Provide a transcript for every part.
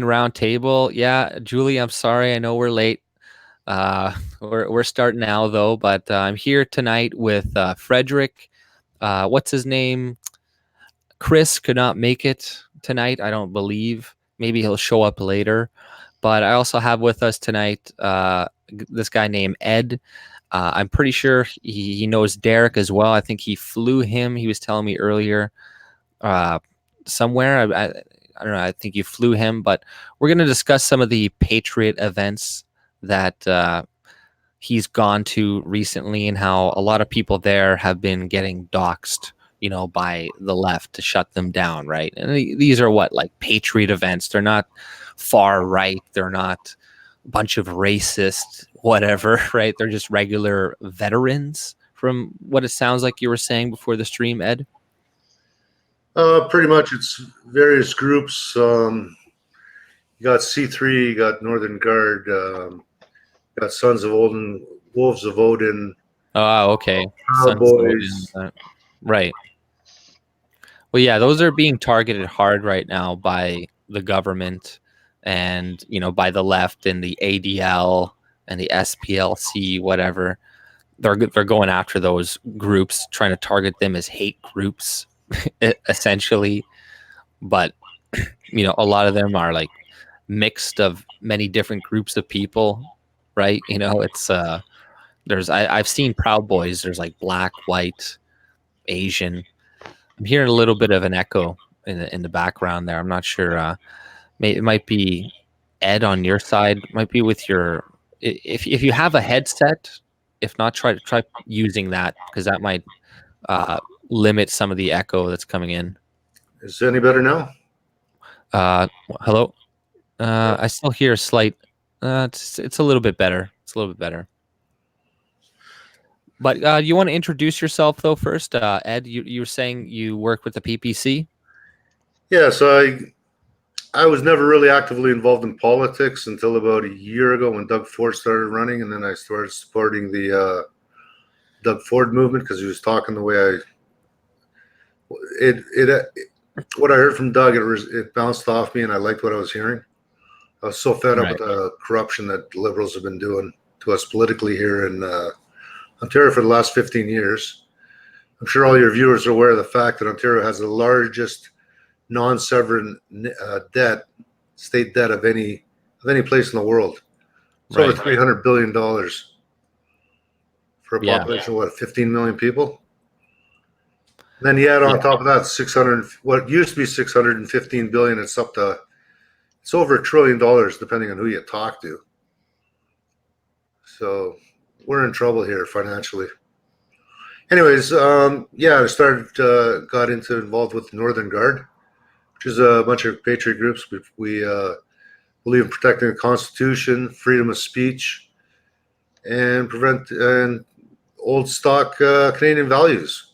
round table. Yeah, Julie, I'm sorry. I know we're late. We're starting now though, but I'm here tonight with Frederick. What's his name? Chris could not make it tonight, I don't believe. Maybe he'll show up later. But I also have with us tonight this guy named Ed. I'm pretty sure he knows Derek as well. I think he flew him. He was telling me earlier uh, somewhere. I don't know. I think you flew him, but we're going to discuss some of the Patriot events that he's gone to recently and how a lot of people there have been getting doxxed, by the left to shut them down, right? And these are what, like Patriot events. They're not far right. They're not a bunch of racist, whatever, right? They're just regular veterans from what it sounds like you were saying before the stream, Ed. Pretty much, it's various groups. You got C3, you got Northern Guard, got Sons of Odin, Wolves of Odin. Oh, okay. Boys. Right. Well, yeah, those are being targeted hard right now by the government and, by the left and the ADL and the SPLC, whatever. They're going after those groups, trying to target them as hate groups, essentially. But, a lot of them are like mixed of many different groups of people, right? It's I've seen Proud Boys. There's like black, white, Asian. I'm hearing a little bit of an echo in the background there. I'm not sure. It might be Ed on your side. Might be with your if you have a headset. If not, try using that, because that might limit some of the echo that's coming in. Is it any better now? Hello. I still hear a slight. It's a little bit better. It's a little bit better. But you want to introduce yourself though first, Ed? You were saying you work with the PPC. Yeah, so I was never really actively involved in politics until about a year ago when Doug Ford started running, and then I started supporting the Doug Ford movement because he was talking the way what I heard from Doug, it bounced off me, and I liked what I was hearing. I was so fed up with the corruption that liberals have been doing to us politically here in Ontario for the last 15 years. I'm sure all your viewers are aware of the fact that Ontario has the largest non-sovereign state debt of any place in the world. It's over $300 billion for a population of 15 million people. And then you add on top of that what used to be 615 billion. It's over $1 trillion depending on who you talk to. So we're in trouble here financially. Anyways, I got involved with the Northern Guard, which is a bunch of patriot groups. We believe in protecting the Constitution, freedom of speech, and prevent old stock Canadian values.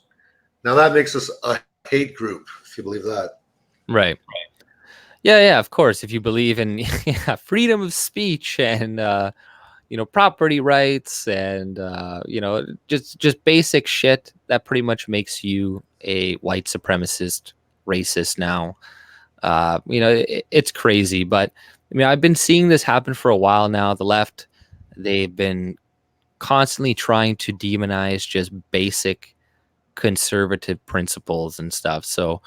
Now that makes us a hate group, if you believe that. Right. Yeah, of course. If you believe in freedom of speech and property rights and just basic shit, that pretty much makes you a white supremacist, racist now. It's crazy, but I've been seeing this happen for a while now. The left, they've been constantly trying to demonize just basic conservative principles and stuff. So,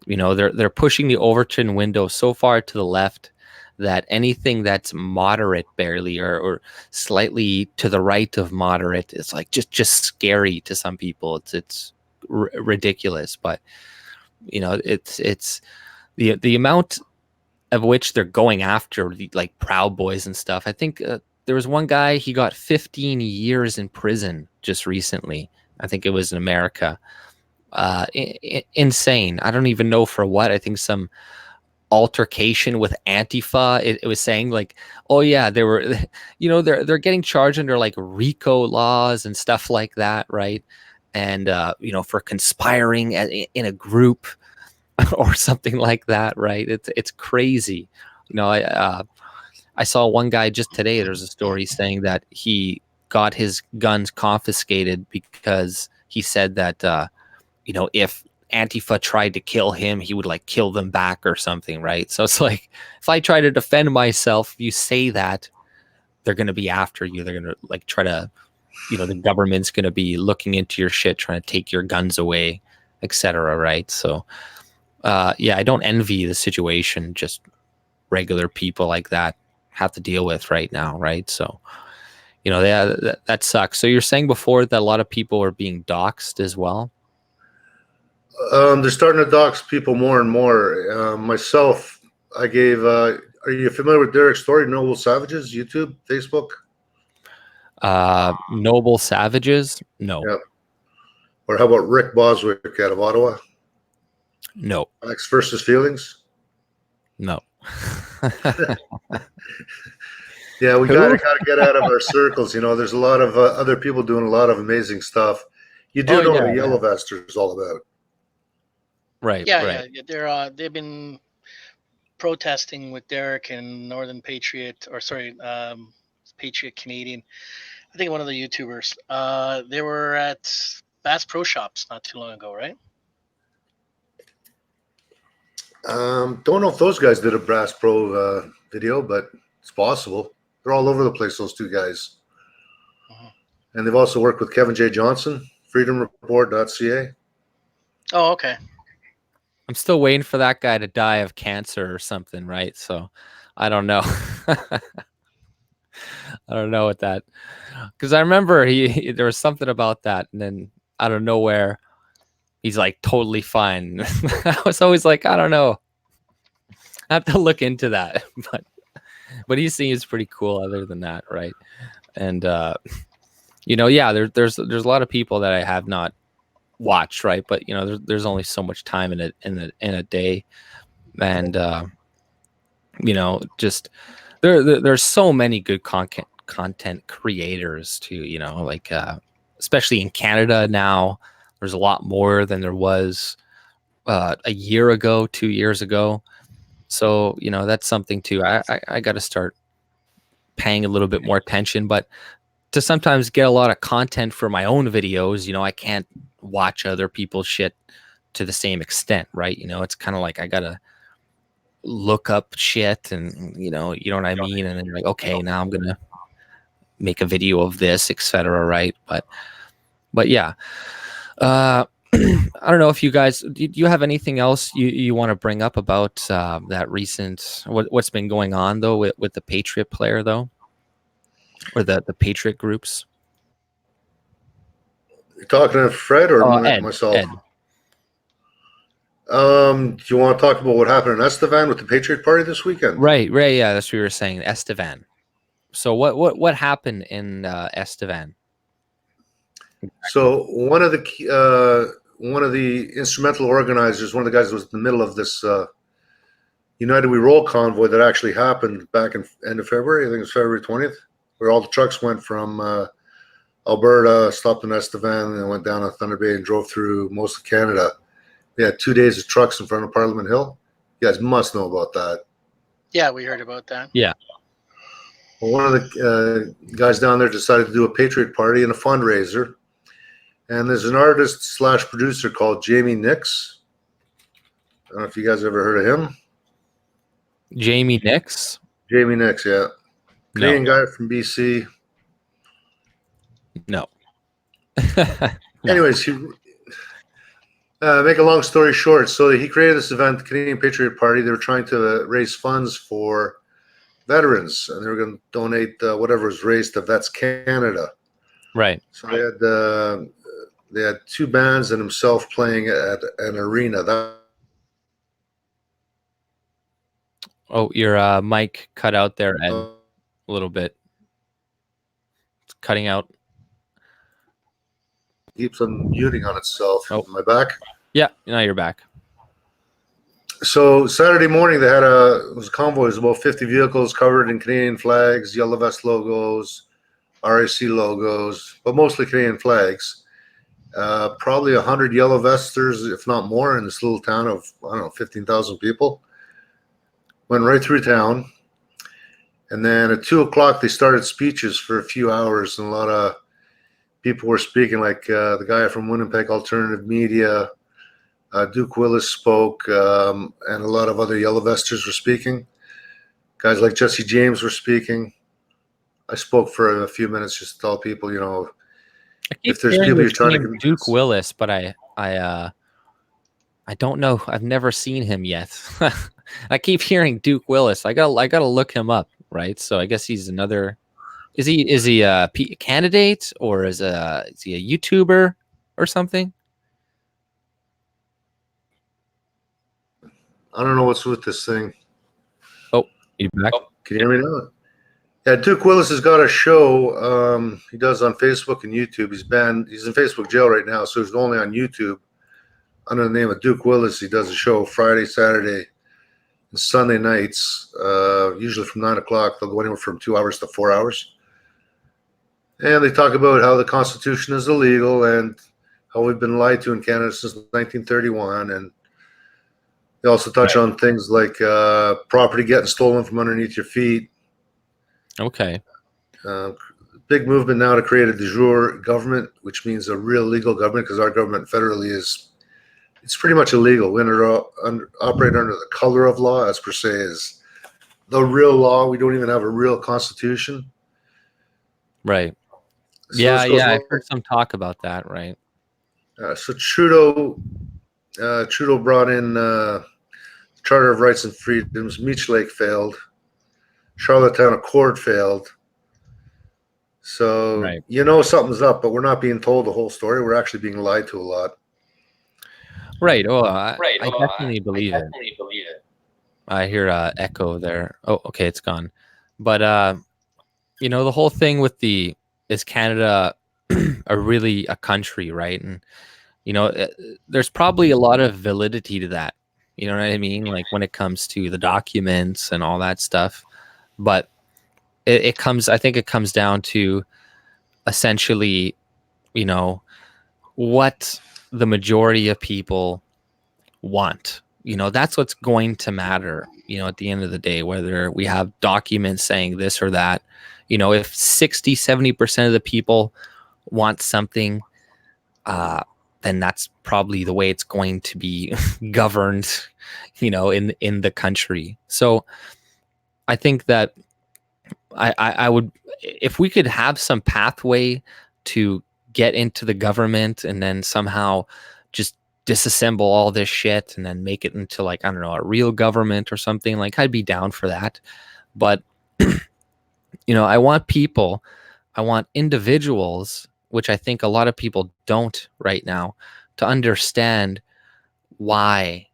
they're pushing the Overton window so far to the left that anything that's moderate barely or slightly to the right of moderate is like just scary to some people. It's ridiculous, but it's the amount of which they're going after like Proud Boys and stuff. I think there was one guy, he got 15 years in prison just recently. I think it was in America. Insane. I don't even know for what. I think some altercation with Antifa. It was saying like, oh yeah, they were, they're getting charged under like RICO laws and stuff like that, right? And for conspiring in a group or something like that, right? It's crazy. I saw one guy just today. There's a story saying that he got his guns confiscated because he said that if Antifa tried to kill him, he would like kill them back or something, right? So it's like, if I try to defend myself, you say that, they're going to be after you. They're going to like try to, the government's going to be looking into your shit, trying to take your guns away, etc. Right? So, yeah, I don't envy the situation just regular people like that have to deal with right now, right? So, that sucks. So you're saying before that a lot of people are being doxxed as well? They're starting to dox people more and more. Myself, I gave. Are you familiar with Derek's story, Noble Savages? YouTube, Facebook. Noble Savages? No. Yeah. Or how about Rick Boswick out of Ottawa? No. Facts versus feelings. No. Yeah, we gotta get out of our circles. There's a lot of other people doing a lot of amazing stuff. You do know what a yellow vester is all about. Right. Yeah, right. yeah. They've been protesting with Derek and Northern Patriot, or sorry, Patriot Canadian. I think one of the YouTubers. They were at Bass Pro Shops not too long ago, right? Don't know if those guys did a Bass Pro video, but it's possible. They're all over the place, those two guys. And they've also worked with Kevin J. Johnson, freedomreport.ca. Oh, okay. I'm still waiting for that guy to die of cancer or something, right? So I don't know. I don't know what that, because I remember there was something about that, and then out of nowhere, he's like totally fine. I was always like, I don't know. I have to look into that, but he seems pretty cool. Other than that, right? And yeah, there's a lot of people that I have not watched, right? But there's only so much time in a day, and just there's so many good content creators too. Like especially in Canada now, there's a lot more than there was a year ago, 2 years ago. So that's something too. I got to start paying a little bit more attention, but to sometimes get a lot of content for my own videos, I can't watch other people's shit to the same extent, right? It's kind of like I gotta look up shit, and you know what I mean, and then you're like, okay, now I'm gonna make a video of this, etc. Right? But yeah, I don't know if you guys, do you have anything else you want to bring up about that recent what's been going on though with the Patriot player though, or the Patriot groups? You're talking to Fred or Ed, myself? Ed. Do you want to talk about what happened in Estevan with the Patriot Party this weekend? Right. Yeah, that's what you were saying, Estevan. So what happened in Estevan? So one of the instrumental organizers, one of the guys that was in the middle of this United We Roll convoy that actually happened back in end of February. I think it was February 20th, where all the trucks went from Alberta, stopped in Estevan, and went down to Thunder Bay and drove through most of Canada. We had 2 days of trucks in front of Parliament Hill. You guys must know about that. Yeah, we heard about that. Yeah. Well, one of the guys down there decided to do a Patriot Party and a fundraiser. And there's an artist / producer called Jamie Nix. I don't know if you guys ever heard of him. Jamie Nix? Jamie Nix, yeah. Canadian guy from BC. No. Anyways, make a long story short, so he created this event, the Canadian Patriot Party. They were trying to raise funds for veterans, and they were going to donate whatever was raised to Vets Canada. Right. So they had two bands and himself playing at an arena. Oh, your mic cut out there, Ed, a little bit. It's cutting out. Keeps on muting on itself. Oh. Am I back? Yeah, now you're back. So Saturday morning they had it was a convoy. It was about 50 vehicles covered in Canadian flags, Yellow Vest logos, RIC logos, but mostly Canadian flags. Probably 100 Yellow Vesters, if not more, in this little town of, 15,000 people. Went right through town. And then at 2 o'clock, they started speeches for a few hours, and a lot of people were speaking, like the guy from Winnipeg Alternative Media, Duke Willis spoke, and a lot of other yellow vesters were speaking. Guys like Jesse James were speaking. I spoke for a few minutes just to tell people, if there's people you're trying to convince. Duke Willis, but I don't know. I've never seen him yet. I keep hearing Duke Willis. I gotta look him up, right? So I guess he's another. Is he a candidate, or is he a YouTuber or something? I don't know what's with this thing. Oh, you back? Can you hear me now? Yeah, Duke Willis has got a show he does on Facebook and YouTube. He's banned. He's in Facebook jail right now, so he's only on YouTube under the name of Duke Willis. He does a show Friday, Saturday, and Sunday nights, usually from 9 o'clock. They'll go anywhere from 2 hours to 4 hours. And they talk about how the Constitution is illegal and how we've been lied to in Canada since 1931. And they also touch on things like property getting stolen from underneath your feet. Okay. Big movement now to create a de jure government, which means a real legal government, because our government federally it's pretty much illegal. We operate under the color of law, as per se is the real law. We don't even have a real constitution. Right. So yeah. I've heard some talk about that. Right. So Trudeau brought in Charter of Rights and Freedoms. Meech Lake failed. Charlottetown Accord failed. So something's up, but we're not being told the whole story. We're actually being lied to a lot. Right. Oh, I definitely believe it. I hear echo there. Oh, okay, it's gone. But the whole thing with is Canada really a country, right? And there's probably a lot of validity to that. You know what I mean? Like when it comes to the documents and all that stuff. But I think it comes down to essentially, what the majority of people want. That's what's going to matter, at the end of the day, whether we have documents saying this or that. If 60-70% of the people want something, then that's probably the way it's going to be governed, in the country. So I think that I would, if we could have some pathway to get into the government and then somehow just disassemble all this shit and then make it into, like, I don't know, a real government or something, like, I'd be down for that. But I want individuals, which I think a lot of people don't right now, to understand why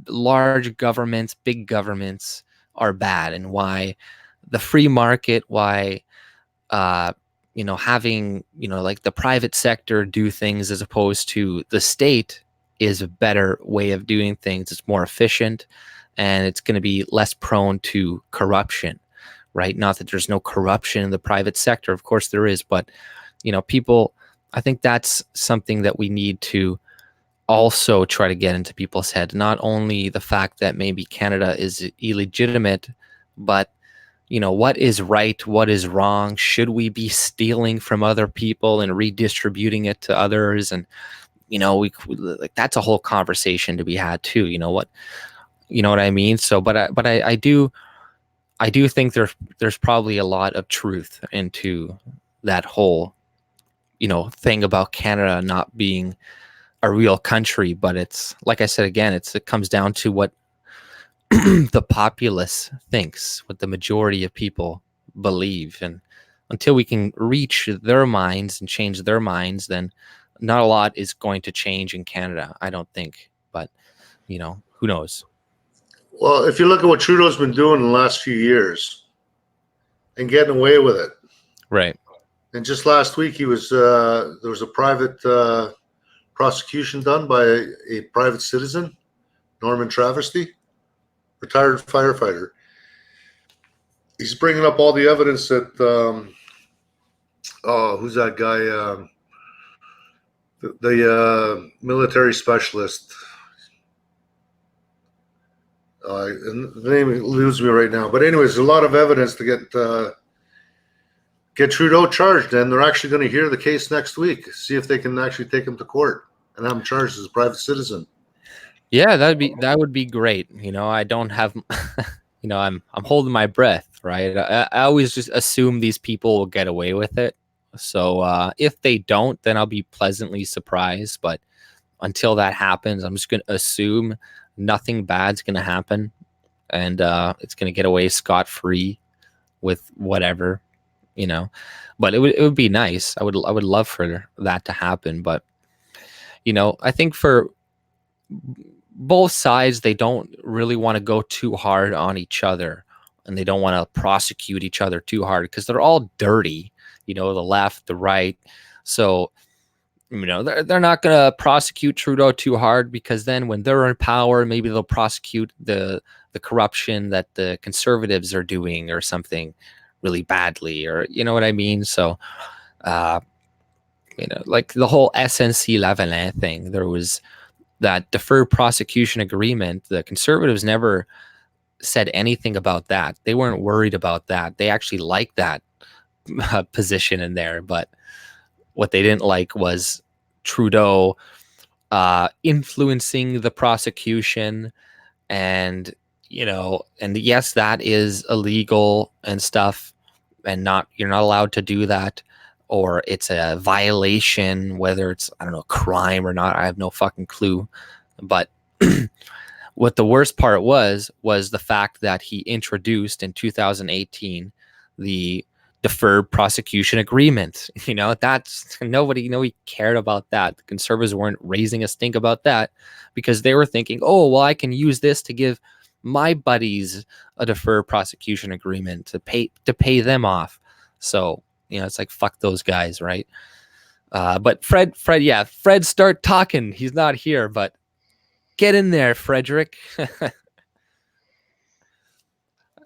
large governments, big governments are bad, and why the free market, why having like the private sector do things as opposed to the state is a better way of doing things. It's more efficient, and it's going to be less prone to corruption, right? Not that there's no corruption in the private sector, of course there is, but people, I think that's something that we need to also try to get into people's head. Not only the fact that maybe Canada is illegitimate, but what is right, what is wrong? Should we be stealing from other people and redistributing it to others? And like, that's a whole conversation to be had too. You know what I mean? So, but I do think there's probably a lot of truth into that whole thing about Canada not being a real country. But it's, like I said again, it comes down to what the populace thinks, what the majority of people believe. And until we can reach their minds and change their minds, then not a lot is going to change in Canada, I don't think. But who knows? Well, if you look at what Trudeau's been doing in the last few years and getting away with it, right? And just last week, there was a private prosecution done by a private citizen, Norman Travesty, retired firefighter. He's bringing up all the evidence that who's that guy? The military specialist. The name eludes me right now. But anyways, there's a lot of evidence to get Trudeau charged, and they're actually going to hear the case next week. See if they can actually take him to court. and I'm charged as a private citizen. Yeah, that would be great. I don't have, I'm holding my breath, right? I always just assume these people will get away with it. So if they don't, then I'll be pleasantly surprised. But until that happens, I'm just gonna assume nothing bad's gonna happen, and it's gonna get away scot free with whatever, you know. But it would be nice. I would love for that to happen. But I think for both sides, they don't really want to go too hard on each other, and they don't want to prosecute each other too hard because they're all dirty, the left, the right. So they're not going to prosecute Trudeau too hard, because then when they're in power, maybe they'll prosecute the corruption that the Conservatives are doing or something really badly, or you know what I mean. So like the whole SNC Lavalin thing, there was that deferred prosecution agreement. The Conservatives never said anything about that. They weren't worried about that. They actually liked that position in there. But what they didn't like was Trudeau influencing the prosecution, and and yes, that is illegal and stuff, and you're not allowed to do that, or it's a violation, whether it's, I don't know, crime or not. I have no fucking clue. But what the worst part was the fact that he introduced in 2018 the deferred prosecution agreement. That's nobody cared about that. The Conservatives weren't raising a stink about that, because they were thinking, oh, well, I can use this to give my buddies a deferred prosecution agreement to pay them off. So it's like, fuck those guys, right? But Fred, start talking. He's not here, but get in there, Frederick.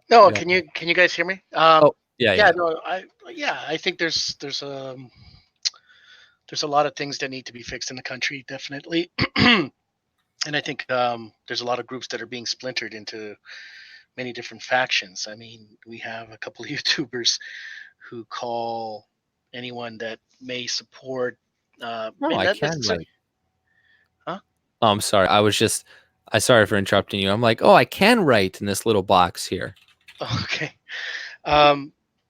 No, Yeah. can you guys hear me? Yeah. No, I think there's a lot of things that need to be fixed in the country, definitely. And I think there's a lot of groups that are being splintered into many different factions. I mean, we have a couple of YouTubers who call anyone that may support. I can write. Huh? Oh, I'm sorry. I sorry for interrupting you. I'm like, oh, I can write in this little box here. Okay.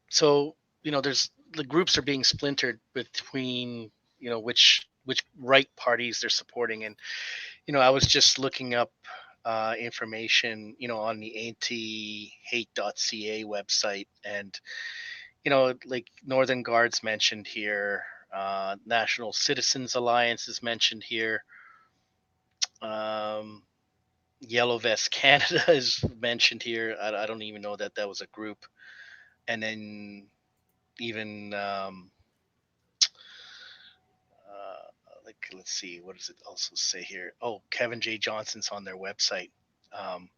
So there's the groups are being splintered between which right parties they're supporting, and I was just looking up information on the antihate.ca website, and like Northern Guard's mentioned here, National Citizens Alliance is mentioned here, Yellow Vest Canada is mentioned here. I don't even know that was a group. And then even let's see, what does it also say here? Oh, Kevin J. Johnson's on their website, and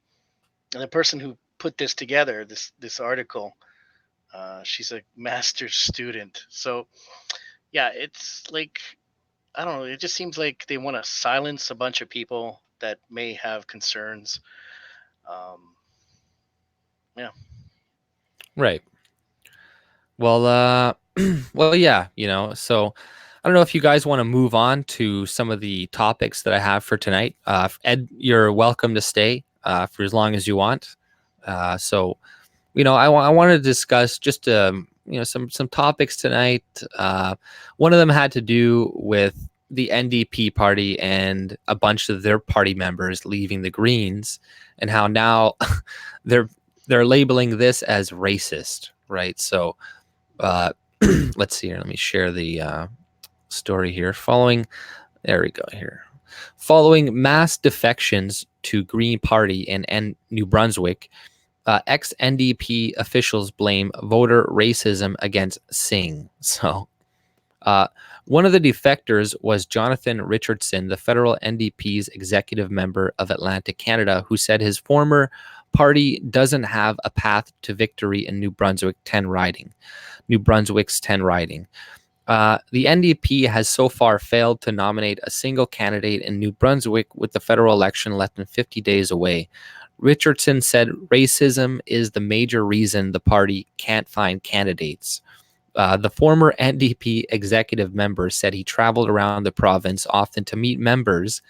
the person who put this together, this article, she's a master's student. So yeah, it's like, I don't know, it just seems like they want to silence a bunch of people that may have concerns. Yeah. Right. Well, well, yeah, so I don't know if you guys want to move on to some of the topics that I have for tonight. Ed, you're welcome to stay for as long as you want. So, I want to discuss just, some topics tonight. One of them had to do with the NDP party and a bunch of their party members leaving the Greens, and how now they're labeling this as racist, right? So, let's see here. Let me share the story here. There we go here. Following mass defections to Green Party in New Brunswick, ex-NDP officials blame voter racism against Singh. So, one of the defectors was Jonathan Richardson, the federal NDP's executive member of Atlantic Canada, who said his former party doesn't have a path to victory in New Brunswick's 10 riding. The NDP has so far failed to nominate a single candidate in New Brunswick, with the federal election less than 50 days away. Richardson said racism is the major reason the party can't find candidates. The former NDP executive member said he traveled around the province often to meet members,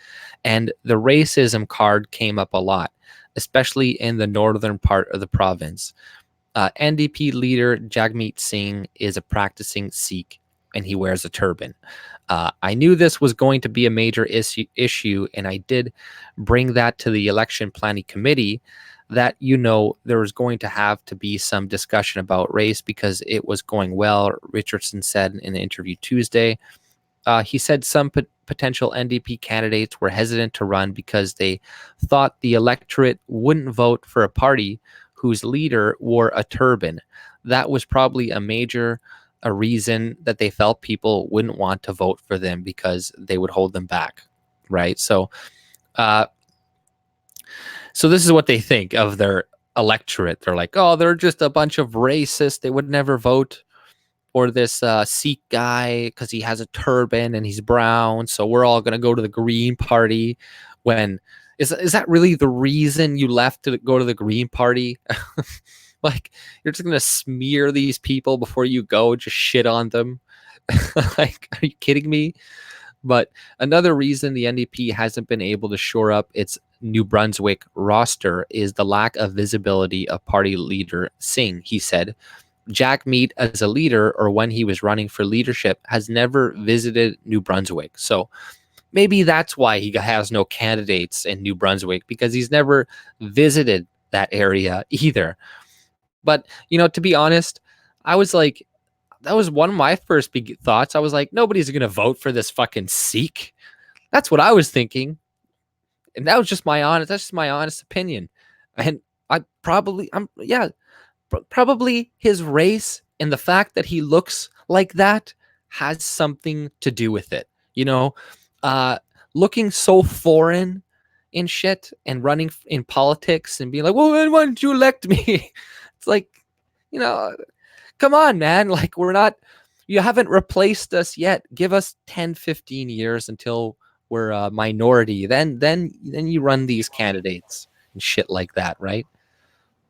and the racism card came up a lot, especially in the northern part of the province. NDP leader Jagmeet Singh is a practicing Sikh, and he wears a turban. I knew this was going to be a major issue, and I did bring that to the election planning committee, that, there was going to have to be some discussion about race because it was going well, Richardson said in an interview Tuesday. He said some potential NDP candidates were hesitant to run because they thought the electorate wouldn't vote for a party whose leader wore a turban. That was probably a reason that they felt people wouldn't want to vote for them because they would hold them back, right? So this is what they think of their electorate. They're like, oh, they're just a bunch of racists. They would never vote for this Sikh guy because he has a turban and he's brown. So we're all going to go to the Green Party. When is that really the reason you left to go to the Green Party? Like, you're just going to smear these people before you go, just shit on them? Like, are you kidding me? But another reason the NDP hasn't been able to shore up its New Brunswick roster is the lack of visibility of party leader Singh. He said Jagmeet, as a leader or when he was running for leadership, has never visited New Brunswick. So maybe that's why he has no candidates in New Brunswick, because he's never visited that area either. But, to be honest, I was like, that was one of my first big thoughts. I was like, nobody's going to vote for this fucking Sikh. That's what I was thinking. And that's just my honest opinion. And probably his race and the fact that he looks like that has something to do with it. Looking so foreign and shit and running in politics and being like, well, why didn't you elect me? It's like, come on, man. Like, you haven't replaced us yet. Give us 10, 15 years until we're a minority. Then you run these candidates and shit like that, right?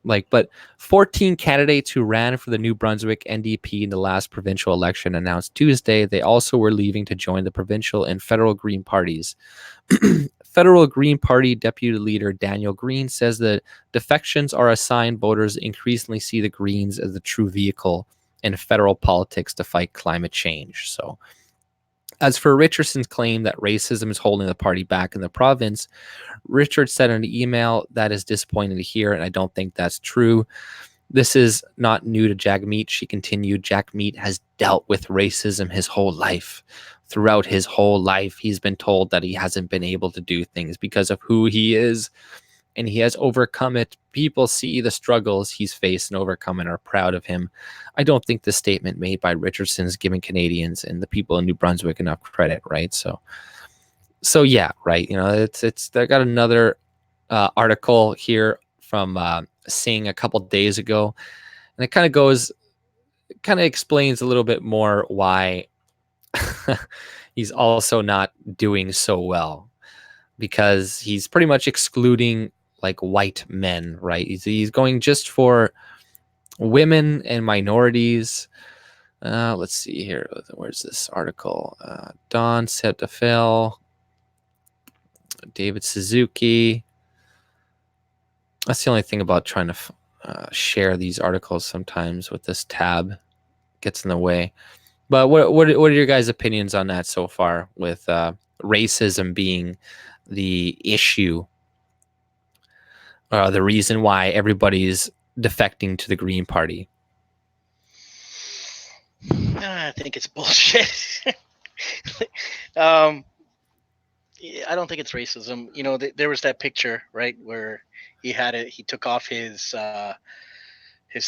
But 14 candidates who ran for the New Brunswick NDP in the last provincial election announced Tuesday they also were leaving to join the provincial and federal Green parties. Federal Green Party Deputy Leader Daniel Green says that defections are a sign voters increasingly see the Greens as the true vehicle in federal politics to fight climate change. So, as for Richardson's claim that racism is holding the party back in the province, Richard said in an email that is disappointing to hear, and I don't think that's true. This is not new to Jagmeet, she continued. Jagmeet has dealt with racism his whole life. Throughout his whole life, he's been told that he hasn't been able to do things because of who he is, and he has overcome it. People see the struggles he's faced and overcome and are proud of him. I don't think the statement made by Richardson is giving Canadians and the people in New Brunswick enough credit, right? So yeah, right. It's I got another article here from Singh a couple days ago, and it kind of explains a little bit more why he's also not doing so well, because he's pretty much excluding like white men, right? He's going just for women and minorities. Let's see here. Where's this article? Don Setafel, David Suzuki. That's the only thing about trying to share these articles sometimes with this tab. Gets in the way. But what are your guys' opinions on that so far, with racism being the issue, the reason why everybody's defecting to the Green Party? I think it's bullshit. I don't think it's racism. There was that picture, right, where he took off his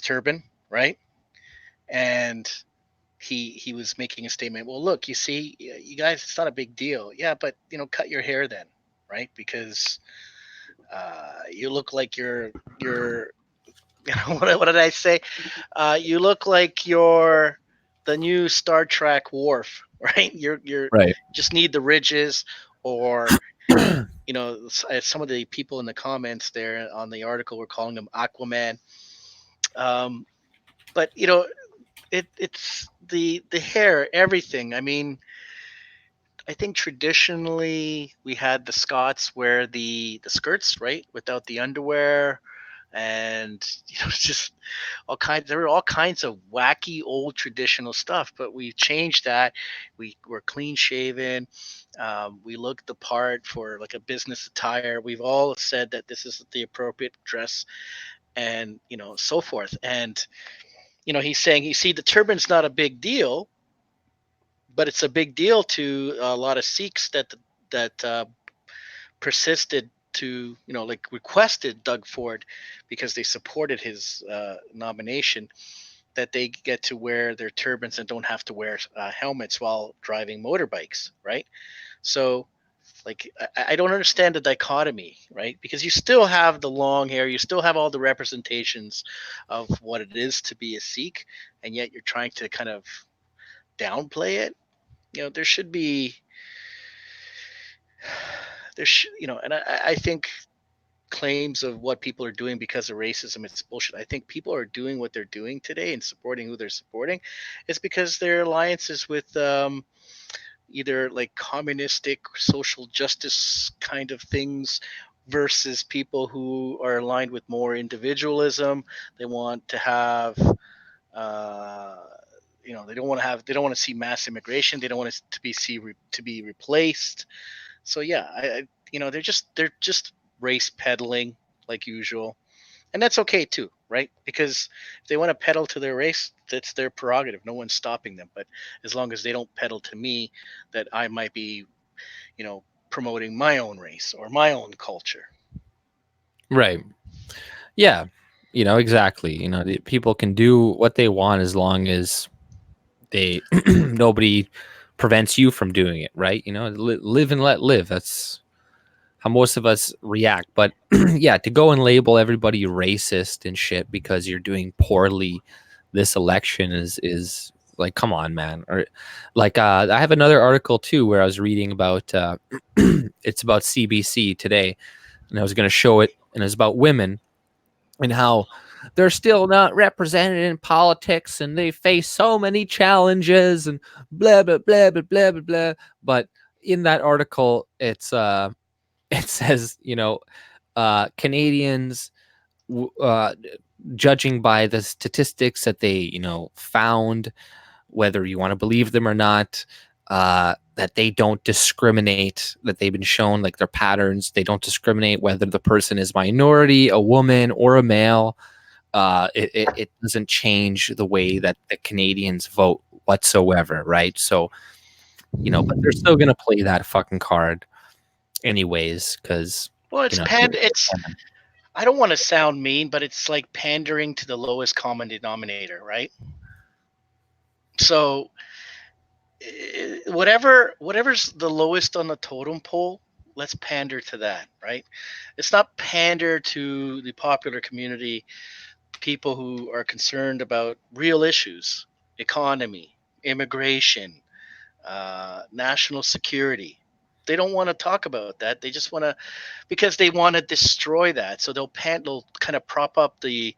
turban, right, and he was making a statement. Well, look, you see, you guys, it's not a big deal. Yeah, but cut your hair then, right? Because you look like you're what did I say? You look like you're the new Star Trek Worf, right? You're Right. just need the ridges, or some of the people in the comments there on the article were calling him Aquaman. But it's the hair, everything. I mean, I think traditionally we had the Scots wear the skirts, right, without the underwear, and just all kinds. There were all kinds of wacky old traditional stuff, but we changed that. We were clean shaven. We looked the part for like a business attire. We've all said that this is the appropriate dress, and so forth. And he's saying, you see, the turban's not a big deal, but it's a big deal to a lot of Sikhs that persisted to like requested Doug Ford because they supported his nomination, that they get to wear their turbans and don't have to wear helmets while driving motorbikes, right? So like I don't understand the dichotomy, right? Because you still have the long hair, you still have all the representations of what it is to be a Sikh, and yet you're trying to kind of downplay it. There should be and I think claims of what people are doing because of racism, it's bullshit. I think people are doing what they're doing today and supporting who they're supporting. It's because their alliances with either like communistic social justice kind of things versus people who are aligned with more individualism. They want to have uh, they don't want to see mass immigration. They don't want it to be replaced. So yeah, they're just race peddling like usual, and that's okay too, right? Because if they want to pedal to their race, that's their prerogative. No one's stopping them. But as long as they don't pedal to me, that I might be, promoting my own race or my own culture. Right. Yeah. Exactly. People can do what they want as long as they nobody prevents you from doing it, right? Live and let live. That's how most of us react. But yeah, to go and label everybody racist and shit because you're doing poorly this election is like, come on, man. Or like I have another article too where I was reading about it's about CBC today, and I was going to show it, and it's about women and how they're still not represented in politics and they face so many challenges and blah blah blah blah blah blah blah. But in that article, it says, Canadians, judging by the statistics that they, found, whether you want to believe them or not, that they don't discriminate, that they've been shown like their patterns. They don't discriminate whether the person is minority, a woman, or a male. It doesn't change the way that the Canadians vote whatsoever, right? So, but they're still going to play that fucking card anyways, because, Well, it's I don't want to sound mean, but it's like pandering to the lowest common denominator, right? So whatever's the lowest on the totem pole, let's pander to that, right? It's not pander to the popular community, people who are concerned about real issues, economy, immigration, national security. They don't want to talk about that. They just want to, because they want to destroy that. So they'll kind of prop up the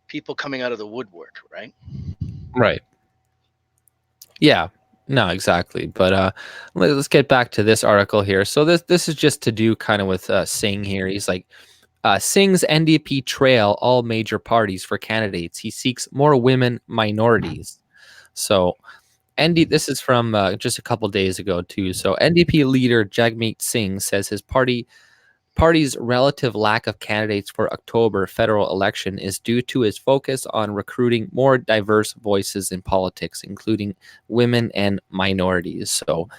people coming out of the woodwork, right? right. Yeah, no, exactly. But let's get back to this article here. So this is just to do kind of with Singh here. He's like, Singh's NDP trail all major parties for candidates. He seeks more women minorities. So this is from just a couple days ago too. So NDP leader Jagmeet Singh says his party's relative lack of candidates for October federal election is due to his focus on recruiting more diverse voices in politics, including women and minorities. So,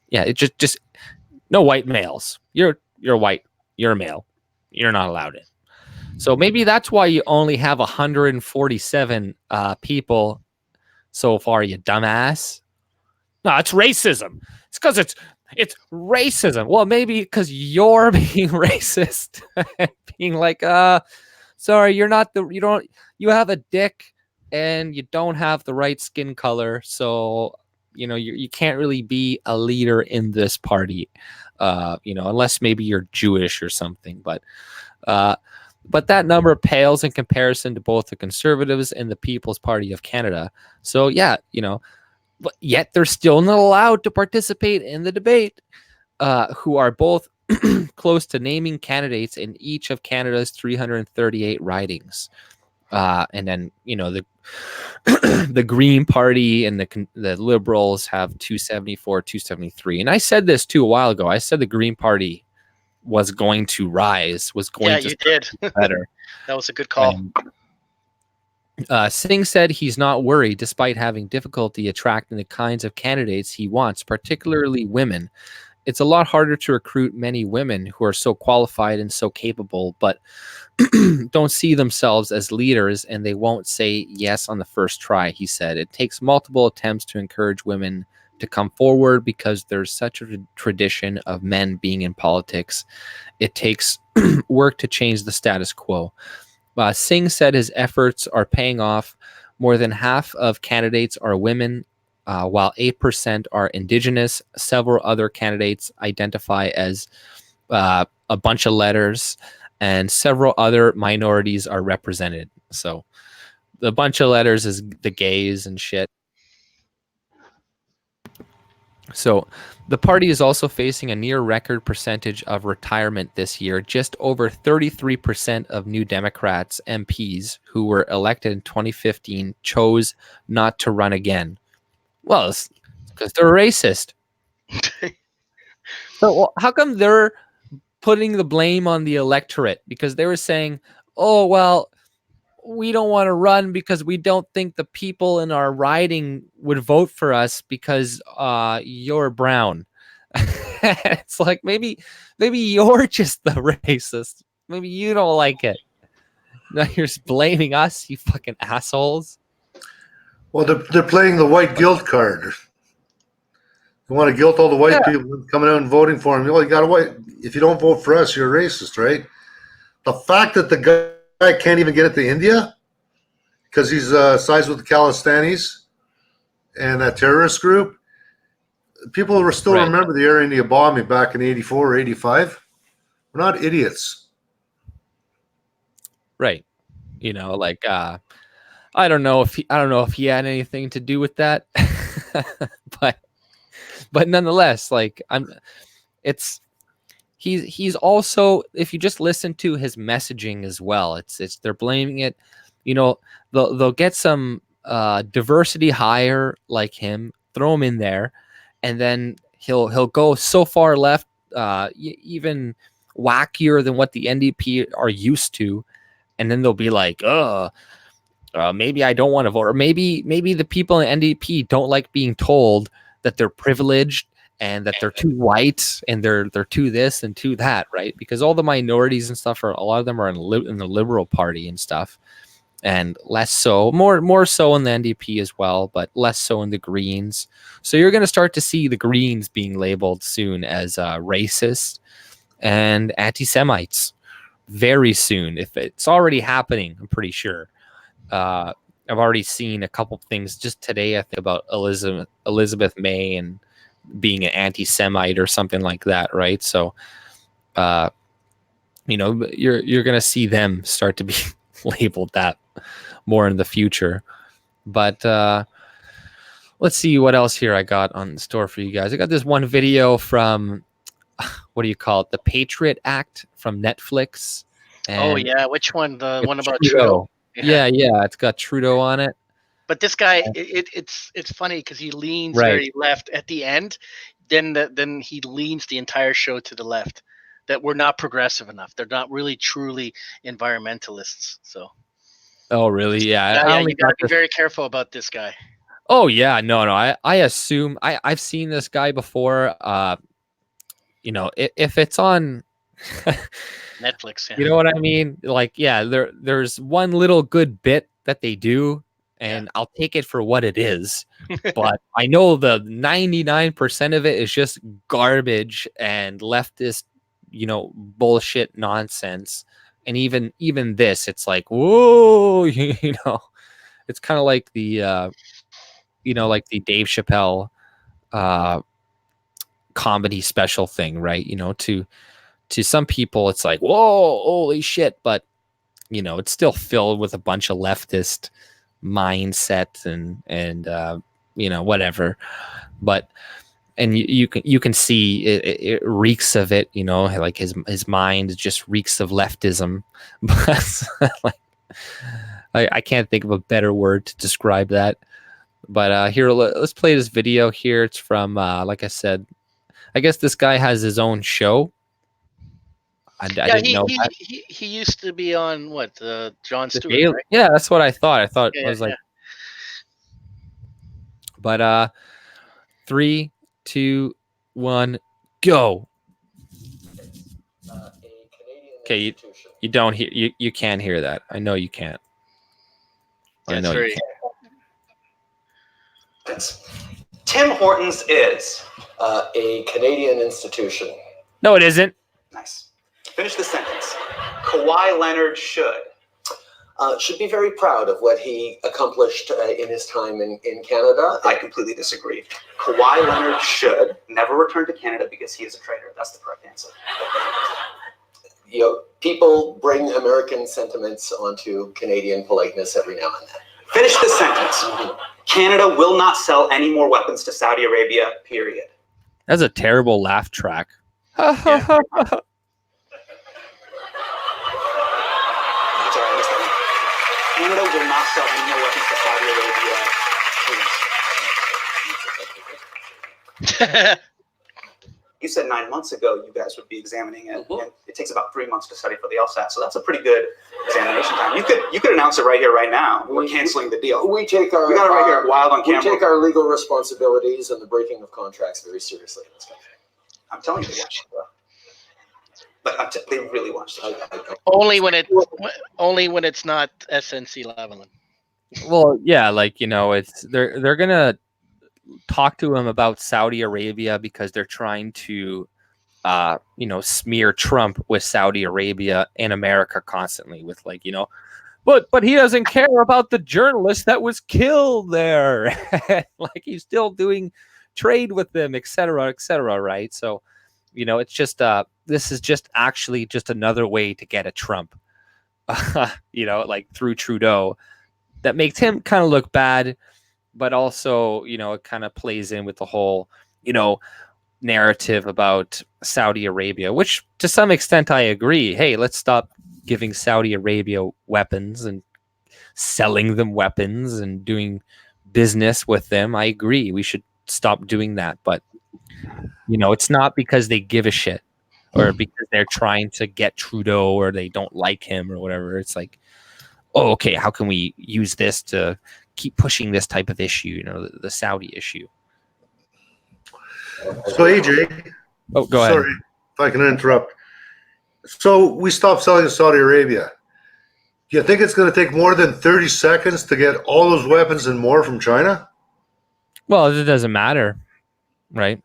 yeah, it just no white males. You're white. You're a male. You're not allowed in. So maybe that's why you only have 147 people so far, you dumbass. No, it's racism. It's because it's racism. Well, maybe because you're being racist, being like, sorry, you have a dick and you don't have the right skin color, so you can't really be a leader in this party, unless maybe you're Jewish or something. But but that number pales in comparison to both the Conservatives and the People's Party of Canada. So yeah, but yet they're still not allowed to participate in the debate, who are both close to naming candidates in each of Canada's 338 ridings. And then, the the Green Party and the Liberals have 274, 273. And I said this too a while ago. I said the Green Party was going to rise, was going to you did. better. That was a good call. Singh said he's not worried, despite having difficulty attracting the kinds of candidates he wants, particularly women. It's a lot harder to recruit many women who are so qualified and so capable, but don't see themselves as leaders, and they won't say yes on the first try, he said. It takes multiple attempts to encourage women to come forward because there's such a tradition of men being in politics. It takes work to change the status quo. Singh said his efforts are paying off. More than half of candidates are women, while 8% are Indigenous. Several other candidates identify as a bunch of letters, and several other minorities are represented. So the bunch of letters is the gays and shit. So the party is also facing a near record percentage of retirement this year. Just over 33% of New Democrats MPs who were elected in 2015 chose not to run again. Well, it's because they're racist. So well, how come they're putting the blame on the electorate? Because they were saying, oh, well, we don't want to run because we don't think the people in our riding would vote for us because you're brown. It's like maybe you're just the racist. Maybe you don't like it. Now you're just blaming us, you fucking assholes. Well, they're playing the white guilt card. You want to guilt all the white people coming out and voting for him. You got to wait. If you don't vote for us, you're a racist, right? The fact that the guy can't even get it to India because he's sides with the Khalistanis and that terrorist group. People will still remember the Air India bombing back in 84 or 85. We're not idiots. Right. I don't know if he had anything to do with that. but nonetheless, he's also, if you just listen to his messaging as well, it's they're blaming it, they'll get some diversity hire like him, throw him in there, and then he'll go so far left, even wackier than what the NDP are used to, and then they'll be like, maybe I don't want to vote, or maybe the people in NDP don't like being told that they're privileged and that they're too white and they're too this and too that, right? Because all the minorities and stuff a lot of them are in the Liberal Party and stuff, and less so, more so in the NDP as well, but less so in the Greens. So you're going to start to see the Greens being labeled soon as racist and anti-Semites very soon. If it's already happening, I'm pretty sure. I've already seen a couple things just today, I think, about Elizabeth May and being an anti-Semite or something like that, right? So, you're going to see them start to be labeled that more in the future. But let's see what else here I got on the store for you guys. I got this one video from, what do you call it? The Patriot Act from Netflix. And which one? The one about Trudeau? Yeah, it's got Trudeau on it. But this guy, it's funny because he leans very left at the end. Then he leans the entire show to the left. That we're not progressive enough. They're not really truly environmentalists. So. Oh really? Yeah. You gotta be very careful about this guy. Oh yeah, no. I assume I've seen this guy before. If it's on Netflix, you know what I mean? There's one little good bit that they do, and I'll take it for what it is. But I know the 99% of it is just garbage and leftist, bullshit nonsense. And even this, it's like, whoa, it's kind of like the, like the Dave Chappelle comedy special thing, right? To some people, it's like, whoa, holy shit. But it's still filled with a bunch of leftist mindset and whatever. But and you can see it reeks of it, like his mind just reeks of leftism. But like, I can't think of a better word to describe that. But here, let's play this video here. It's from, like I said, I guess this guy has his own show. I didn't know that. He used to be on what, Jon Stewart, right? Yeah, that's what I thought. I was like, yeah. But 3, 2, 1, go. Okay, you don't hear, you can't hear that. I know you can't. I know you can't. Tim Hortons is a Canadian institution. No, it isn't. Nice. Finish the sentence. Kawhi Leonard should be very proud of what he accomplished in his time in Canada. I completely disagree. Kawhi Leonard should never return to Canada because he is a traitor. That's the correct answer. People bring American sentiments onto Canadian politeness every now and then. Finish the sentence. Canada will not sell any more weapons to Saudi Arabia, period. That's a terrible laugh track. Yeah. Canada will not sell any more weapons to Saudi Arabia. You said 9 months ago you guys would be examining it, and it takes about 3 months to study for the LSAT, so that's a pretty good examination time. You could announce it right here, right now. We're canceling the deal. We got it right here, wild on camera. We take our legal responsibilities and the breaking of contracts very seriously in this country. I'm telling you, they watch it, bro. But they really watch it. Only when it's not SNC Lavalin. Well, yeah, like it's they're gonna talk to him about Saudi Arabia because they're trying to, smear Trump with Saudi Arabia and America constantly with but he doesn't care about the journalist that was killed there. Like he's still doing trade with them, et cetera, right? So, it's just this is just actually just another way to get at Trump, like through Trudeau, that makes him kind of look bad, but also, it kind of plays in with the whole, narrative about Saudi Arabia, which to some extent I agree. Hey, let's stop giving Saudi Arabia weapons and selling them weapons and doing business with them. I agree. We should stop doing that. But, it's not because they give a shit or because they're trying to get Trudeau or they don't like him or whatever. It's like, oh, okay, how can we use this to keep pushing this type of issue, the Saudi issue? So, AJ. Oh, go ahead. Sorry if I can interrupt. So we stopped selling to Saudi Arabia. Do you think it's going to take more than 30 seconds to get all those weapons and more from China? Well, it doesn't matter, right?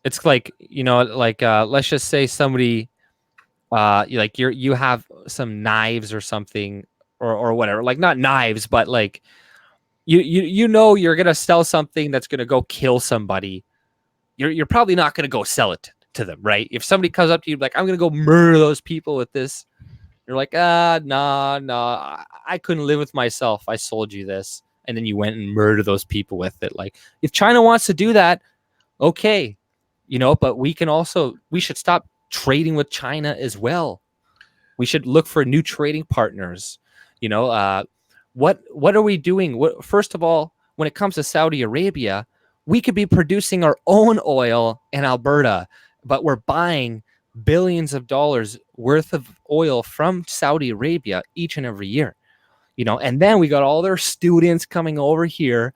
It's like, let's just say somebody, you have some knives or something or whatever, like not knives, but like, you're going to sell something that's going to go kill somebody. You're probably not going to go sell it to them, right? If somebody comes up to you like, I'm going to go murder those people with this, you're like, nah, I couldn't live with myself. I sold you this. And then you went and murdered those people with it. Like, if China wants to do that, okay, but we should stop trading with China as well. We should look for new trading partners. What are we doing? First of all, when it comes to Saudi Arabia, we could be producing our own oil in Alberta, but we're buying billions of dollars worth of oil from Saudi Arabia each and every year. And then we got all their students coming over here,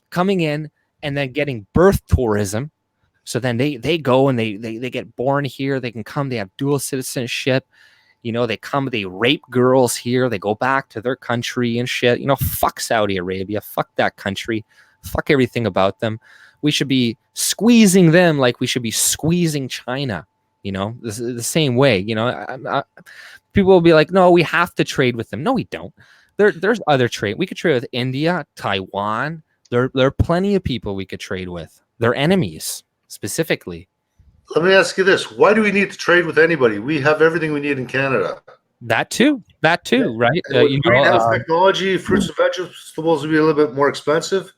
coming in and then getting birth tourism. So then they go and they get born here. They can come, they have dual citizenship. They come, they rape girls here. They go back to their country and shit. Fuck Saudi Arabia. Fuck that country. Fuck everything about them. We should be squeezing them like we should be squeezing China. The same way. People will be like, no, we have to trade with them. No, we don't. There's other trade. We could trade with India, Taiwan. There are plenty of people we could trade with. They're enemies, specifically. Let me ask you this. Why do we need to trade with anybody? We have everything we need in Canada. That too, right? And with greenhouse technology, fruits and vegetables would be a little bit more expensive.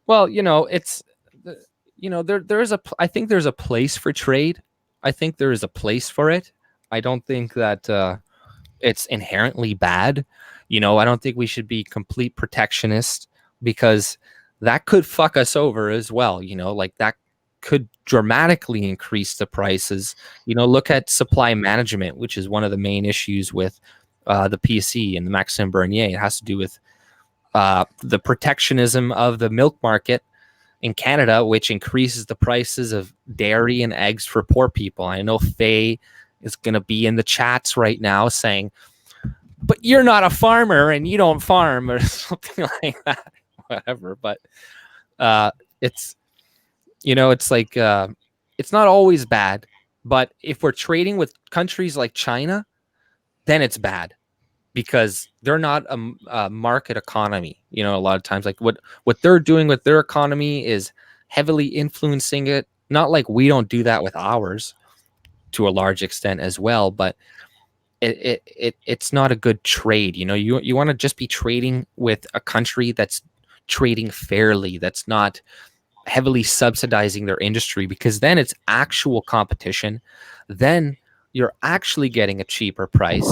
Well, it's, there's I think there's a place for trade. I think there is a place for it. I don't think that it's inherently bad. I don't think we should be complete protectionist, because that could fuck us over as well. Like that could dramatically increase the prices. Look at supply management, which is one of the main issues with the PC and the Maxime Bernier. It has to do with the protectionism of the milk market in Canada, which increases the prices of dairy and eggs for poor people. I know Faye is going to be in the chats right now saying, but you're not a farmer and you don't farm, or something like that, whatever. But it's, it's like, it's not always bad, but if we're trading with countries like China, then it's bad, because they're not a market economy. A lot of times, like what they're doing with their economy is heavily influencing it. Not like we don't do that with ours to a large extent as well, but it's not a good trade. You want to just be trading with a country that's trading fairly, that's not heavily subsidizing their industry, because then it's actual competition. Then you're actually getting a cheaper price,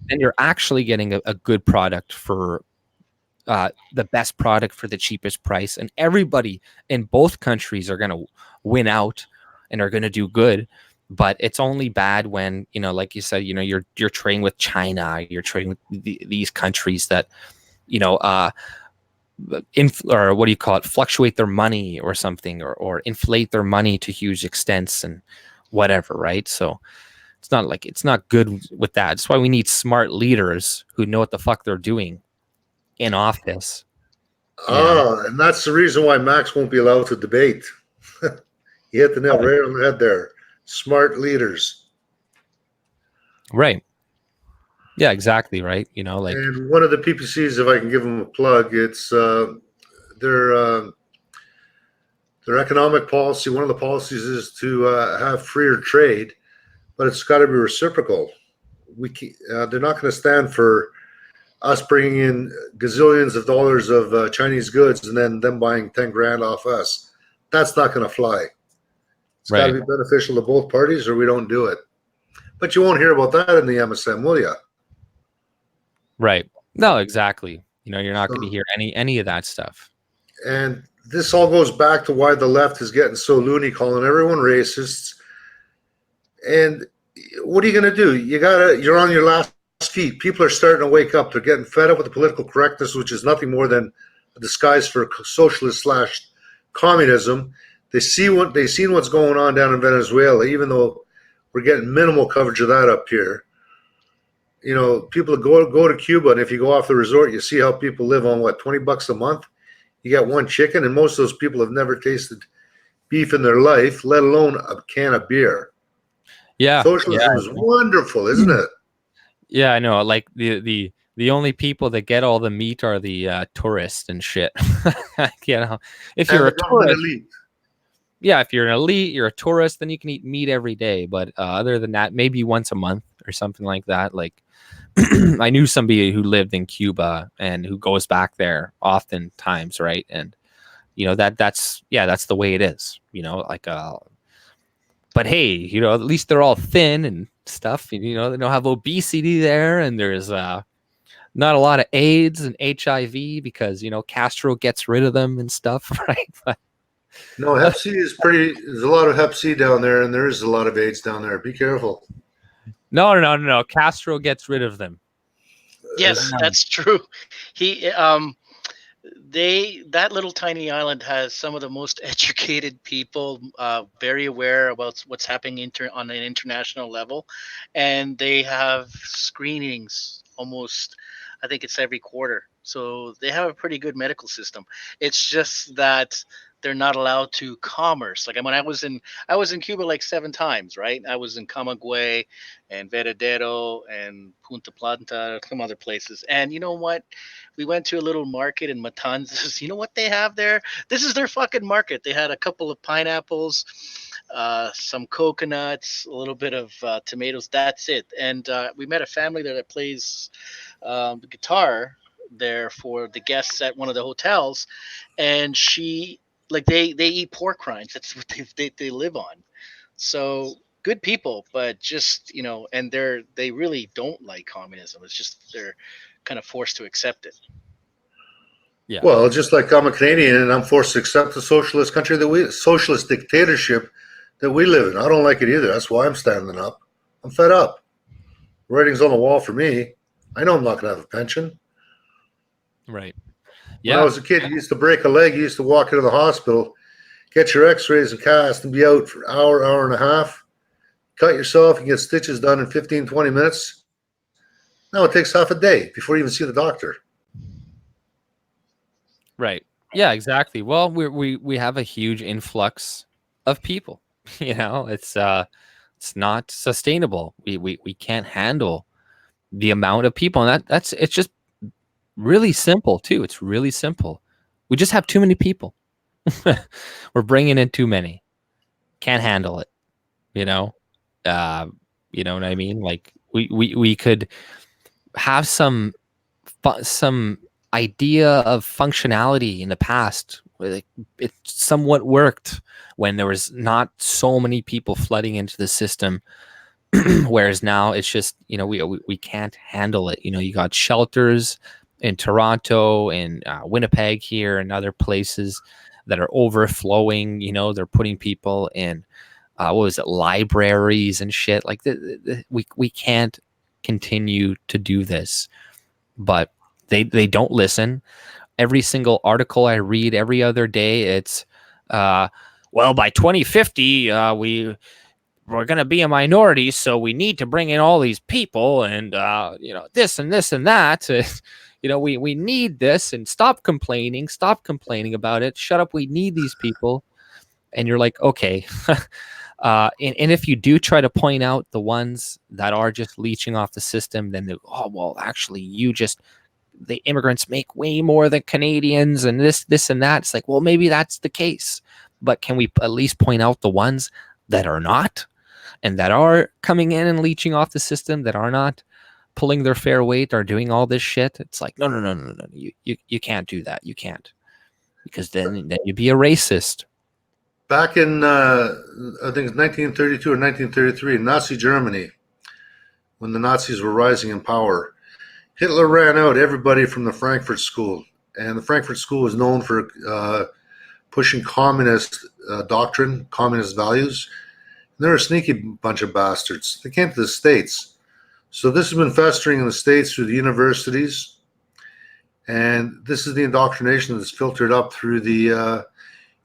and you're actually getting a good product for the best product for the cheapest price, and everybody in both countries are going to win out and are going to do good. But it's only bad when, like you said, you're trading with China, you're trading with these countries that, or what do you call it, fluctuate their money or something, or inflate their money to huge extents and whatever, right? So it's not good with that. That's why we need smart leaders who know what the fuck they're doing in office. And that's the reason why Max won't be allowed to debate. You hit the nail right on the head there. Smart leaders. Right. Yeah, exactly. Right. And one of the PPCs, if I can give them a plug, it's their economic policy. One of the policies is to have freer trade, but it's got to be reciprocal. They're not going to stand for us bringing in gazillions of dollars of Chinese goods and then them buying 10 grand off us. That's not going to fly. It's got to be beneficial to both parties, or we don't do it. But you won't hear about that in the MSM, will you? Right. No, exactly. You're not going to hear any of that stuff. And this all goes back to why the left is getting so loony, calling everyone racists. And what are you going to do? You're on your last feet. People are starting to wake up. They're getting fed up with the political correctness, which is nothing more than a disguise for socialist / communism. They've seen what's going on down in Venezuela, even though we're getting minimal coverage of that up here. People go to Cuba, and if you go off the resort, you see how people live on $20 a month. You got one chicken, and most of those people have never tasted beef in their life, let alone a can of beer. Yeah, socialism is wonderful, isn't it? Yeah, I know. Like the only people that get all the meat are the tourists and shit. If you're a tourist, elite. Yeah, if you're an elite, you're a tourist, then you can eat meat every day. But other than that, maybe once a month or something like that. Like I knew somebody who lived in Cuba and who goes back there oftentimes, right? And that's the way it is. But hey, at least they're all thin and stuff. They don't have obesity there, and there's not a lot of AIDS and HIV because Castro gets rid of them and stuff, right? But no, Hep C is pretty. There's a lot of Hep C down there, and there is a lot of AIDS down there. Be careful. No. Castro gets rid of them. Yes, that's true. That little tiny island has some of the most educated people, very aware about what's happening on an international level, and they have screenings almost, I think it's every quarter. So they have a pretty good medical system. It's just that they're not allowed to commerce. Like when I was in Cuba like 7 times, right? I was in Camagüey and Veradero and Punta Plata, some other places. And you know what? We went to a little market in Matanzas. You know what they have there? This is their fucking market. They had a couple of pineapples. some coconuts, a little bit of tomatoes. That's it. And we met a family there that plays the guitar there for the guests at one of the hotels, and she like they eat pork rinds. That's what they live on. So good people, but just and they really don't like communism. It's just they're kind of forced to accept it. Yeah. Well, just like I'm a Canadian and I'm forced to accept the socialist country socialist dictatorship that we live in. I don't like it either. That's why I'm standing up. I'm fed up. Writing's on the wall for me. I know I'm not going to have a pension. Right. When I was a kid, you used to break a leg. You used to walk into the hospital, get your x-rays and cast, and be out for an hour and a half. Cut yourself and get stitches done in 15, 20 minutes. Now it takes half a day before you even see the doctor. Right. Yeah, exactly. Well, we have a huge influx of people. It's not sustainable. We can't handle the amount of people, and it's just really simple too. It's really simple. We just have too many people. We're bringing in too many. Can't handle it. You know what I mean? Like we could have some idea of functionality in the past where it somewhat worked when there was not so many people flooding into the system. Whereas now it's just, we can't handle it. You got shelters in Toronto and Winnipeg here and other places that are overflowing. They're putting people in libraries and shit. Like we can't continue to do this. But they don't listen. Every single article I read every other day, it's well, by 2050 we're going to be a minority, so we need to bring in all these people, and this and this and that. We need this, and stop complaining about it. Shut up. We need these people. And you're like, okay. And if you do try to point out the ones that are just leeching off the system, then actually the immigrants make way more than Canadians and this and that. It's like, well, maybe that's the case, but can we at least point out the ones that are not, and that are coming in and leeching off the system, that are not pulling their fair weight, are doing all this shit? It's like, no. You can't do that. You can't, because then you'd be a racist. Back in, I think it's 1932 or 1933, in Nazi Germany, when the Nazis were rising in power, Hitler ran out everybody from the Frankfurt School. And the Frankfurt School was known for pushing communist doctrine, communist values. And they're a sneaky bunch of bastards. They came to the States. So this has been festering in the States through the universities. And this is the indoctrination that's filtered up through the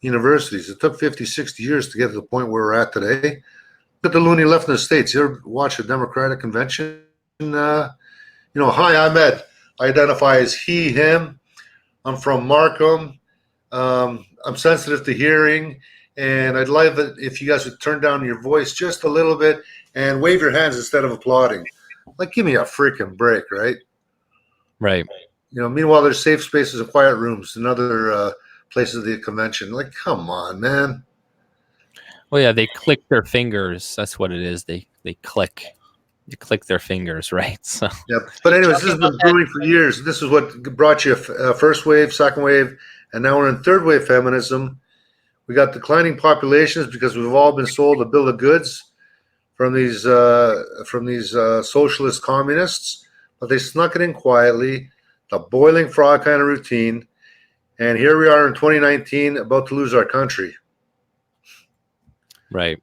universities. It took 50, 60 years to get to the point where we're at today. Look at the loony left in the States. You ever watch a Democratic convention? Hi, I'm Ed. I identify as he, him. I'm from Markham. I'm sensitive to hearing. And I'd love it if you guys would turn down your voice just a little bit and wave your hands instead of applauding. Like, give me a freaking break, right? Right. Meanwhile, there's safe spaces and quiet rooms in other places of the convention. Like, come on, man. Well, yeah, they click their fingers. That's what it is. They click. You click their fingers, right? So yeah. But anyways, this has been brewing for years. This is what brought you first wave, second wave, and now we're in third wave feminism. We got declining populations because we've all been sold a bill of goods from these socialist communists, but they snuck it in quietly, the boiling frog kind of routine. And here we are in 2019, about to lose our country. Right.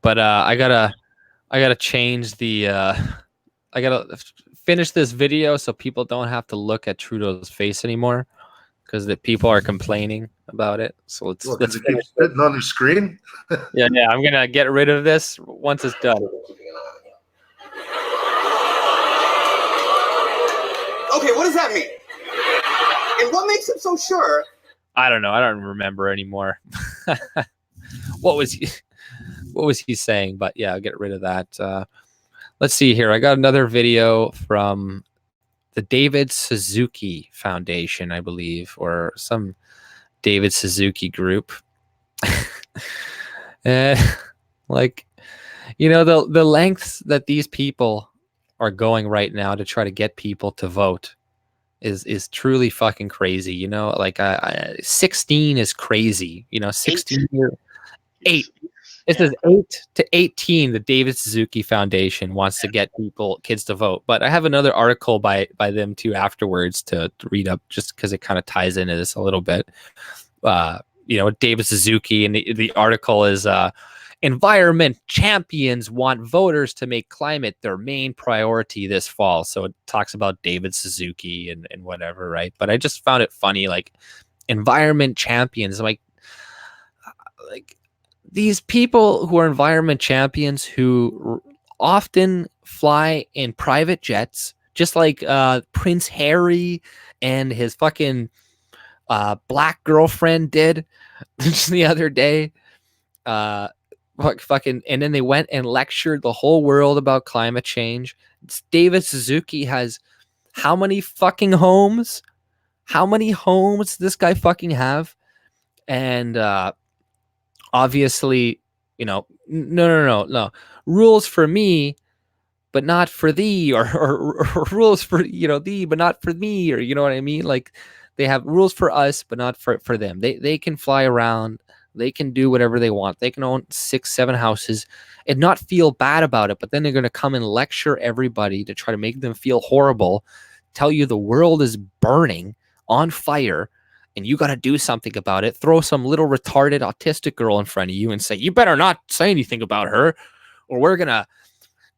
But I gotta change the. I gotta finish this video so people don't have to look at Trudeau's face anymore, because the people are complaining about it. So let's keep spitting on the screen. yeah. I'm gonna get rid of this once it's done. Okay, what does that mean? And what makes him so sure? I don't know. I don't remember anymore. What was he saying? But yeah, I'll get rid of that. Let's see here. I got another video from the David Suzuki Foundation, I believe, or some David Suzuki group. And like, the lengths that these people are going right now to try to get people to vote is truly fucking crazy. Like 16 is crazy. 16 year Yes. 8. It says 8 to 18. The David Suzuki Foundation wants to get kids to vote. But I have another article by them too afterwards to read up, just because it kind of ties into this a little bit. David Suzuki, and the article is environment champions want voters to make climate their main priority this fall. So it talks about David Suzuki and whatever, right? But I just found it funny, like environment champions, like these people who are environment champions who often fly in private jets, just like Prince Harry and his fucking black girlfriend did just the other day. And then they went and lectured the whole world about climate change. David Suzuki has how many fucking homes? How many homes does this guy fucking have? And obviously, no. Rules for me, but not for thee, or rules for thee, but not for me, or you know what I mean? Like, they have rules for us, but not for them. They can fly around, they can do whatever they want, they can own 6-7 houses and not feel bad about it. But then they're going to come and lecture everybody to try to make them feel horrible, tell you the world is burning on fire and you got to do something about it. Throw some little retarded autistic girl in front of you and say, you better not say anything about her, or we're going to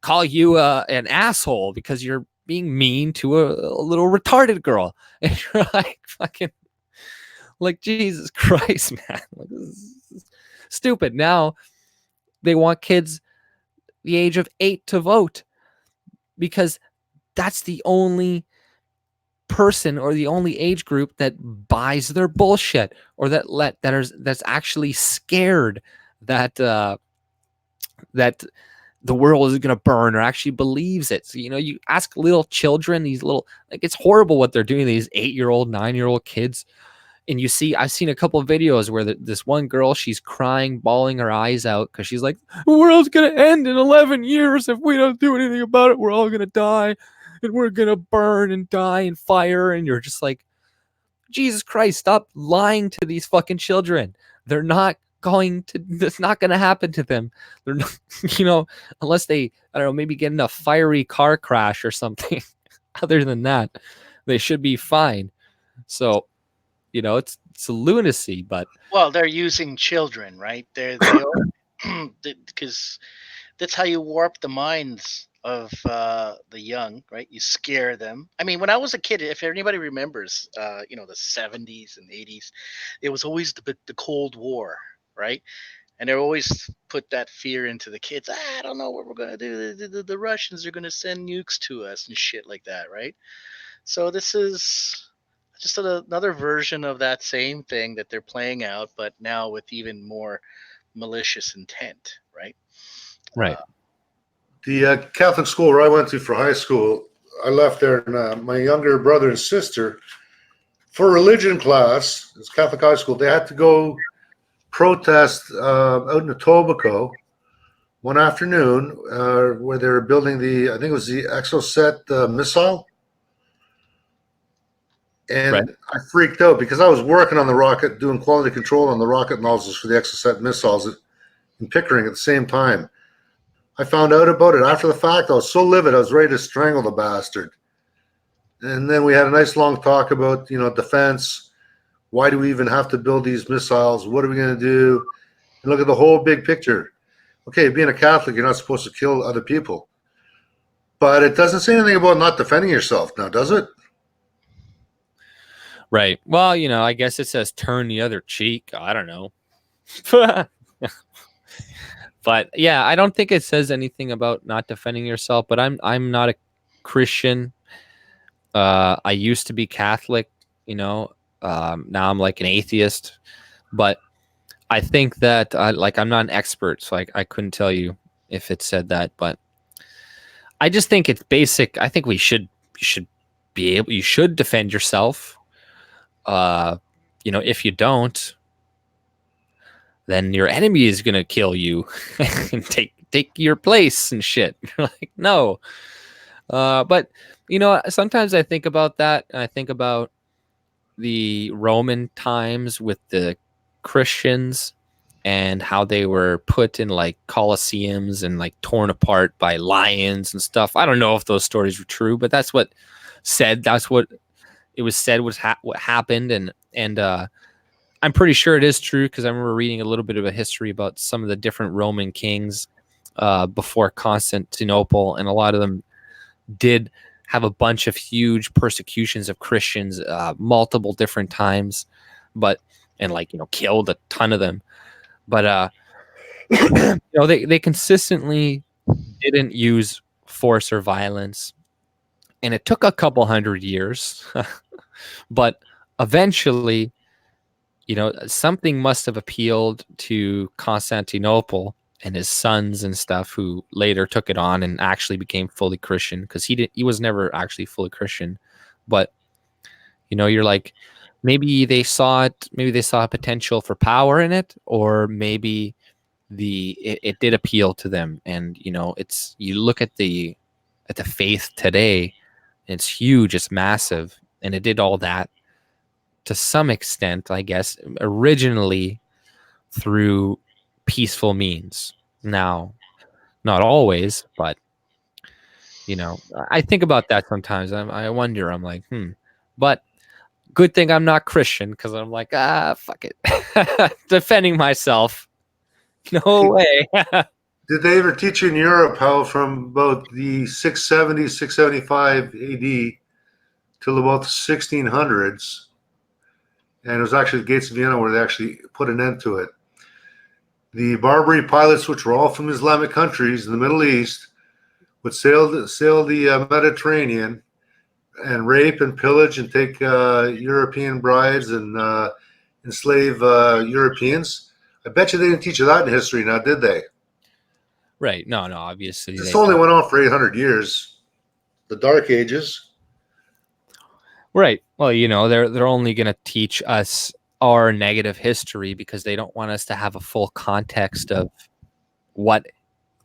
call you an asshole because you're being mean to a little retarded girl. And you're like, fucking, like, Jesus Christ, man. Like, this is stupid. Now they want kids the age of 8 to vote because that's the only person or the only age group that buys their bullshit, or that's actually scared that that the world is going to burn, or actually believes it. So, you ask little children, these little, like, it's horrible what they're doing, these 8-year-old, 9-year-old kids. And I've seen a couple of videos where this one girl, she's crying, bawling her eyes out because she's like, the world's going to end in 11 years if we don't do anything about it. We're all going to die and we're going to burn and die in fire. And you're just like, Jesus Christ, stop lying to these fucking children. They're not that's not going to happen to them. They're not, unless they, I don't know, maybe get in a fiery car crash or something. Other than that, they should be fine. So, it's a lunacy, but. Well, they're using children, right? Because that's how you warp the minds of the young, right? You scare them. I mean, when I was a kid, if anybody remembers, the 70s and 80s, it was always the Cold War, right? And they always put that fear into the kids. I don't know what we're going to do. The Russians are going to send nukes to us and shit like that, right? So this is just another version of that same thing that they're playing out, but now with even more malicious intent, right? Right. The Catholic school where I went to for high school, I left there, and my younger brother and sister, for religion class, it's Catholic high school, they had to go protest out in Etobicoke one afternoon where they were building I think it was the Exocet missile. And right. I freaked out because I was working on the rocket, doing quality control on the rocket nozzles for the Exocet missiles in Pickering at the same time. I found out about it after the fact. I was so livid, I was ready to strangle the bastard. And then we had a nice long talk about, defense. Why do we even have to build these missiles? What are we going to do? And look at the whole big picture. Okay, being a Catholic, you're not supposed to kill other people. But it doesn't say anything about not defending yourself now, does it? Right. Well, I guess it says turn the other cheek. I don't know. But yeah, I don't think it says anything about not defending yourself, but I'm not a Christian. I used to be Catholic, now I'm like an atheist, but I think that I'm not an expert, so I couldn't tell you if it said that, but I just think it's basic. I think you should defend yourself. If you don't, then your enemy is gonna kill you and take your place and shit. You're like, no. But sometimes I think about that. And I think about the Roman times with the Christians and how they were put in like colosseums and like torn apart by lions and stuff. I don't know if those stories were true, but that's what it was said was what happened. And I'm pretty sure it is true because I remember reading a little bit of a history about some of the different Roman kings before Constantinople, and a lot of them did have a bunch of huge persecutions of Christians multiple different times, and killed a ton of them. But they consistently didn't use force or violence, and it took a couple hundred years, but eventually, something must have appealed to Constantinople and his sons and stuff, who later took it on and actually became fully Christian, because he was never actually fully Christian. But you're like, maybe they saw a potential for power in it, or maybe it did appeal to them. And you look at the faith today, it's huge, it's massive, and it did all that to some extent, I guess, originally through peaceful means. Now, not always, but I think about that sometimes. I wonder. I'm like, but good thing I'm not Christian, because I'm like, fuck it, defending myself. No way. Did they ever teach you in Europe how from about the 670, 675 AD till about the 1600s, and it was actually the Gates of Vienna where they actually put an end to it, the Barbary pilots, which were all from Islamic countries in the Middle East, would sail the Mediterranean and rape and pillage and take European brides and enslave Europeans. I bet you they didn't teach you that in history, now did they? Right. No, obviously. This only went on for 800 years. The Dark Ages. Right. Well, they're only going to teach us our negative history because they don't want us to have a full context of what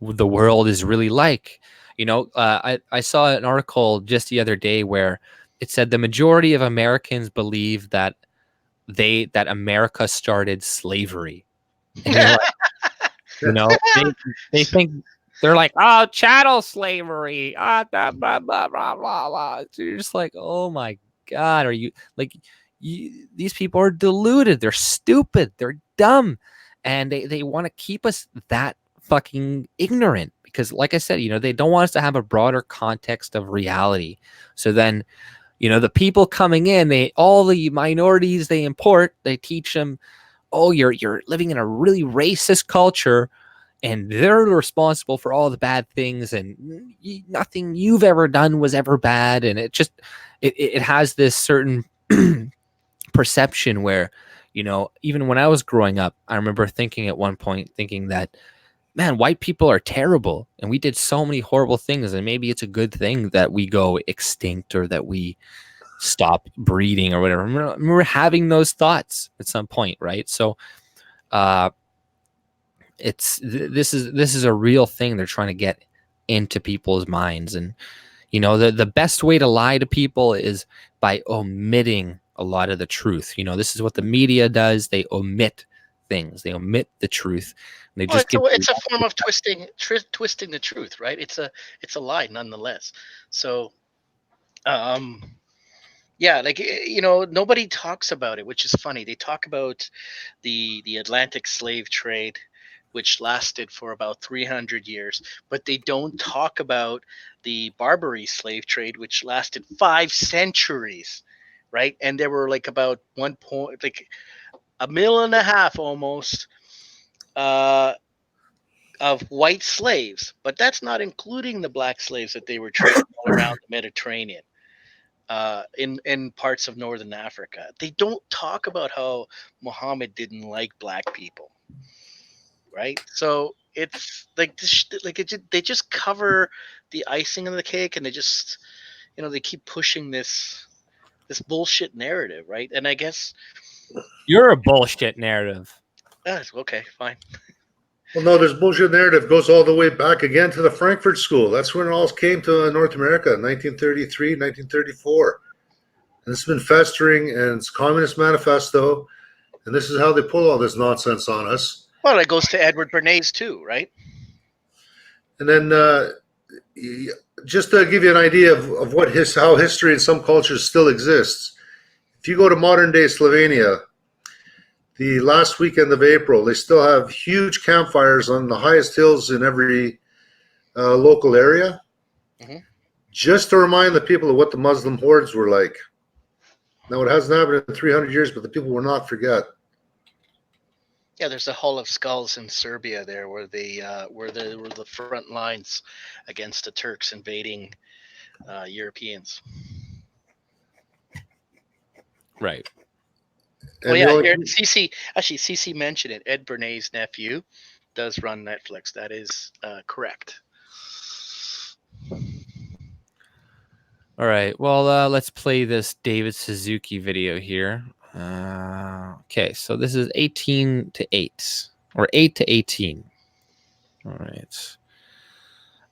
the world is really like. I saw an article just the other day where it said the majority of Americans believe that America started slavery. And you're like, they think, they're like, oh, chattel slavery, blah, blah, blah, blah, blah. So you're just like, oh my God, are you like, these people are deluded, they're stupid, they're dumb, and they want to keep us that fucking ignorant because, like I said, they don't want us to have a broader context of reality. So then, the people coming in, all the minorities they import, they teach them, oh, you're living in a really racist culture, and they're responsible for all the bad things, and nothing you've ever done was ever bad. And it has this certain perception where, even when I was growing up, I remember thinking at one point, that, man, white people are terrible, and we did so many horrible things, and maybe it's a good thing that we go extinct or that we stop breeding or whatever. I remember having those thoughts at some point, right? So this is a real thing they're trying to get into people's minds. And the best way to lie to people is by omitting a lot of the truth. This is what the media does. They omit things, they omit the truth. They it's a form of twisting the truth, right? It's a lie nonetheless. So yeah, like, nobody talks about it, which is funny. They talk about the Atlantic slave trade, which lasted for about 300 years, but they don't talk about the Barbary slave trade, which lasted 5 centuries, right? And there were like about 1.5 million almost of white slaves, but that's not including the black slaves that they were trading all around the Mediterranean. In parts of northern Africa, they don't talk about how Muhammad didn't like black people, right? So it's like this, they just cover the icing on the cake, and they just they keep pushing this bullshit narrative, right? And I guess you're a bullshit narrative. Okay, fine. Well, no, there's bullshit narrative goes all the way back again to the Frankfurt School. That's when it all came to North America, 1933, 1934. And this has been festering, and it's Communist Manifesto, and this is how they pull all this nonsense on us. Well, it goes to Edward Bernays too, right? And then just to give you an idea of what how history in some cultures still exists, if you go to modern day Slovenia, the last weekend of April, they still have huge campfires on the highest hills in every local area, just to remind the people of what the Muslim hordes were like. Now, it hasn't happened in 300 years, but the people will not forget. Yeah, there's a Hall of Skulls in Serbia there, where they were the front lines against the Turks invading Europeans. Right. Well, yeah, here, CC mentioned it. Ed Bernays' nephew does run Netflix. That is correct. All right. Well, let's play this David Suzuki video here. Okay, so this is 18 to 8 or 8 to 18. All right.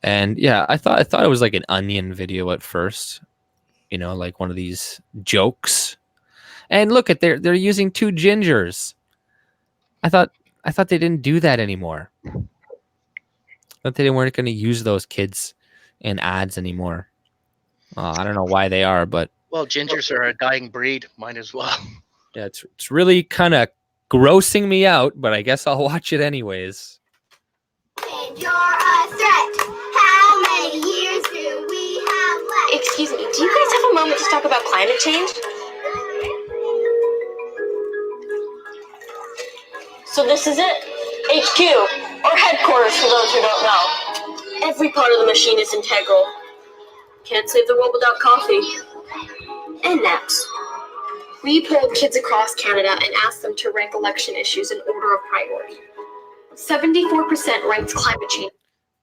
And yeah, I thought it was like an Onion video at first, like one of these jokes. And look at they're using two gingers. I thought they didn't do that anymore. I thought they weren't going to use those kids in ads anymore. I don't know why they are, but well, gingers are a dying breed. Might as well. Yeah, it's really kind of grossing me out, but I guess I'll watch it anyways. And you're a threat. How many years do we have left? Excuse me, do you guys have a moment to talk about climate change? So this is it, HQ, or headquarters for those who don't know. Every part of the machine is integral. Can't save the world without coffee. And naps. We polled kids across Canada and asked them to rank election issues in order of priority. 74% ranks climate change.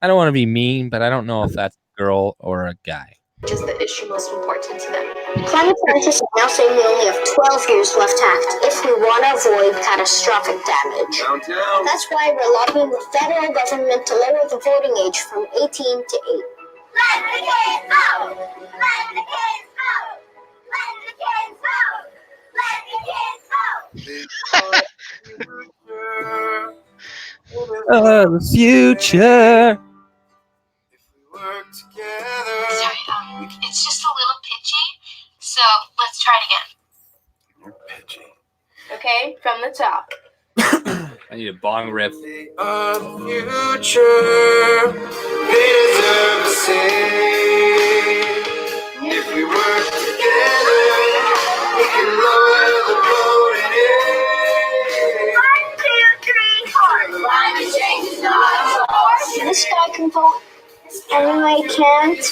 I don't want to be mean, but I don't know if that's a girl or a guy. Is the issue most important to them. Climate scientists are now saying we only have 12 years left to act if we want to avoid catastrophic damage. Downtown. That's why we're lobbying the federal government to lower the voting age from 18 to 8. Let the kids vote! Let the kids vote! Let the kids vote! Let the kids vote! The future. Work together. Sorry, it's just a little pitchy, so let's try it again. You're pitchy. Okay, from the top. I need a bong rip. They are the future. They deserve the same. If we work together, we can lower the voting age. 1, 2, 3, 4. Climate change is not a force. This guy can vote, and I can't.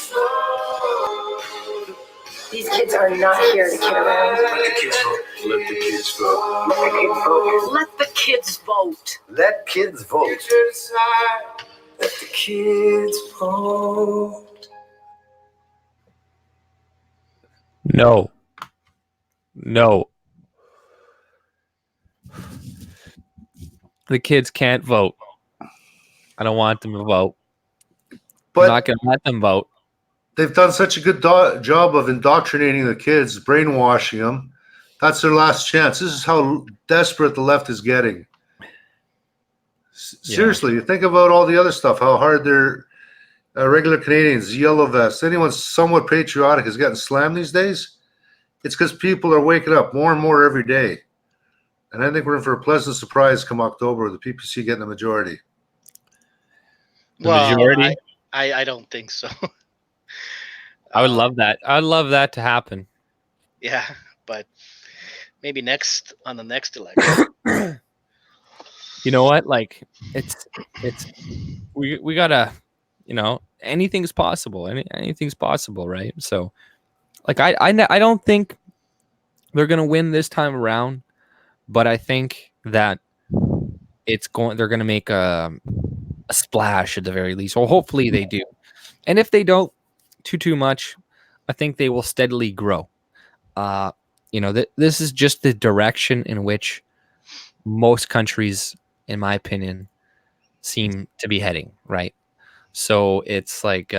These kids are not here to kid around. Let the kids vote. Let the kids vote. Let the kids vote. Let kids vote. Let the kids vote. No. The kids can't vote. I don't want them to vote. But I'm not going to let them vote. they've done such a good job of indoctrinating the kids, brainwashing them. That's their last chance. This is how desperate the left is getting. Seriously, you think about all the other stuff, how hard they're regular Canadians, yellow vests, anyone somewhat patriotic is getting slammed these days. It's because people are waking up more and more every day. And I think we're in for a pleasant surprise come October with the PPC getting a majority. The majority? I don't think so. I would love that. I'd love that to happen. Yeah, but maybe on the next election. You know what? Like we gotta, anything's possible. Anything's possible, right? So, like I don't think they're gonna win this time around, but I think that they're gonna make a splash at the very least, or hopefully they do. And if they don't too much, I think they will steadily grow. This is just the direction in which most countries in my opinion, seem to be heading, right? So it's like,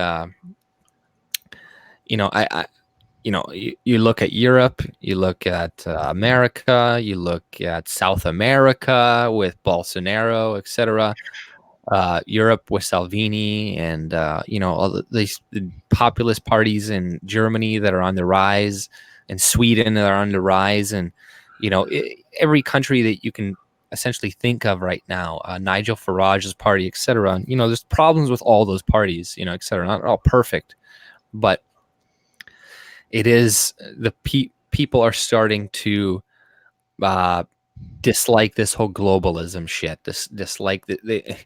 you look at Europe, you look at America, you look at South America with Bolsonaro, etc. Europe with Salvini, and all these populist parties in Germany that are on the rise, and Sweden that are on the rise, and every country that you can essentially think of right now, Nigel Farage's party, etc. There's problems with all those parties, etc. Not all perfect, but it is the people are starting to dislike this whole globalism shit. Dislike that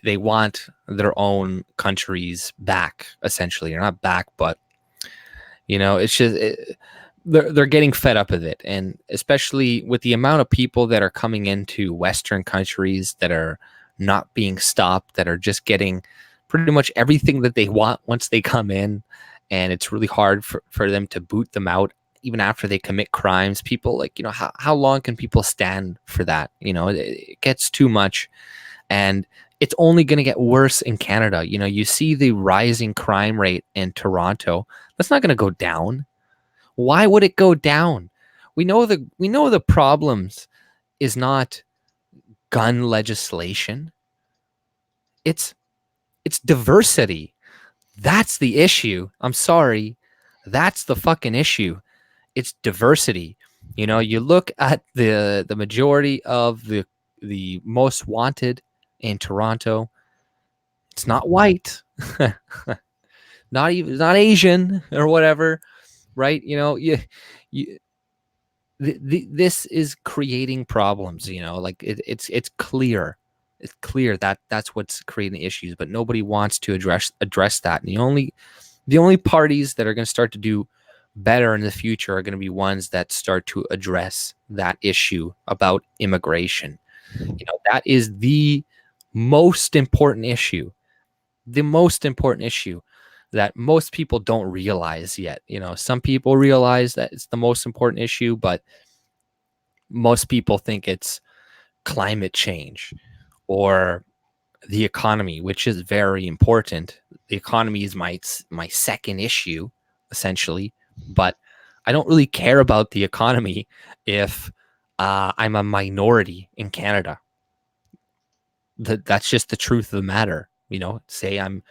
they want their own countries back, essentially, or not back, but it's just they're getting fed up with it, and especially with the amount of people that are coming into Western countries that are not being stopped, that are just getting pretty much everything that they want once they come in, and it's really hard for them to boot them out even after they commit crimes. People like, how long can people stand for that? It gets too much, and it's only going to get worse in Canada. You see the rising crime rate in Toronto. That's not going to go down. Why would it go down? We know the problems is not gun legislation. It's diversity. That's the issue. I'm sorry. That's the fucking issue. It's diversity. You look at the majority of the most wanted in Toronto. It's not white, not Asian or whatever, right? This is creating problems. It's clear. It's clear that that's what's creating issues, but nobody wants to address that. And the only parties that are going to start to do better in the future are going to be ones that start to address that issue about immigration. That is the most important issue. The most important issue that most people don't realize yet. Some people realize that it's the most important issue, but most people think it's climate change or the economy, which is very important. The economy is my second issue, essentially, but I don't really care about the economy if I'm a minority in Canada. That's just the truth of the matter. Say I'm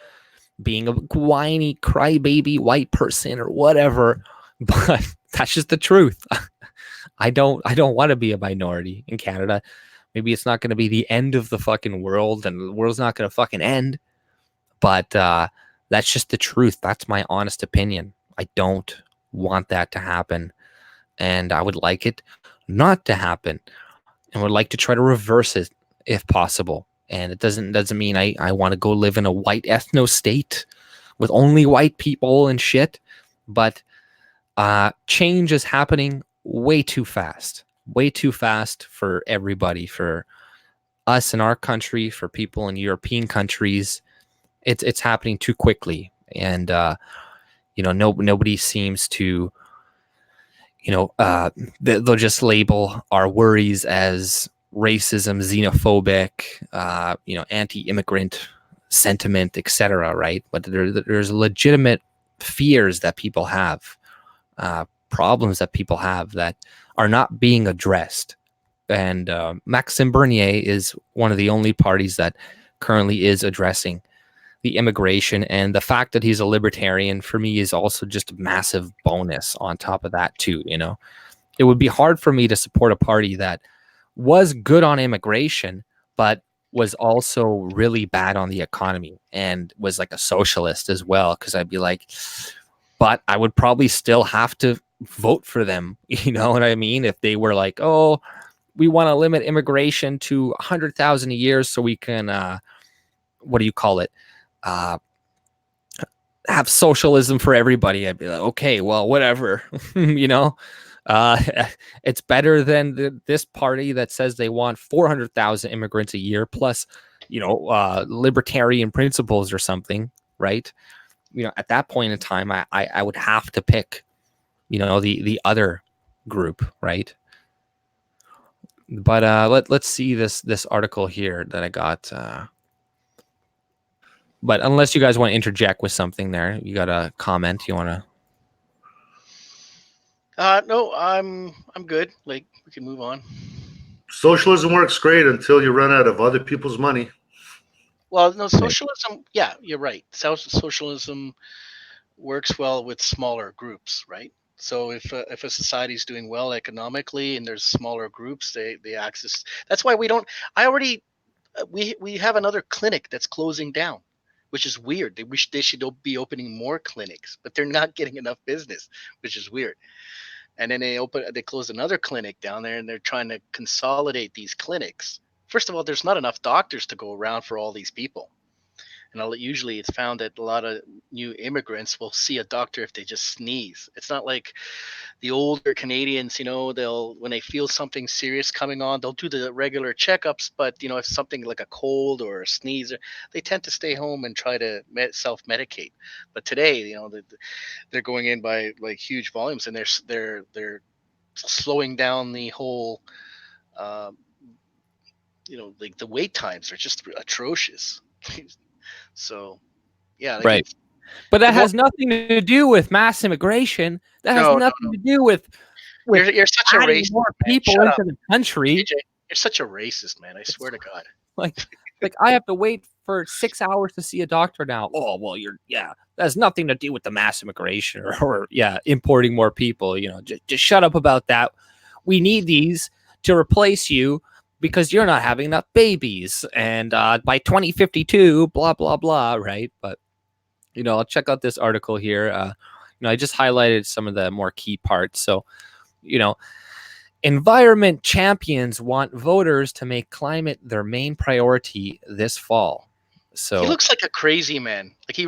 being a whiny crybaby white person or whatever, but that's just the truth. I don't want to be a minority in Canada. Maybe it's not going to be the end of the fucking world, and the world's not going to fucking end, but that's just the truth. That's my honest opinion. I don't want that to happen, and I would like it not to happen, and would like to try to reverse it if possible. And it doesn't mean I want to go live in a white ethno state with only white people and shit, but change is happening way too fast for everybody, for us in our country, for people in European countries. It's happening too quickly, and nobody seems to, they'll just label our worries as racism, xenophobic, anti-immigrant sentiment, etc. Right? But there's legitimate fears that people have, problems that people have that are not being addressed. And Maxime Bernier is one of the only parties that currently is addressing the immigration, and the fact that he's a libertarian for me is also just a massive bonus on top of that too. It would be hard for me to support a party that was good on immigration, but was also really bad on the economy and was like a socialist as well. Cause I'd be like, but I would probably still have to vote for them. You know what I mean? If they were like, oh, we want to limit immigration to 100,000 a year so we can, what do you call it? Have socialism for everybody. I'd be like, okay, well, whatever, it's better than this party that says they want 400,000 immigrants a year plus, libertarian principles or something, right? At that point in time, I would have to pick, the other group, right? But let's see this article here that I got. But unless you guys want to interject with something there, you got a comment you want to. No, I'm good. Like, we can move on. Socialism works great until you run out of other people's money. Well, no, socialism. Yeah, you're right. Socialism works well with smaller groups, right? So if a society is doing well economically and there's smaller groups, they access. That's why we don't. I already we have another clinic that's closing down, which is weird. They should be opening more clinics, but they're not getting enough business, which is weird. And then they close another clinic down there, and they're trying to consolidate these clinics. First of all, there's not enough doctors to go around for all these people. And usually it's found that a lot of new immigrants will see a doctor if they just sneeze. It's not like the older Canadians, they'll, when they feel something serious coming on, they'll do the regular checkups. But, if something like a cold or a sneeze, they tend to stay home and try to self-medicate. But today, they're going in by like huge volumes, and they're slowing down the whole, like the wait times are just atrocious. So, yeah, like Right. But that has nothing to do with mass immigration. That has nothing to do with you're such a adding racist, more people man. into the country. AJ, you're such a racist, man. I swear to God. Like I have to wait for 6 hours to see a doctor now. Oh, well, that has nothing to do with the mass immigration or importing more people. Just shut up about that. We need these to replace you because you're not having enough babies. And by 2052, blah, blah, blah, right? But, I'll check out this article here. I just highlighted some of the more key parts. So, environment champions want voters to make climate their main priority this fall. So he looks like a crazy man. Like he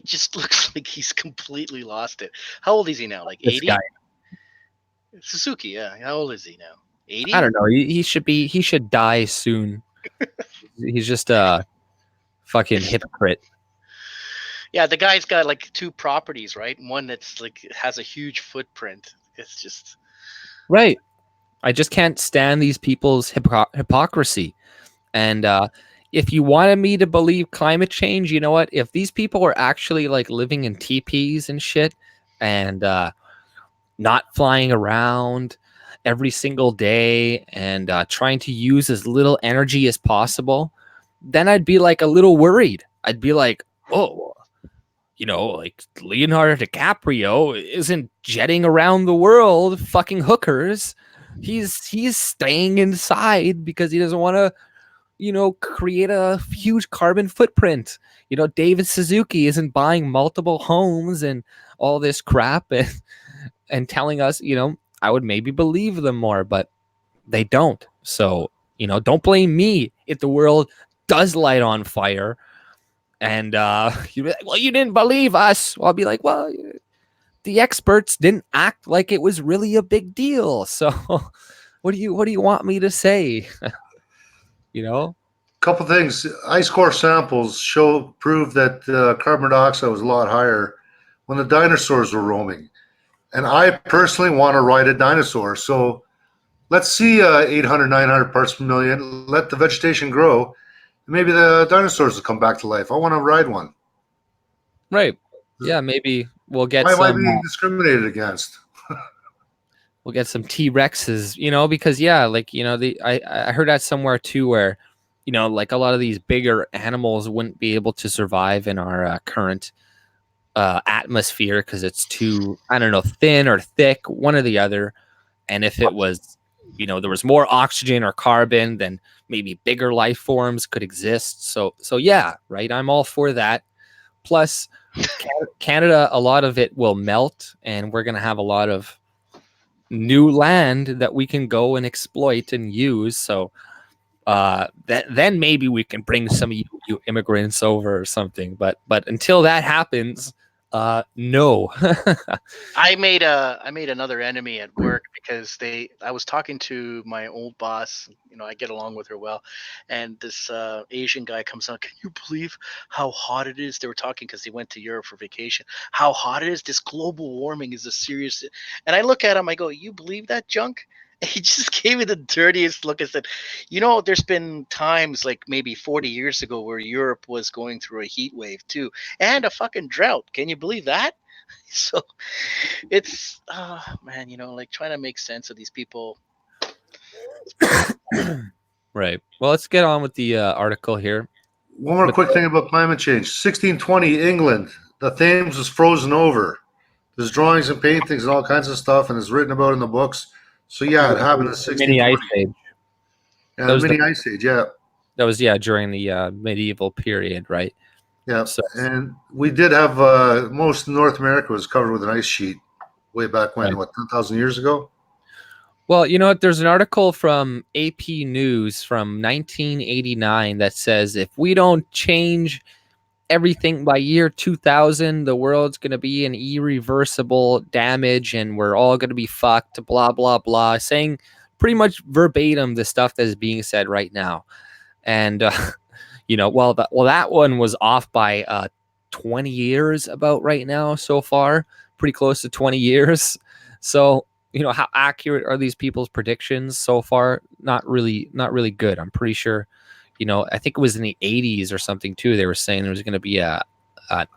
just looks like he's completely lost it. How old is he now? Like 80? Suzuki, yeah. How old is he now? 80? I don't know. He should die soon. He's just a fucking hypocrite. Yeah, the guy's got like 2 properties, right? One that's like has a huge footprint. It's just right. I just can't stand these people's hypocrisy. And if you wanted me to believe climate change, you know what? If these people were actually like living in teepees and shit and not flying around every single day and trying to use as little energy as possible, then I'd be like a little worried. I'd be like, oh, like Leonardo DiCaprio isn't jetting around the world fucking hookers. He's staying inside because he doesn't want to create a huge carbon footprint. David Suzuki isn't buying multiple homes and all this crap and telling us, I would maybe believe them more, but they don't. So, don't blame me if the world does light on fire. And you'd be like, well, you didn't believe us. Well, I'll be like, well, the experts didn't act like it was really a big deal. So what do you want me to say? Couple things. Ice core samples prove that carbon dioxide was a lot higher when the dinosaurs were roaming. And I personally want to ride a dinosaur. So let's see 800, 900 parts per million. Let the vegetation grow. Maybe the dinosaurs will come back to life. I want to ride one. Right. Yeah, maybe we'll get Why am I some being discriminated against? we'll get some T-Rexes, because I heard that somewhere too where like a lot of these bigger animals wouldn't be able to survive in our current atmosphere because it's too, I don't know, thin or thick, one or the other. And if it was, there was more oxygen or carbon, then maybe bigger life forms could exist. So yeah, right. I'm all for that. Plus, Canada, a lot of it will melt, and we're gonna have a lot of new land that we can go and exploit and use. So then maybe we can bring some of you immigrants over or something. But until that happens, no. I made another enemy at work because I was talking to my old boss. I get along with her well, and this Asian guy comes on. Can you believe how hot it is? They were talking because he went to Europe for vacation. How hot it is! This global warming is a serious. And I look at him. I go, "You believe that junk?" He just gave me the dirtiest look and said, there's been times like maybe 40 years ago where Europe was going through a heat wave too, and a fucking drought. Can you believe that? So it's, man, like trying to make sense of these people. Right. Well, let's get on with the article here. One more quick thing about climate change. 1620, England. The Thames was frozen over. There's drawings and paintings and all kinds of stuff, and it's written about in the books. So yeah, it happened in 1620. Mini ice age. Yeah, the mini ice age. Yeah. That was during the medieval period, right? Yeah. So, and we did have most of North America was covered with an ice sheet way back when, what, 10,000 years ago? Well, you know what? There's an article from AP News from 1989 that says if we don't change everything by year 2000, the world's going to be in irreversible damage and we're all going to be fucked, blah, blah, blah, saying pretty much verbatim the stuff that is being said right now. And, that one was off by 20 years about right now so far, pretty close to 20 years. So, how accurate are these people's predictions so far? Not really good. I'm pretty sure, I think it was in the 80s or something too. They were saying there was going to be a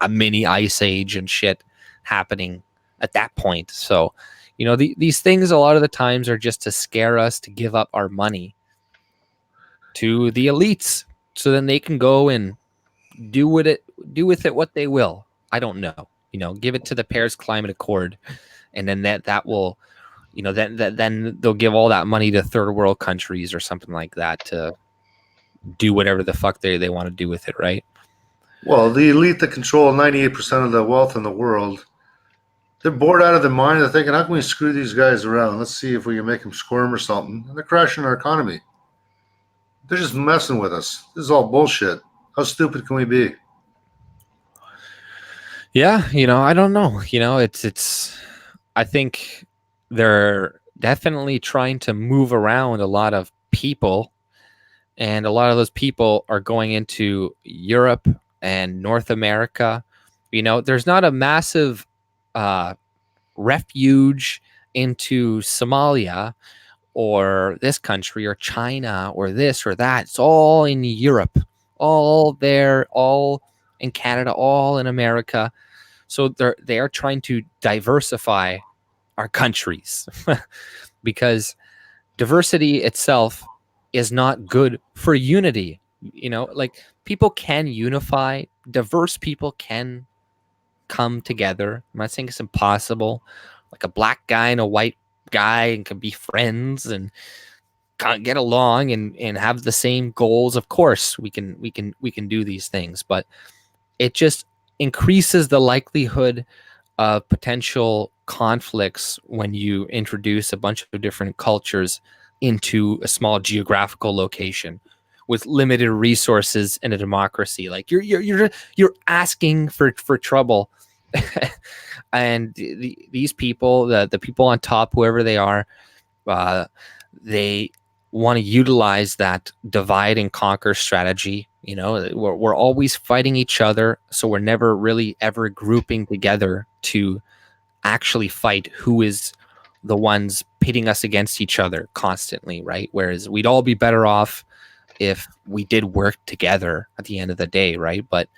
mini ice age and shit happening at that point. So, these things a lot of the times are just to scare us to give up our money to the elites, so then they can go and do with it what they will. I don't know. Give it to the Paris Climate Accord, and then that will. Then they'll give all that money to third world countries or something like that to do whatever the fuck they want to do with it, right? Well, the elite that control 98% of the wealth in the world, they're bored out of their mind. They're thinking, how can we screw these guys around? Let's see if we can make them squirm or something. And they're crashing our economy. They're just messing with us. This is all bullshit. How stupid can we be? Yeah, I don't know. It's I think they're definitely trying to move around a lot of people, and a lot of those people are going into Europe and North America. There's not a massive refuge into Somalia or this country or China or this or that. It's all in Europe, all there, all in Canada, all in America. So they are trying to diversify our countries because diversity itself is not good for unity. Like people can unify, diverse people can come together. I'm not saying it's impossible. Like a black guy and a white guy and can be friends and get along and have the same goals. Of course, we can do these things, but it just increases the likelihood of potential conflicts when you introduce a bunch of different cultures into a small geographical location with limited resources and a democracy. Like you're asking for trouble. And these people, the people on top, whoever they are, they want to utilize that divide and conquer strategy. We're always fighting each other, so we're never really ever grouping together to actually fight who is the ones pitting us against each other constantly, right? Whereas we'd all be better off if we did work together at the end of the day, right? But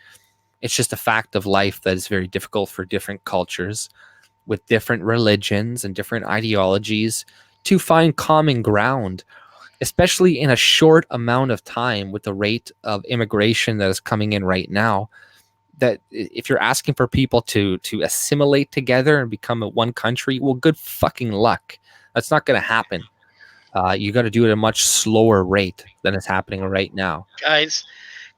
it's just a fact of life that is very difficult for different cultures with different religions and different ideologies to find common ground, especially in a short amount of time with the rate of immigration that is coming in right now. That if you're asking for people to assimilate together and become one country, well, good fucking luck. That's not going to happen. You got to do it at a much slower rate than is happening right now. Guys,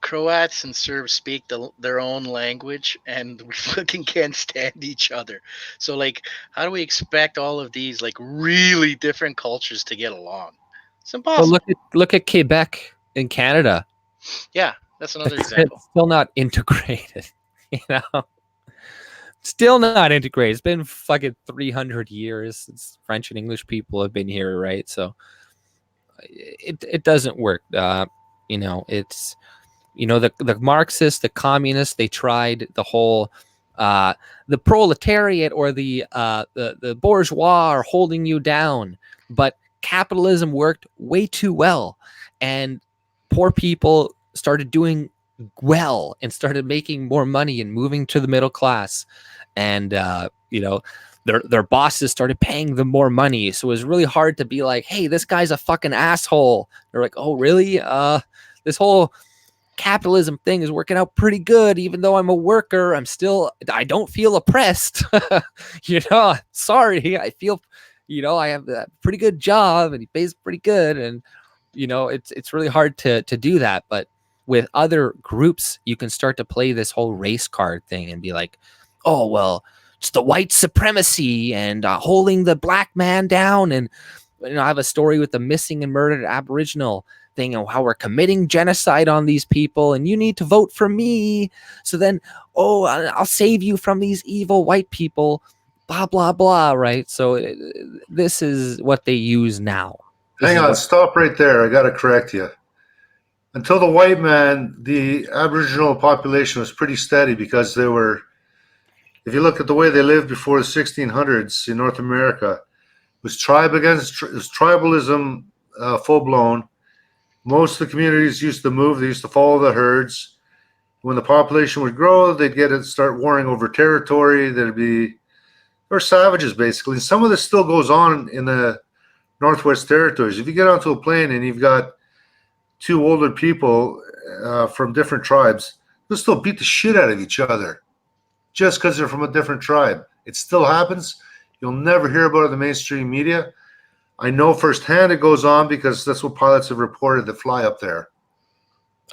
Croats and Serbs speak their own language, and we fucking can't stand each other. So, like, how do we expect all of these, like, really different cultures to get along? It's impossible. Well, look at Quebec in Canada. Yeah, that's another example. It's still not integrated, Still not integrated. It's been fucking 300 years since French and English people have been here, right? So it doesn't work. It's the Marxists, the communists, they tried the whole the proletariat or the bourgeois are holding you down, but capitalism worked way too well, and poor people started doing well and started making more money and moving to the middle class, and their bosses started paying them more money. So it was really hard to be like, hey, this guy's a fucking asshole. They're like, oh really? This whole capitalism thing is working out pretty good. Even though I'm a worker, I don't feel oppressed. Sorry, I feel, I have a pretty good job and he pays pretty good. And, it's really hard to do that. But with other groups, you can start to play this whole race card thing and be like, oh, well, it's the white supremacy and holding the black man down. And, I have a story with the missing and murdered Aboriginal thing and how we're committing genocide on these people, and you need to vote for me. So then, I'll save you from these evil white people, blah, blah, blah. Right. So this is what they use now. Hang on, stop right there. I got to correct you. Until the white man, the Aboriginal population was pretty steady because they were, if you look at the way they lived before the 1600s in North America, it was tribalism full blown. Most of the communities used to move. They used to follow the herds. When the population would grow, they'd start warring over territory. They were savages, basically. And some of this still goes on in the Northwest Territories. If you get onto a plane and you've got two older people from different tribes, they'll still beat the shit out of each other just because they're from a different tribe. It still happens. You'll never hear about it in the mainstream media. I know firsthand it goes on because that's what pilots have reported that fly up there.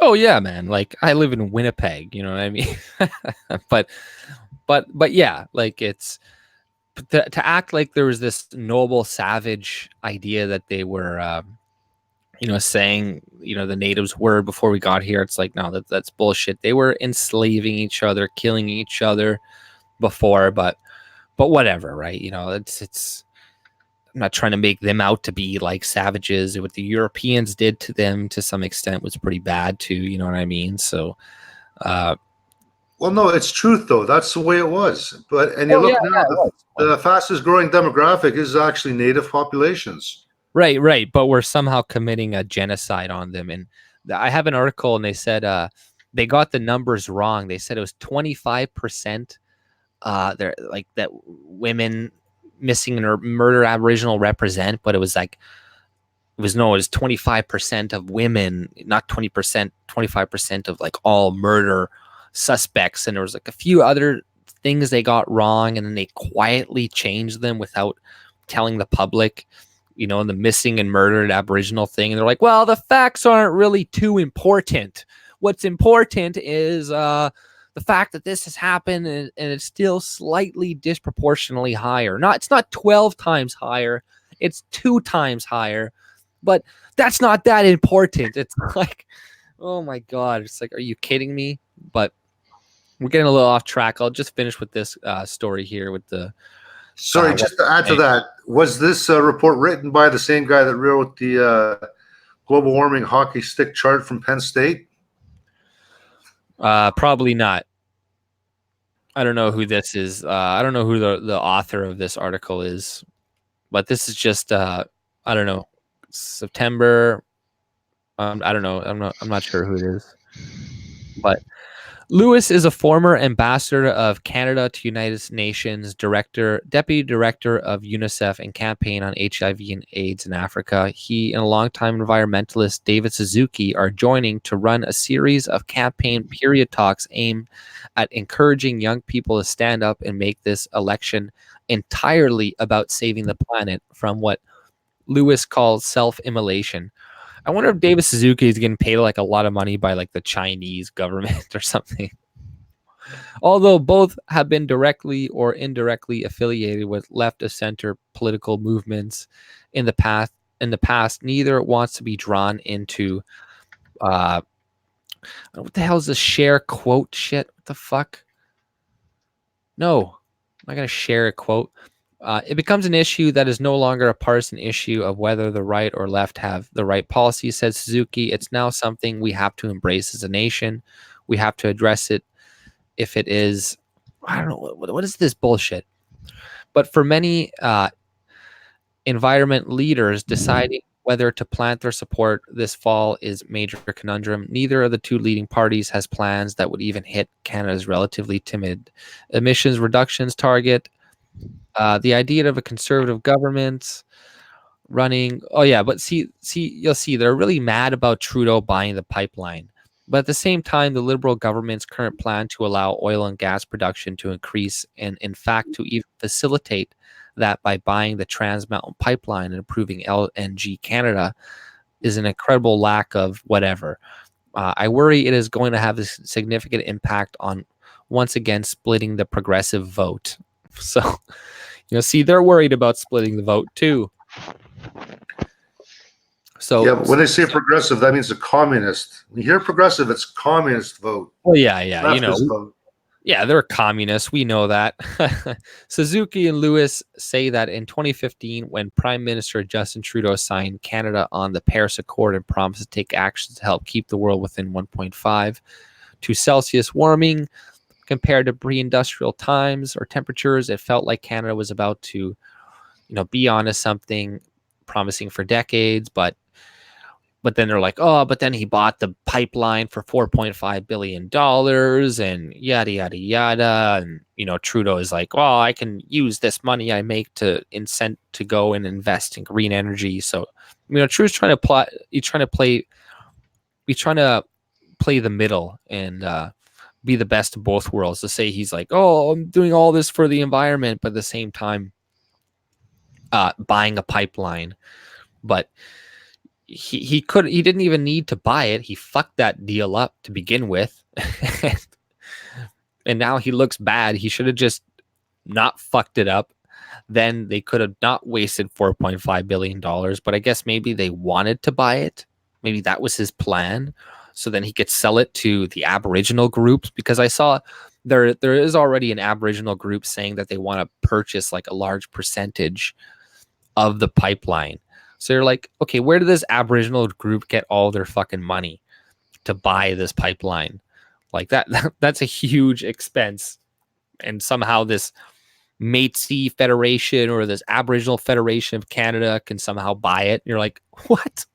Oh yeah, man. Like I live in Winnipeg, you know what I mean? but yeah, like it's to act like there was this noble savage idea that they were saying, the natives were before we got here. It's like, no, that's bullshit. They were enslaving each other, killing each other before, but whatever, right? It's I'm not trying to make them out to be like savages. What the Europeans did to them to some extent was pretty bad too. You know what I mean? So, well, no, it's truth though. That's the way it was. But the fastest growing demographic is actually native populations. Right. But we're somehow committing a genocide on them. And I have an article, and they said they got the numbers wrong. They said it was 25%. They're like that women missing or murder Aboriginal represent, but it was 25% of women, not 20%, 25% of like all murder suspects. And there was like a few other things they got wrong, and then they quietly changed them without telling the public, the missing and murdered Aboriginal thing. And they're like, well, the facts aren't really too important. What's important is the fact that this has happened, and it's still slightly disproportionately higher. It's not 12 times higher. It's 2 times higher, but that's not that important. It's like, oh my God. It's like, are you kidding me? But we're getting a little off track. I'll just finish with this story here with the. Sorry, just to add to that, was this report written by the same guy that wrote the global warming hockey stick chart from Penn State? Probably not. I don't know who this is. I don't know who the author of this article is, but this is just I don't know, September. I don't know. I'm not sure who it is, but Lewis is a former ambassador of Canada to United Nations, deputy director of UNICEF and campaign on HIV and AIDS in Africa. He and a longtime environmentalist, David Suzuki, are joining to run a series of campaign period talks aimed at encouraging young people to stand up and make this election entirely about saving the planet from what Lewis calls self-immolation. I wonder if David Suzuki is getting paid like a lot of money by like the Chinese government or something. Although both have been directly or indirectly affiliated with left of center political movements in the past, neither wants to be drawn into what the hell is this share quote shit? What the fuck? No, I'm not gonna share a quote. It becomes an issue that is no longer a partisan issue of whether the right or left have the right policy, said Suzuki. It's now something we have to embrace as a nation. We have to address it if it is, I don't know, what is this bullshit? But for many, environment leaders deciding whether to plant their support this fall is major conundrum. Neither of the two leading parties has plans that would even hit Canada's relatively timid emissions reductions target. The idea of a conservative government running, but you'll see they're really mad about Trudeau buying the pipeline. But at the same time, the Liberal government's current plan to allow oil and gas production to increase, and in fact to even facilitate that by buying the Trans Mountain pipeline and improving LNG Canada, is an incredible lack of whatever. I worry it is going to have a significant impact on, once again, splitting the progressive vote. So, see, they're worried about splitting the vote too. So yeah, but when they say progressive, that means a communist. When you hear progressive, it's communist vote. Well, yeah, leftist vote. Yeah, they're communists. We know that. Suzuki and Lewis say that in 2015, when Prime Minister Justin Trudeau signed Canada on the Paris Accord and promised to take actions to help keep the world within 1.5 to Celsius warming, compared to pre-industrial times or temperatures, it felt like Canada was about to, be onto something promising for decades, but then they're like, oh, but then he bought the pipeline for $4.5 billion and yada, yada, yada. And, Trudeau is like, well, I can use this money I make to incent to go and invest in green energy. So, Trudeau's trying to play the middle and be the best of both worlds, to say he's like, oh, I'm doing all this for the environment, but at the same time, buying a pipeline. But he didn't even need to buy it. He fucked that deal up to begin with. And now he looks bad. He should have just not fucked it up. Then they could have not wasted $4.5 billion. But I guess maybe they wanted to buy it. Maybe that was his plan. So then he could sell it to the Aboriginal groups, because I saw there is already an Aboriginal group saying that they want to purchase like a large percentage of the pipeline. So you're like, okay, where did this Aboriginal group get all their fucking money to buy this pipeline? Like that's a huge expense. And somehow this Métis Federation or this Aboriginal Federation of Canada can somehow buy it. And you're like, what?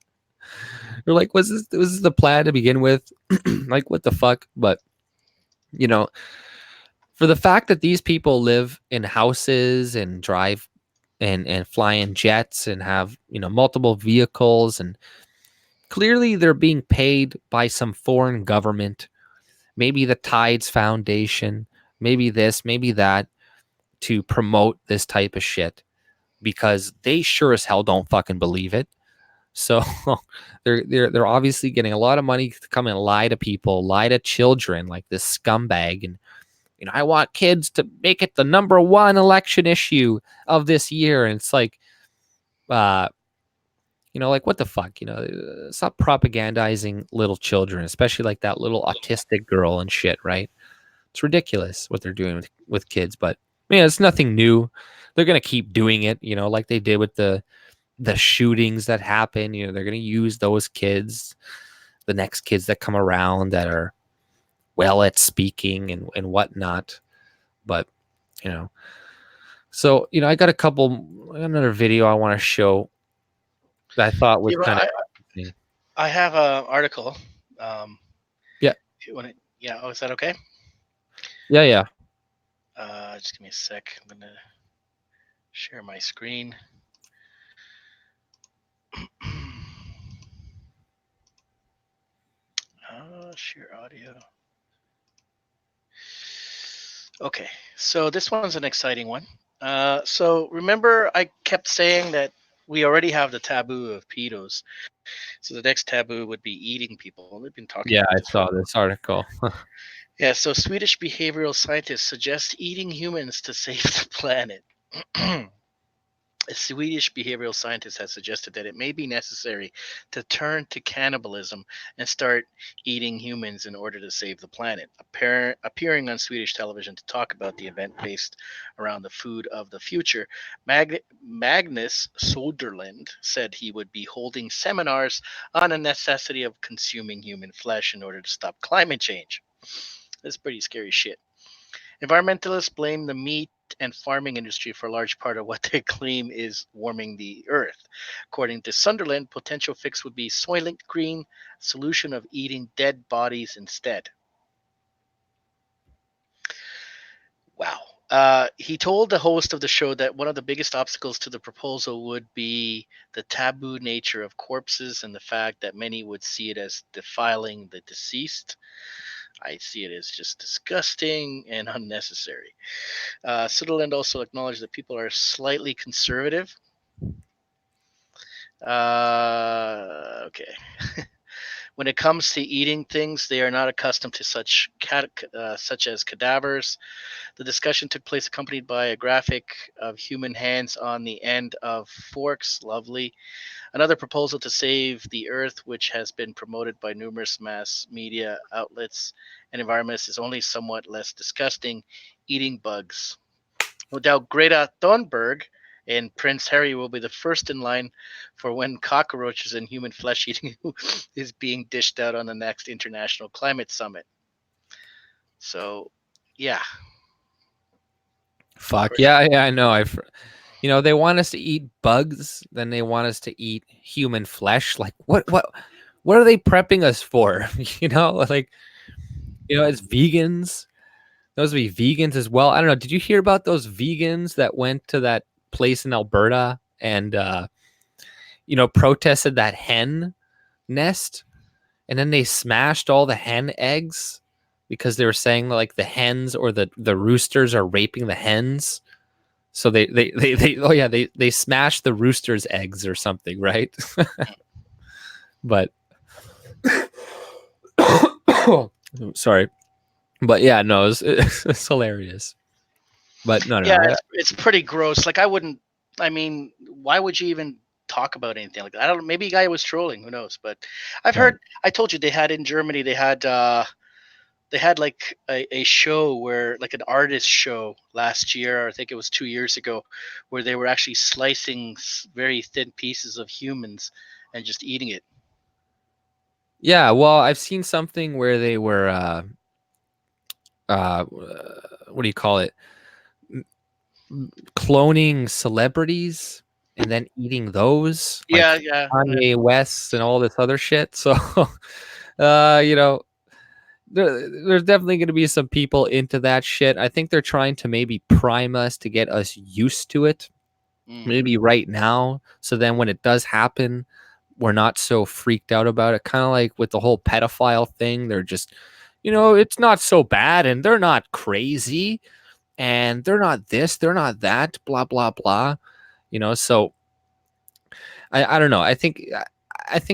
You're like, was this the plan to begin with? Like, what the fuck? But, for the fact that these people live in houses and drive and fly in jets and have, multiple vehicles, and clearly they're being paid by some foreign government, maybe the Tides Foundation, maybe this, maybe that, to promote this type of shit, because they sure as hell don't fucking believe it. So they're obviously getting a lot of money to come and lie to people, lie to children, like this scumbag. And I want kids to make it the number one election issue of this year. And it's like, like, what the fuck? Stop propagandizing little children, especially like that little autistic girl and shit, right? It's ridiculous what they're doing with kids. But it's nothing new. They're gonna keep doing it, like they did with the shootings that happen. They're gonna use those kids, the next kids that come around that are well at speaking and whatnot. But so I got another video I want to show that I thought was kind of interesting. I have an article. Yeah. If you want to, yeah. Oh, is that okay? Yeah. Just give me a sec. I'm gonna share my screen. Share audio. Okay, so this one's an exciting one. So remember, I kept saying that we already have the taboo of pedos. So the next taboo would be eating people. We've been talking. Yeah, I saw this article. Yeah, so Swedish behavioral scientists suggest eating humans to save the planet. A Swedish behavioral scientist has suggested that it may be necessary to turn to cannibalism and start eating humans in order to save the planet. Appearing on Swedish television to talk about the event based around the food of the future, Magnus Soderlund said he would be holding seminars on the necessity of consuming human flesh in order to stop climate change. That's pretty scary shit. Environmentalists blame the meat and farming industry for a large part of what they claim is warming the earth. According to Sunderland, potential fix would be Soylent Green, solution of eating dead bodies instead. Wow. He told the host of the show that one of the biggest obstacles to the proposal would be the taboo nature of corpses and the fact that many would see it as defiling the deceased. I see it as just disgusting and unnecessary. Sutherland also acknowledged that people are slightly conservative. Okay. When it comes to eating things, they are not accustomed to such as cadavers. The discussion took place accompanied by a graphic of human hands on the end of forks. Lovely. Another proposal to save the earth, which has been promoted by numerous mass media outlets and environments, is only somewhat less disgusting: eating bugs. No doubt Greta Thunberg and Prince Harry will be the first in line for when cockroaches and human flesh eating is being dished out on the next International Climate Summit. So, yeah. Fuck yeah, I know. They want us to eat bugs, then they want us to eat human flesh. Like what are they prepping us for? Like as vegans, those would be vegans as well. I don't know. Did you hear about those vegans that went to that place in Alberta and protested that hen nest, and then they smashed all the hen eggs because they were saying like the hens or the roosters are raping the hens. So they smashed the rooster's eggs or something, right? But sorry, but yeah, no, it's hilarious. But no, Yeah, it's pretty gross. Like why would you even talk about anything like that? I don't know. Maybe a guy was trolling. Who knows? But I've heard. I told you they had in Germany. They had like a show where like an artist show last year, or I think it was 2 years ago, where they were actually slicing very thin pieces of humans and just eating it. Yeah, well, I've seen something where they were what do you call it? Cloning celebrities and then eating those, Yeah, like yeah. Kanye West and all this other shit. So, there's definitely going to be some people into that shit. I think they're trying to maybe prime us to get us used to it, maybe right now. So then when it does happen, we're not so freaked out about it. Kind of like with the whole pedophile thing. They're just, it's not so bad and they're not crazy and they're not this, they're not that, blah, blah, blah. So I don't know. I think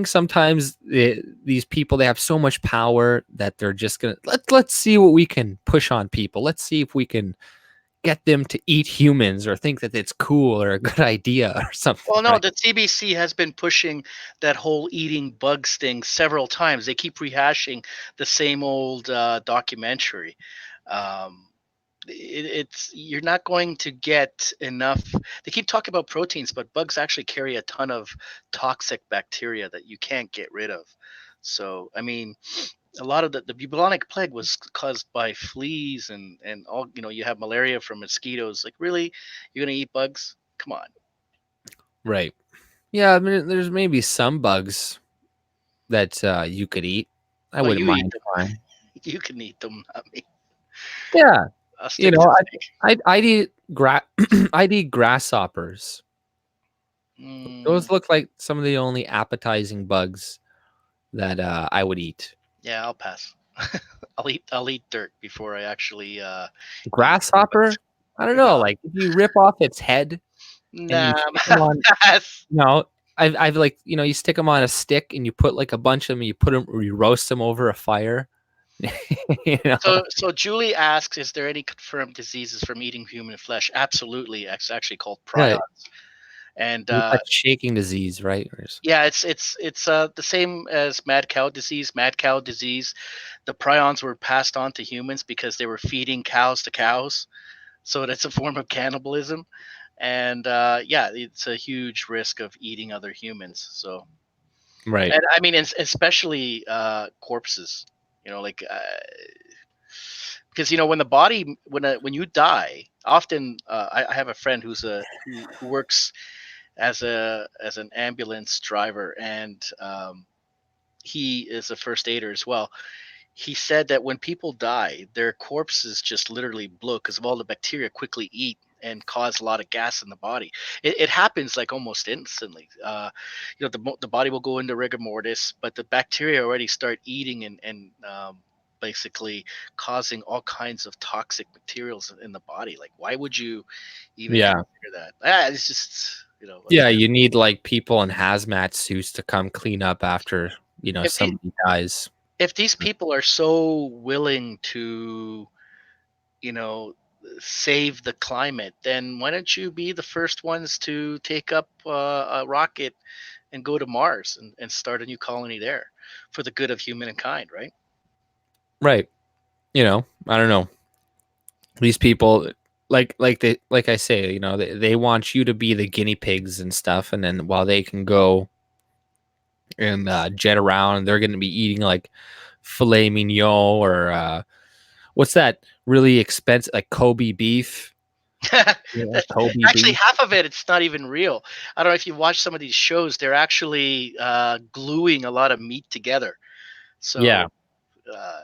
sometimes these people, they have so much power that they're just gonna let's see what we can push on people. Let's see if we can get them to eat humans or think that it's cool or a good idea or something. Well, no, right? the CBC has been pushing that whole eating bugs thing several times. They keep rehashing the same old documentary. Um, it's you're not going to get enough. They keep talking about proteins, but bugs actually carry a ton of toxic bacteria that you can't get rid of. So, a lot of the bubonic plague was caused by fleas and all. You have malaria from mosquitoes. Like, really, you're gonna eat bugs? Come on. Right. Yeah, there's maybe some bugs that you could eat. I Well, wouldn't you eat mind them. trying. You can eat them, not me. Yeah, I'll stick to steak. I'd eat I'd eat grasshoppers. Those look like some of the only appetizing bugs that I would eat. Yeah, I'll pass. I'll eat dirt before I actually eat Grasshopper? I don't know. bugs. Like if you rip off its head and you Nah, stick them on, pass. I've like you stick them on a stick and you put like a bunch of them. You roast them over a fire. you know, So Julie asks, is there any confirmed diseases from eating human flesh? Absolutely. It's actually called prions. right? And Like shaking disease, right? yeah, it's the same as mad cow disease. Mad cow disease, the prions were passed on to humans because they were feeding cows to cows. So that's a form of cannibalism. And yeah, it's a huge risk of eating other humans. So, Right. and especially corpses. Like because when the body when you die, often I have a friend who works as an ambulance driver, and he is a first aider as well. He said that when people die, their corpses just literally blow because of all the bacteria quickly eat and cause a lot of gas in the body. It happens like almost instantly. The body will go into rigor mortis, but the bacteria already start eating and basically causing all kinds of toxic materials in the body. Like, why would you even Yeah. consider that? It's just Yeah, you need like people in hazmat suits to come clean up after somebody dies. If these people are so willing to, save the climate, then why don't you be the first ones to take up a rocket and go to Mars and start a new colony there for the good of humankind, right? Right. I don't know. These people, like I say, they want you to be the guinea pigs and stuff, and then while they can go and jet around, they're going to be eating like filet mignon or what's that really expensive, like Kobe beef. Kobe Actually, beef. half of it's not even real. I don't know if you watch some of these shows; they're actually gluing a lot of meat together. So, Yeah. uh,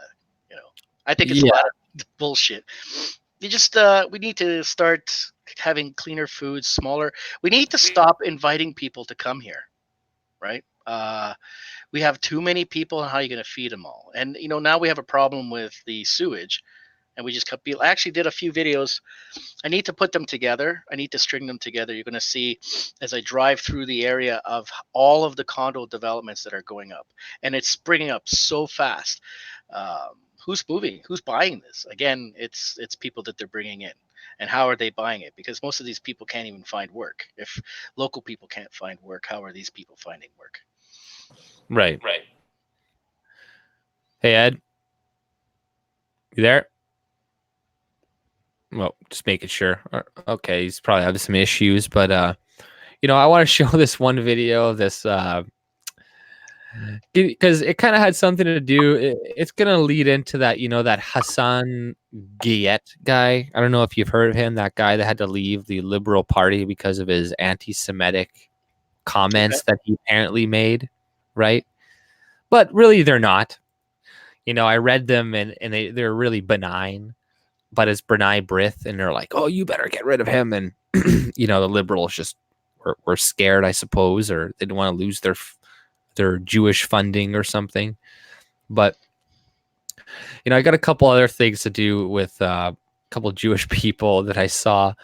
I think it's a lot of bullshit. We need to start having cleaner foods, smaller. We need to stop inviting people to come here, right? We have too many people, and how are you going to feed them all? And now we have a problem with the sewage, and we just cut. I actually did a few videos. I need to put them together. I need to string them together. You're going to see as I drive through the area of all of the condo developments that are going up, and it's springing up so fast. Who's moving? Who's buying this? Again, it's people that they're bringing in, and how are they buying it? Because most of these people can't even find work. If local people can't find work, how are these people finding work? Right. Hey, Ed, you there? Well, just making sure. Okay, he's probably having some issues, but I want to show this one video of this because it kind of had something to do. It's gonna lead into that, that Hassan Guillet guy. I don't know if you've heard of him. That guy that had to leave the Liberal Party because of his anti-Semitic comments that he apparently made, right? But really, they're not. I read them and they're really benign. But it's B'nai Brith, and they're like, "Oh, you better get rid of him." And the liberals just were scared, I suppose, or they didn't want to lose their Jewish funding or something. But I got a couple other things to do with a couple of Jewish people that I saw.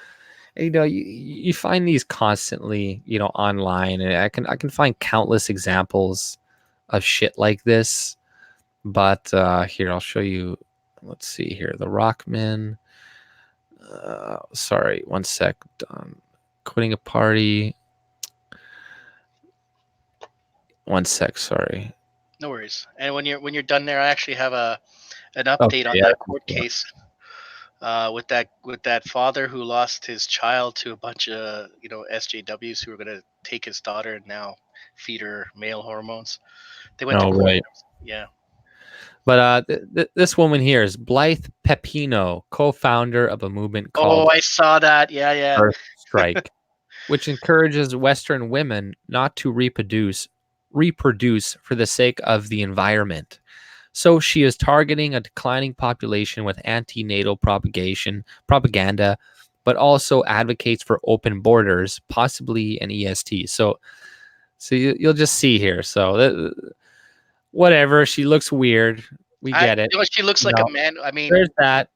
And, you find these constantly, online, and I can find countless examples of shit like this. But here, I'll show you. Let's see here. The Rockman. Sorry, one sec. Quitting a party. One sec. Sorry. No worries. And when you're done there, I actually have an update on that court case with that father who lost his child to a bunch of SJWs who were going to take his daughter and now feed her male hormones. They went to court. Right. Yeah. But this woman here is Blythe Pepino, co-founder of a movement called I saw that. Yeah. Earth Strike, which encourages Western women not to reproduce for the sake of the environment. So she is targeting a declining population with anti-natal propaganda, but also advocates for open borders, possibly an EST. So you'll just see here. So whatever. She looks weird. We get it. She looks like a man. I mean, there's that.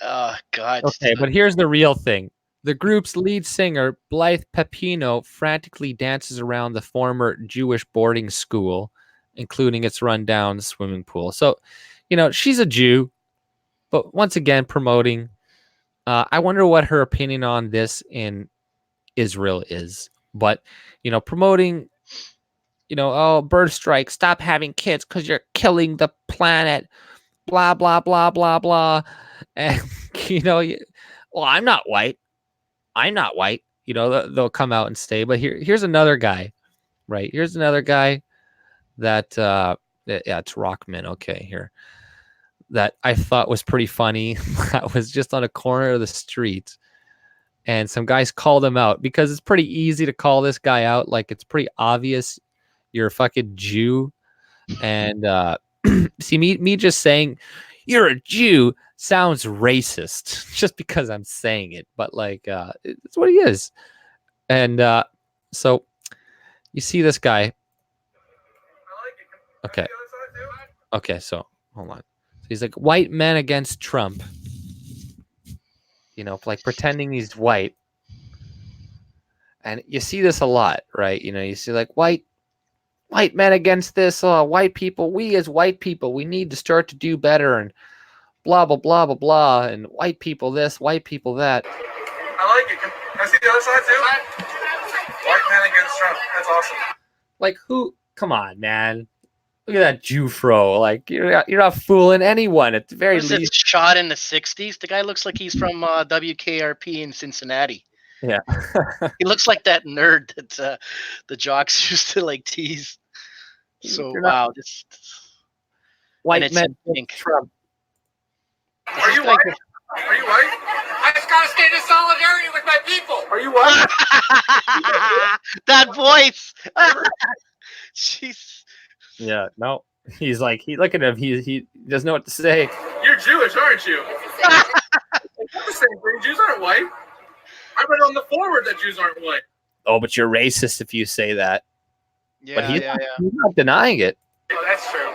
Oh God. Okay, but here's the real thing. The group's lead singer, Blythe Pepino, frantically dances around the former Jewish boarding school, including its rundown swimming pool. So, she's a Jew, but once again, promoting. I wonder what her opinion on this in Israel is. But, promoting, bird strike, stop having kids because you're killing the planet, blah, blah, blah, blah, blah. And, well, I'm not white. They'll come out and stay. But here's another guy, right? Here's another guy that, it's Rockman. Okay, here. that I thought was pretty funny. I was just on a corner of the street, and some guys called him out because it's pretty easy to call this guy out. Like, it's pretty obvious you're a fucking Jew. And see, me just saying you're a Jew sounds racist just because I'm saying it, but like it's what he is. And so you see this guy. Okay, so hold on. So he's like, white men against Trump. You know, like pretending he's white. And you see this a lot, right? You know, you see like white men against this, white people, we as white people, we need to start to do better, and blah, blah, blah, blah, blah, and white people this, white people that. I like it. Can I see the other side too? White man against Trump. That's awesome. Like, who? Come on, man. Look at that Jew fro. Like, you're not fooling anyone at the very Was it least. shot in the 60s? The guy looks like he's from WKRP in Cincinnati. Yeah. He looks like that nerd that the jocks used to like tease. So wow, this white men against Trump. Are you white? Are you white? I just gotta stand in solidarity with my people. Are you white? That voice. Jeez. Yeah, no. He's like, look at him. He doesn't know what to say. You're Jewish, aren't you? It's not the same thing. Jews aren't white. I read on the forward that Jews aren't white. Oh, but you're racist if you say that. Yeah, but he's not denying it. Oh, that's true.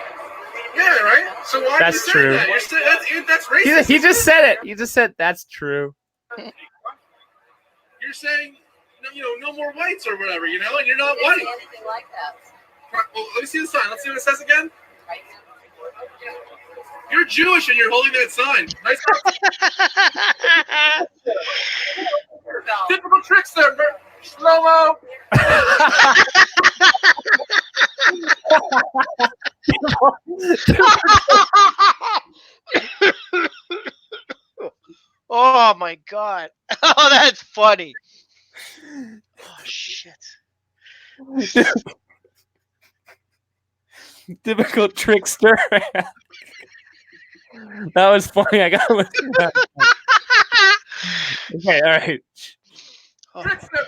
Yeah, right? So why that's are you true. saying that? That's racist. He just said it. He just said that's true. You're saying, no more whites or whatever, and you're not white. Anything like that. Well, let me see the sign. Let's see what it says again. You're Jewish and you're holding that sign. Nice. Typical tricks there, slow-mo. Oh my god. Oh, that's funny. Oh shit. Typical trickster. That was funny. I got that. Okay, all right. Trickster,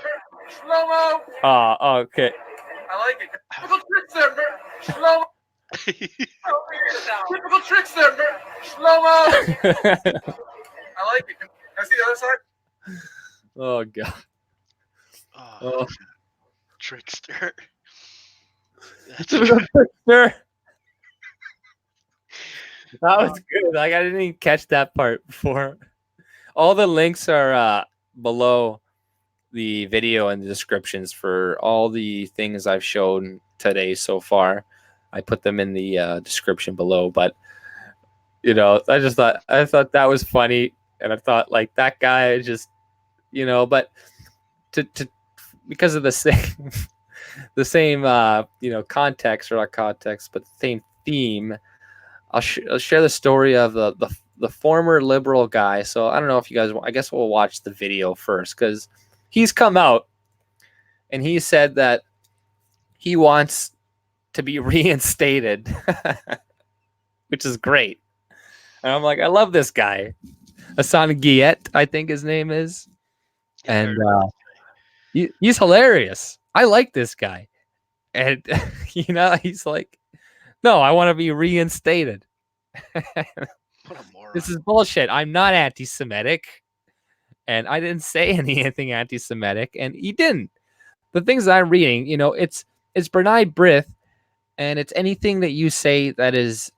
slow-mo. Okay. I like it. Typical trickster, slow-mo. Typical trickster, slow-mo. I like it. Can I see the other side? Oh god. Oh. Trickster. Typical trickster. That was good. Like, I didn't even catch that part before. All the links are below the video and the descriptions for all the things I've shown today so far. I put them in the description below, but I thought that was funny, and I thought like that guy just, but to because of the same context, or not context, but the same theme. I'll share the story of the former liberal guy. So I don't know if you guys want, I guess we'll watch the video first, because he's come out and he said that he wants to be reinstated, which is great. And I'm like, I love this guy. Hassan Guillet, I think his name is. And he's hilarious. I like this guy. And, he's like, no, I want to be reinstated. What a moron. This is bullshit. I'm not anti-Semitic. And I didn't say anything anti-Semitic. And he didn't. The things that I'm reading, it's B'nai B'rith. And it's anything that you say that is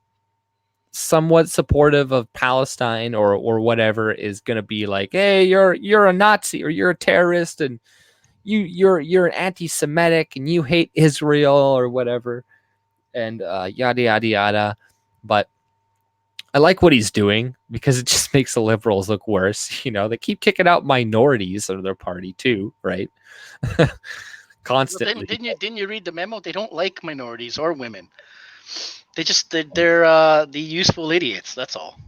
somewhat supportive of Palestine or whatever is going to be like, hey, you're a Nazi, or you're a terrorist, and you're an anti-Semitic and you hate Israel or whatever. And yada, yada, yada. But I like what he's doing, because it just makes the liberals look worse. They keep kicking out minorities of their party too, right? Constantly. Well, didn't you read the memo? They don't like minorities or women. They're the useful idiots. That's all.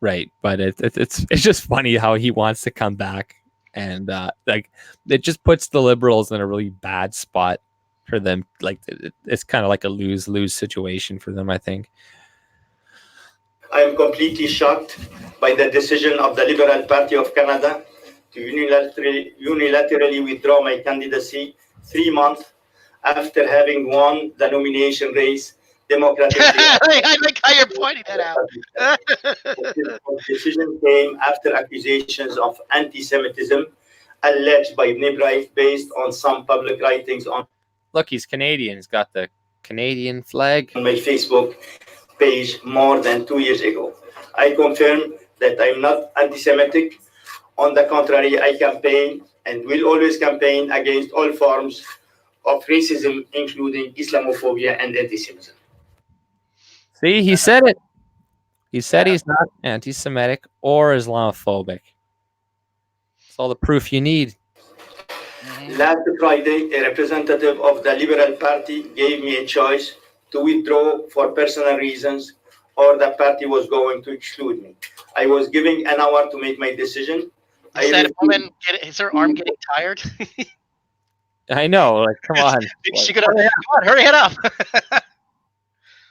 Right, but it's just funny how he wants to come back, and it just puts the liberals in a really bad spot for them. Like it's kind of like a lose-lose situation for them, I think. I am completely shocked by the decision of the Liberal Party of Canada to unilaterally withdraw my candidacy 3 months after having won the nomination race democratically. I like how you're pointing that out. The decision came after accusations of anti-Semitism alleged by Nebright based on some public writings on. Look, he's Canadian. He's got the Canadian flag on my Facebook page more than 2 years ago. I confirm that I'm not anti-Semitic. On the contrary, I campaign and will always campaign against all forms of racism, including Islamophobia and anti-Semitism. See, he said it. He said he's not anti-Semitic or Islamophobic. That's all the proof you need. Last Friday, a representative of the Liberal Party gave me a choice to withdraw for personal reasons or the party was going to exclude me. I was given an hour to make my decision. Is that woman? Is her arm getting tired? I know. Like, come on. She could hurry it up.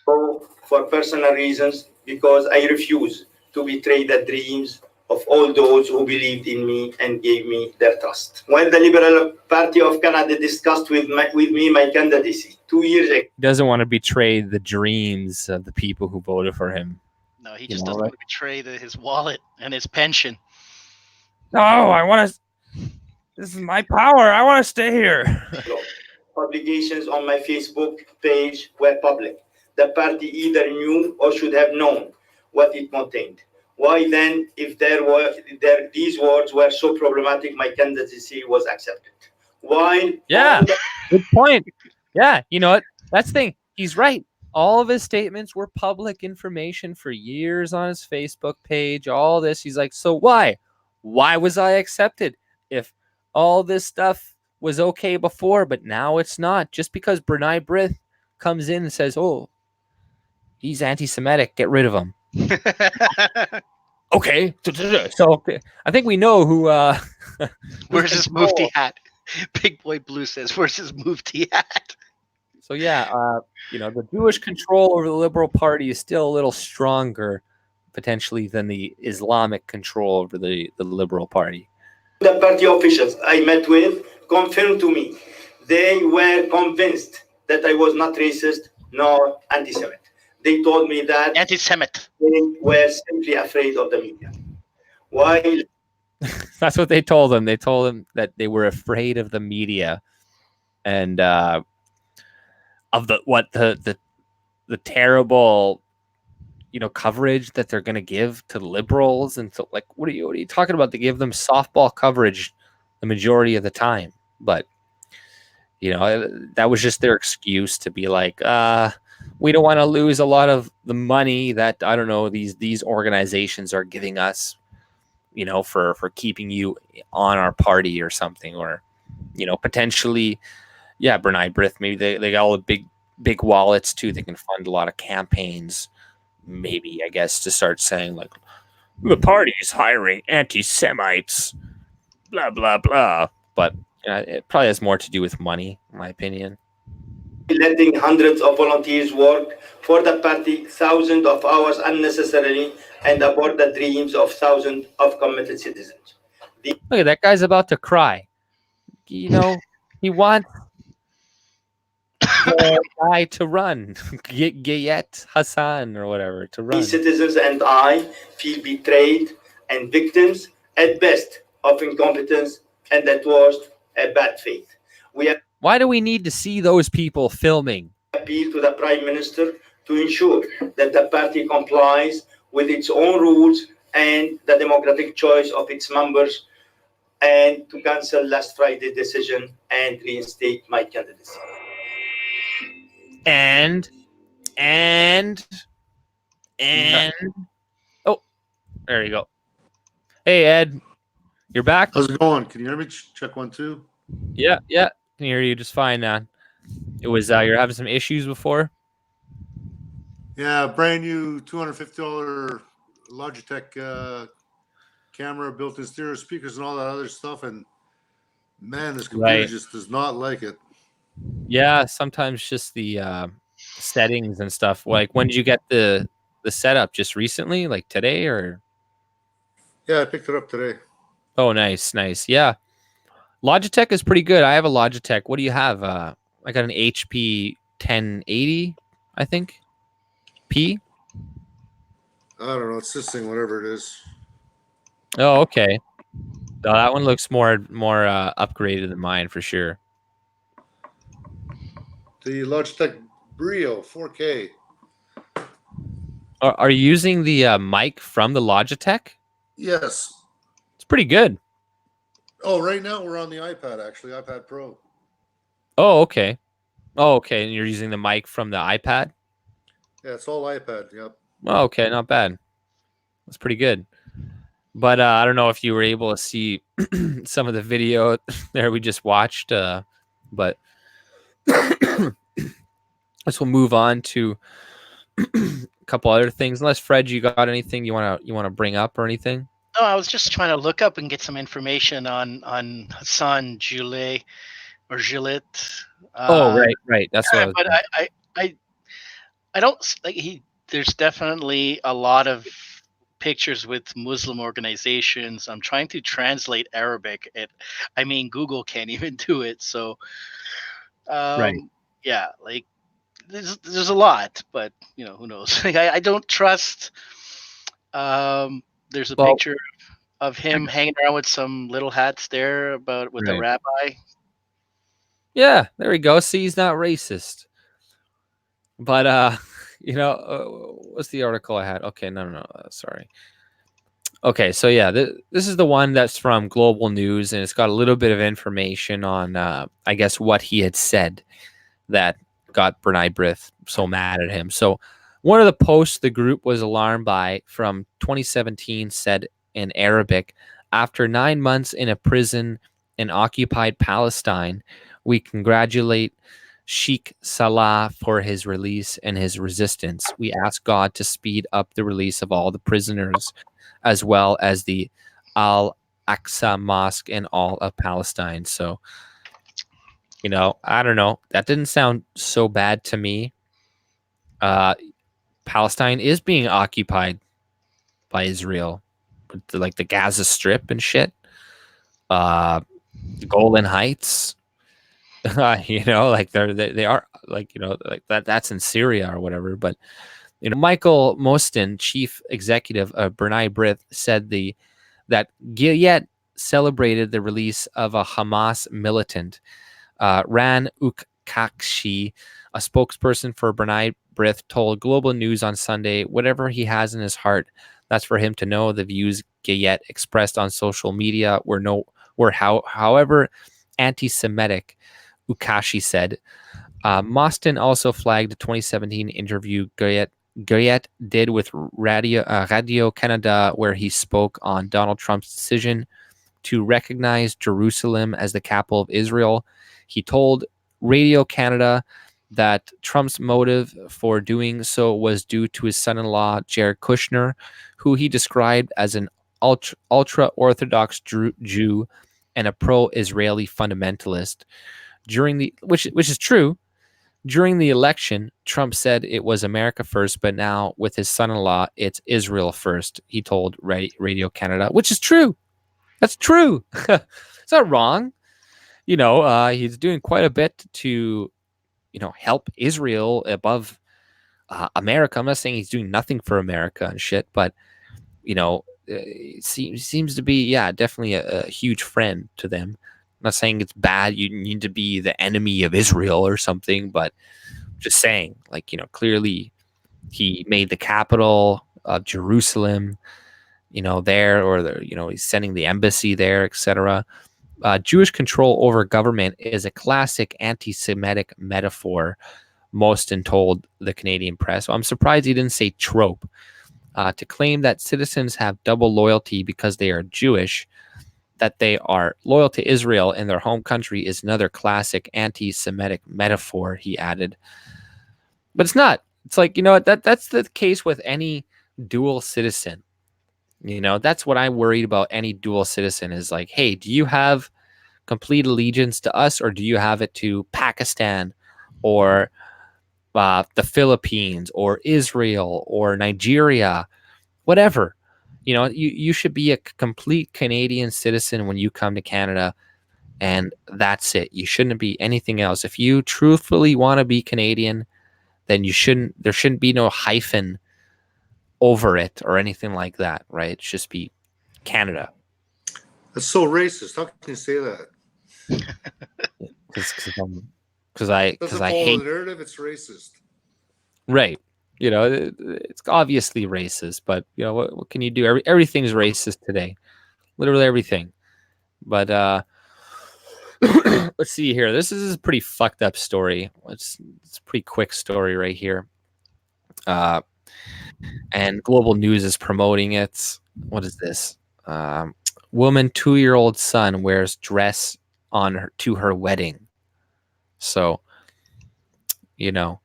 For personal reasons, because I refuse to betray the dreams of all those who believed in me and gave me their trust. When the Liberal Party of Canada discussed with me my candidacy 2 years ago. He doesn't want to betray the dreams of the people who voted for him. No, he just doesn't want to betray his wallet and his pension. No, I want to. This is my power. I want to stay here. Publications on my Facebook page were public. The party either knew or should have known what it contained. Why then, if these words were so problematic, my candidacy was accepted? Why? Yeah, good point. Yeah, you know what? That's the thing. He's right. All of his statements were public information for years on his Facebook page. All this. He's like, so why? Why was I accepted? If all this stuff was okay before, but now it's not. Just because Brunei Brith comes in and says, oh, he's anti-Semitic, get rid of him. Okay. So I think we know who... Where's his Mufti hat? Big Boy Blue says, where's his Mufti hat? So yeah, the Jewish control over the Liberal Party is still a little stronger, potentially, than the Islamic control over the Liberal Party. The party officials I met with confirmed to me they were convinced that I was not racist nor anti-Semite. They told me that anti-Semite. They were simply afraid of the media. Why? That's what they told him. They told him that they were afraid of the media and of the terrible, coverage that they're going to give to liberals. And so, like, what are you talking about? They give them softball coverage the majority of the time. But, that was just their excuse to be like, we don't want to lose a lot of the money that, I don't know, these organizations are giving us, for keeping you on our party or something, or, potentially, yeah, Brunei Brith, maybe they got all the big wallets too. They can fund a lot of campaigns, maybe, I guess, to start saying like, the party is hiring anti-Semites, blah, blah, blah. But it probably has more to do with money, in my opinion. Letting hundreds of volunteers work for the party thousands of hours unnecessarily and abort the dreams of thousands of committed citizens. Look at that guy's about to cry. He wants the guy to run. Guillet Hassan or whatever to run. These citizens and I feel betrayed and victims at best of incompetence and at worst a bad faith. Why do we need to see those people filming? Appeal to the Prime Minister to ensure that the party complies with its own rules and the democratic choice of its members, and to cancel last Friday's decision and reinstate my candidacy. And oh, there you go. Hey, Ed, you're back. How's it going? Can you hear me? Check 1 2. Yeah, can hear you just fine now. It was you're having some issues before. Yeah, brand new $250 Logitech camera, built-in stereo speakers, and all that other stuff. And man, this computer just does not like it. Yeah, sometimes just the settings and stuff. Like, when did you get the the setup just recently, like today, or? Yeah, I picked it up today. Oh, nice. Yeah. Logitech is pretty good. I have a Logitech. What do you have? I got an HP 1080, I think. P? I don't know. It's this thing, whatever it is. Oh, okay. No, that one looks more upgraded than mine for sure. The Logitech Brio 4K. Are you using the mic from the Logitech? Yes. It's pretty good. Oh, right now we're on the iPad, actually, iPad Pro. Oh, okay. Oh, okay. And you're using the mic from the iPad? Yeah, it's all iPad. Yep. Oh, okay. Not bad. That's pretty good. But I don't know if you were able to see some of the video there we just watched. But let's we'll move on to a couple other things. Unless Fred, you got anything you wanna bring up or anything? No, I was just trying to look up and get some information on Hassan Guillet or Gillette. Oh, right. That's what I was. But I don't like he. There's definitely a lot of pictures with Muslim organizations. I'm trying to translate Arabic. I mean, Google can't even do it. So, Right. yeah, like there's a lot, but who knows? Like, I don't trust. There's a picture of him hanging around with some little hats there with a rabbi. Yeah, there we go. See, he's not racist. But what's the article I had? Okay, no, sorry. Okay, so yeah, this is the one that's from Global News, and it's got a little bit of information on, I guess, what he had said that got B'nai B'rith so mad at him. So one of the posts the group was alarmed by from 2017 said in Arabic, after 9 months in a prison in occupied Palestine, we congratulate Sheikh Salah for his release and his resistance. We ask God to speed up the release of all the prisoners, as well as the Al-Aqsa Mosque and all of Palestine. So, I don't know. That didn't sound so bad to me. Palestine is being occupied by Israel, like the Gaza Strip and shit. The Golan Heights. Like they are like like that's in Syria or whatever. But Michael Mostin, chief executive of B'nai B'rith, said that Guillet celebrated the release of a Hamas militant. Ran Ukakshi, a spokesperson for B'nai B'rith, told Global News on Sunday, whatever he has in his heart, that's for him to know. The views Guillet expressed on social media were however anti-Semitic, Ukashi said. Mostin also flagged a 2017 interview Guillet did with Radio Canada, where he spoke on Donald Trump's decision to recognize Jerusalem as the capital of Israel. He told Radio Canada that Trump's motive for doing so was due to his son-in-law, Jared Kushner, who he described as an ultra-Orthodox Jew and a pro-Israeli fundamentalist. Which is true. During the election, Trump said it was America first, but now with his son-in-law, it's Israel first, he told Radio Canada, which is true. That's true. It's not wrong. He's doing quite a bit to, help Israel above America. I'm not saying he's doing nothing for America and shit, but, seems to be, definitely a huge friend to them. I'm not saying it's bad. You need to be the enemy of Israel or something, but just saying, clearly he made the capital of Jerusalem, there, or he's sending the embassy there, etc. Jewish control over government is a classic anti-Semitic metaphor, Mostin told the Canadian press. So I'm surprised he didn't say trope. To claim that citizens have double loyalty because they are Jewish, that they are loyal to Israel in their home country, is another classic anti-Semitic metaphor, he added. But it's not. It's like, that's the case with any dual citizen. That's what I'm worried about. Any dual citizen is like, hey, do you have complete allegiance to us, or do you have it to Pakistan or the Philippines or Israel or Nigeria, whatever. You know, you should be a complete Canadian citizen when you come to Canada, and that's it. You shouldn't be anything else. If you truthfully want to be Canadian, then there shouldn't be no hyphen over it or anything like that, right? It should just be Canada. That's so racist. How can you say that? Because I hate the narrative. It's racist. Right. You know, it's obviously racist, but you know what can you do? Everything's racist today, literally everything. But let's see here. This is a pretty fucked up story. It's a pretty quick story right here. And Global News is promoting it. What is this? Woman 2-year-old son wears dress to her wedding. So, you know,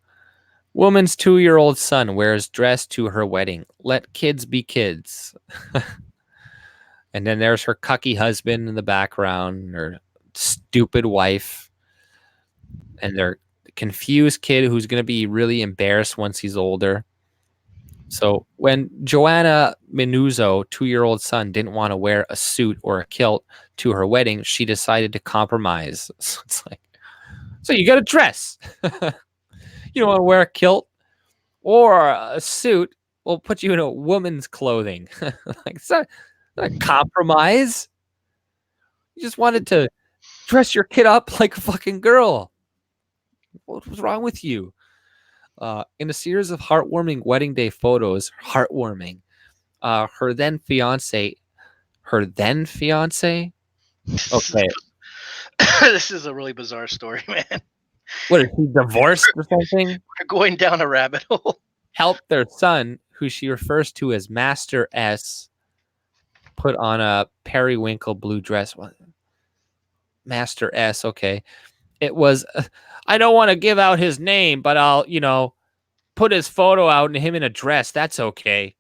woman's 2-year-old son wears dress to her wedding. Let kids be kids. And then there's her cucky husband in the background, her stupid wife, and their confused kid who's going to be really embarrassed once he's older. So when Joanna Minuzzo, 2-year-old son, didn't want to wear a suit or a kilt to her wedding, she decided to compromise. So it's like, so you got a dress. You don't want to wear a kilt or a suit. We'll put you in a woman's clothing. Like, it's not a compromise. You just wanted to dress your kid up like a fucking girl. What was wrong with you? In a series of heartwarming wedding day photos, her then fiance, okay, This is a really bizarre story, man. what, is he divorced or something? We're going down a rabbit hole. Helped their son, who she refers to as Master S, put on a periwinkle blue dress. Master S, okay. It was, I don't want to give out his name, but I'll, put his photo out and him in a dress. That's okay.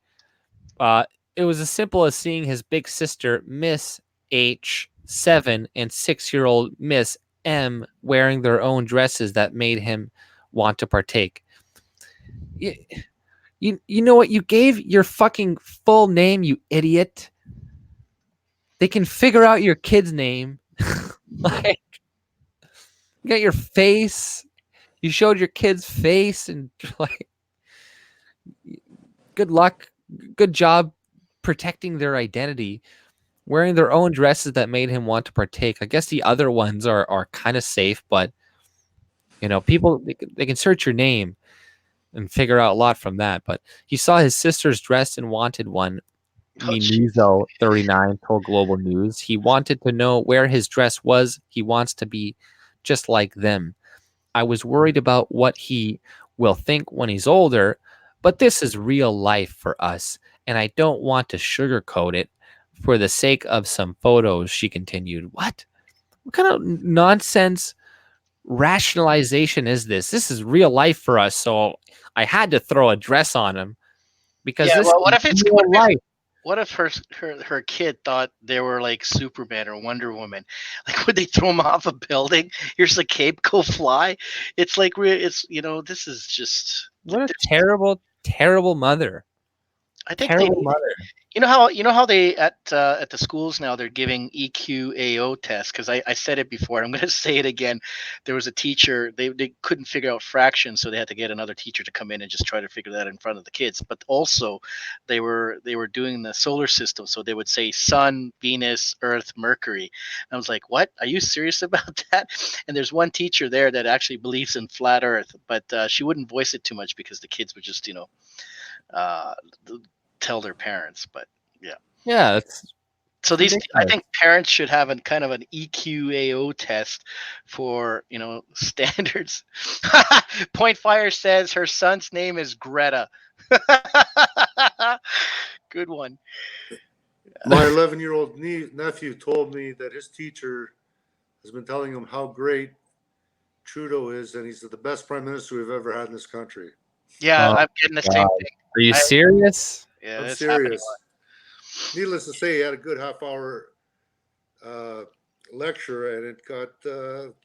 It was as simple as seeing his big sister, Miss H, 7, and 6-year-old Miss M wearing their own dresses that made him want to partake. You know what? You gave your fucking full name, you idiot. They can figure out your kid's name. Like, you got your face. You showed your kid's face, and like, good luck. Good job protecting their identity. Wearing their own dresses that made him want to partake. I guess the other ones are kind of safe, but people they can search your name and figure out a lot from that. But he saw his sister's dress and wanted one. Minuzo, 39, told Global News. He wanted to know where his dress was. He wants to be just like them. I was worried about what he will think when he's older, but this is real life for us, and I don't want to sugarcoat it for the sake of some photos, she continued. What kind of nonsense rationalization is this? This is real life for us, so I had to throw a dress on him because this is real life. What if her kid thought they were like Superman or Wonder Woman? Like, would they throw him off a building? Here's the cape, go fly. It's like this is just what a terrible mother. I think terrible mother. You know how they at the schools now they're giving EQAO tests, because I said it before. I'm going to say it again. There was a teacher, they couldn't figure out fractions, so they had to get another teacher to come in and just try to figure that in front of the kids. But also they were doing the solar system, so they would say Sun, Venus, Earth, Mercury. I was like, what? Are you serious about that? And there's one teacher there that actually believes in flat Earth, but she wouldn't voice it too much because the kids would just tell their parents. But yeah, so I think parents should have a kind of an EQAO test for standards. Point Fire says her son's name is Greta. Good one. My 11-year-old nephew told me that his teacher has been telling him how great Trudeau is, and he's the best prime minister we've ever had in this country. Yeah, I'm getting the same thing. Are you serious? Yeah, I'm serious. Needless to say, he had a good half hour lecture, and it got,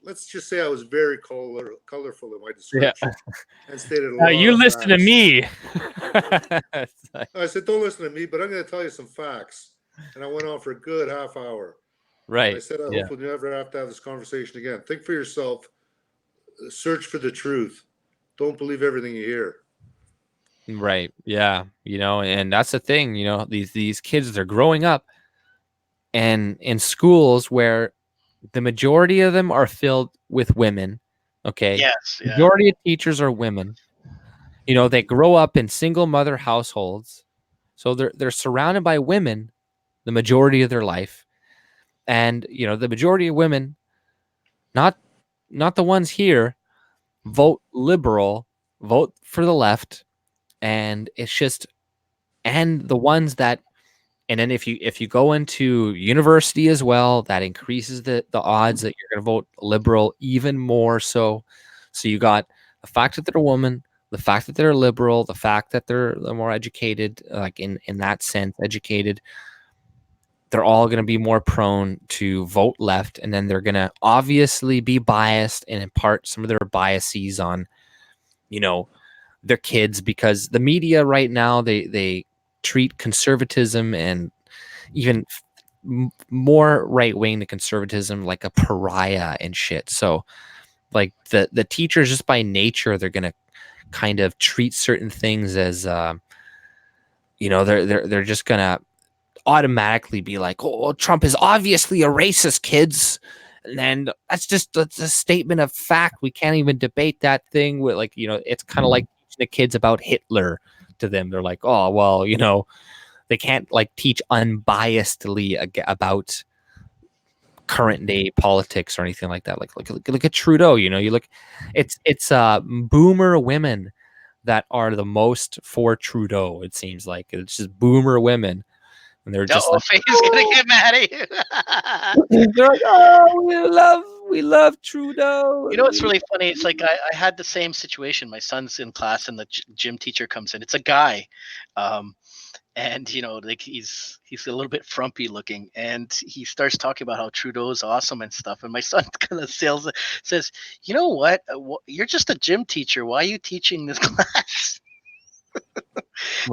let's just say I was very colorful in my Yeah. description and stated a lot You of listen to facts. me. I said, don't listen to me, but I'm going to tell you some facts. And I went on for a good half hour. Right. I said, I Yeah. hope we'll never have to have this conversation again. Think for yourself. Search for the truth. Don't believe everything you hear. Right. Yeah. And that's the thing, these kids, they're growing up and in schools where the majority of them are filled with women. Okay. Yes. Yeah. Majority of teachers are women. They grow up in single mother households. So they're surrounded by women the majority of their life. And, the majority of women, not the ones here, vote liberal, vote for the left. And it's just, and the ones that, and then if you go into university as well, that increases the odds that you're going to vote liberal even more so. So you got the fact that they're a woman, the fact that they're liberal, the fact that they're more educated, like in that sense, educated, they're all going to be more prone to vote left. And then they're going to obviously be biased and impart some of their biases on, their kids, because the media right now, they treat conservatism and even more right wing to conservatism like a pariah and shit. So like the teachers, just by nature, they're gonna kind of treat certain things as they're just gonna automatically be like, oh, Trump is obviously a racist, kids. And then that's a statement of fact. We can't even debate that thing with, like, it's kind of like teaching the kids about Hitler to them. They're like, oh, well, they can't like teach unbiasedly about current day politics or anything like that. Like look at Trudeau. You look, it's boomer women that are the most for Trudeau. It seems like it's just boomer women, and they're just like, Faye's gonna get mad at you. they're like, oh, we love Trudeau. You know what's really funny? It's like I had the same situation. My son's in class, and the gym teacher comes in. It's a guy, and like he's a little bit frumpy looking, and he starts talking about how Trudeau's awesome and stuff. And my son kind of says, "You know what? You're just a gym teacher. Why are you teaching this class?"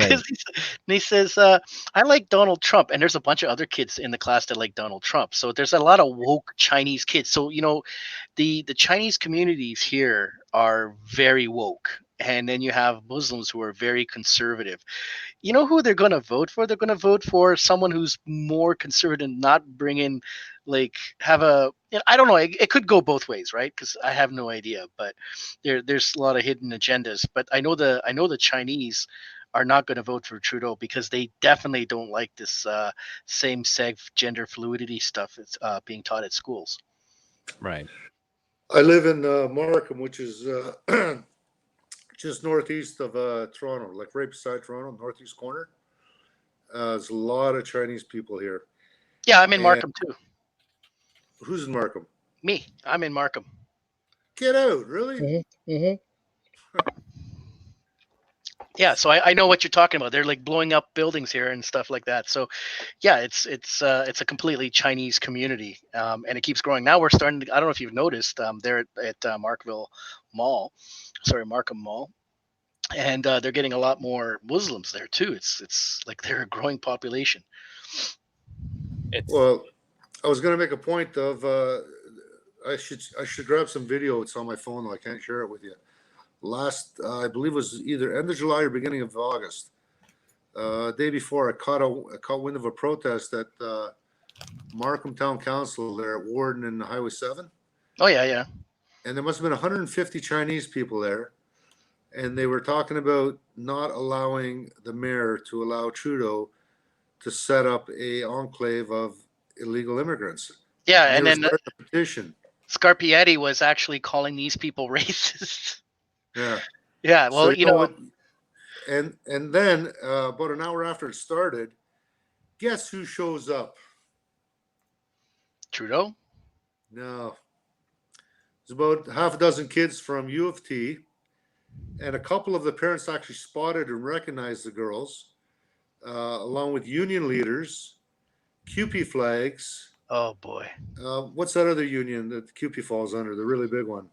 Right. He says, I like Donald Trump, and there's a bunch of other kids in the class that like Donald Trump. So there's a lot of woke Chinese kids. So the Chinese communities here are very woke, and then you have Muslims who are very conservative. You know who they're going to vote for? They're going to vote for someone who's more conservative, not bring in, like, have a, I don't know. It could go both ways, right? Because I have no idea, but there's a lot of hidden agendas. But I know the Chinese are not going to vote for Trudeau because they definitely don't like this same-sex gender fluidity stuff that's being taught at schools. Right. I live in Markham, which is just northeast of Toronto, like right beside Toronto, northeast corner. There's a lot of Chinese people here. Yeah, I'm in Markham too. Who's in Markham? Me. I'm in Markham. Get out, really? Mm-hmm. Yeah, so I know what you're talking about. They're like blowing up buildings here and stuff like that. So, yeah, it's a completely Chinese community, and it keeps growing. Now we're starting to. I don't know if you've noticed. They're at Markham Mall, and they're getting a lot more Muslims there too. It's like they're a growing population. Well, I was going to make a point of I should grab some video. It's on my phone, though I can't share it with you. Last, I believe it was either end of July or beginning of August. Day before, I caught wind of a protest at Markham Town Council there at Warden and Highway 7. Oh, yeah. And there must have been 150 Chinese people there. And they were talking about not allowing the mayor to allow Trudeau to set up a enclave of illegal immigrants. Yeah, and then the petition. Scarpietti was actually calling these people racist. Yeah. Yeah. Well, so, you know what? And then about an hour after it started, guess who shows up? Trudeau? No. There's about half a dozen kids from U of T, and a couple of the parents actually spotted and recognized the girls, along with union leaders, QP flags, Oh boy. What's that other union that QP falls under? The really big one.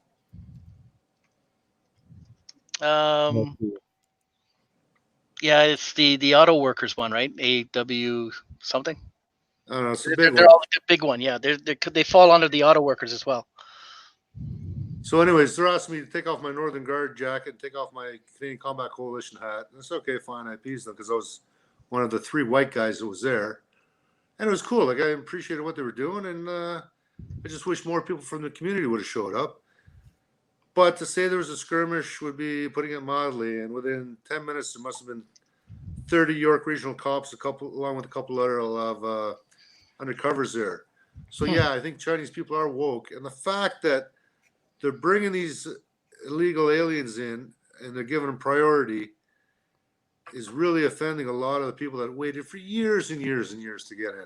Yeah, it's the auto workers one, right? AW something. I don't know. It's a They're, big they're one. all the big one. Yeah, they fall under the auto workers as well. So, anyways, they're asking me to take off my Northern Guard jacket and take off my Canadian Combat Coalition hat. And it's okay, fine. I appeased them because I was one of the 3 white guys that was there. And it was cool. Like, I appreciated what they were doing. And I just wish more people from the community would have showed up. But to say there was a skirmish would be putting it mildly. And within 10 minutes, there must have been 30 York Regional cops, along with a couple other undercovers there. So, yeah, I think Chinese people are woke. And the fact that they're bringing these illegal aliens in and they're giving them priority is really offending a lot of the people that waited for years and years and years to get in.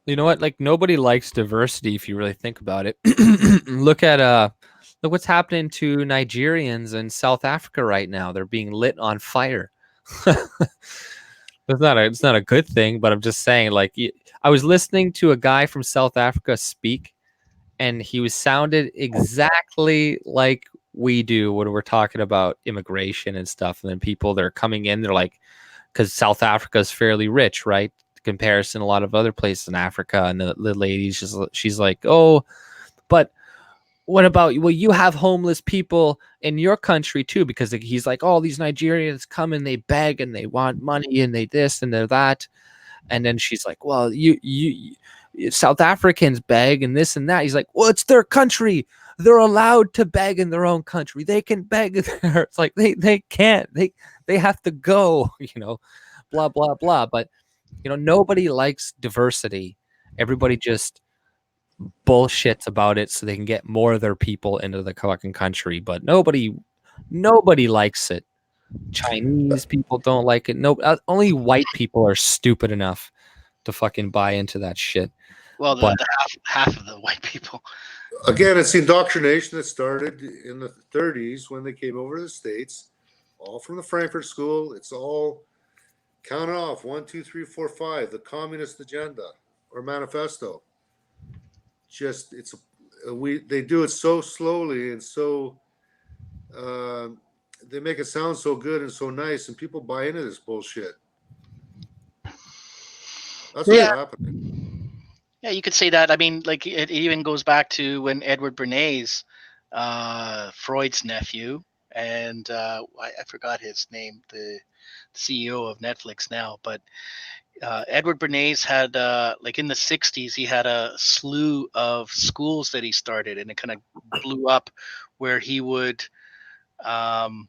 You know what? Like, nobody likes diversity if you really think about it. Look what's happening to Nigerians in South Africa right now. They're being lit on fire. It's not a good thing, but I'm just saying, like, I was listening to a guy from South Africa speak, and he sounded exactly like we do when we're talking about immigration and stuff. And then people that are coming in, they're like, because South Africa is fairly rich, right? Comparison a lot of other places in Africa. And the lady, she's like, oh, but what about, well, you have homeless people in your country too, because he's like, oh, these Nigerians come and they beg and they want money and they this and they're that. And then she's like, well, you South Africans beg and this and that. He's like, well, it's their country. They're allowed to beg in their own country. They can beg there. It's like they can't. They have to go, blah, blah, blah. But, nobody likes diversity. Everybody just bullshits about it so they can get more of their people into the fucking country. But nobody likes it. Chinese people don't like it. No, only white people are stupid enough to fucking buy into that shit. Well, But the half of the white people. Again, it's the indoctrination that started in the 30s when they came over to the States, all from the Frankfurt School. It's all count off 1, 2, 3, 4, 5, the communist agenda or manifesto. Just they do it so slowly and so they make it sound so good and so nice, and people buy into this bullshit. That's what's happening. Yeah, you could say that. I mean, like, it even goes back to when Edward Bernays, Freud's nephew, and I forgot his name, the CEO of Netflix now, but Edward Bernays had, like, in the 60s, he had a slew of schools that he started, and it kind of blew up, where he would, kind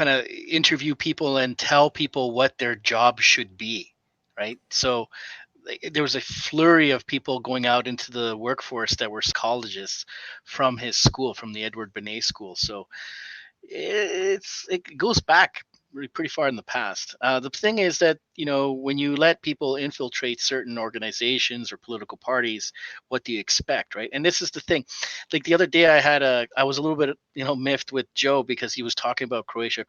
of interview people and tell people what their job should be, right? So there was a flurry of people going out into the workforce that were psychologists from his school, from the Edward Bernays School. So it goes back pretty far in the past. The thing is that, when you let people infiltrate certain organizations or political parties, what do you expect, right? And this is the thing. Like, the other day, I was a little bit, miffed with Joe because he was talking about Croatia,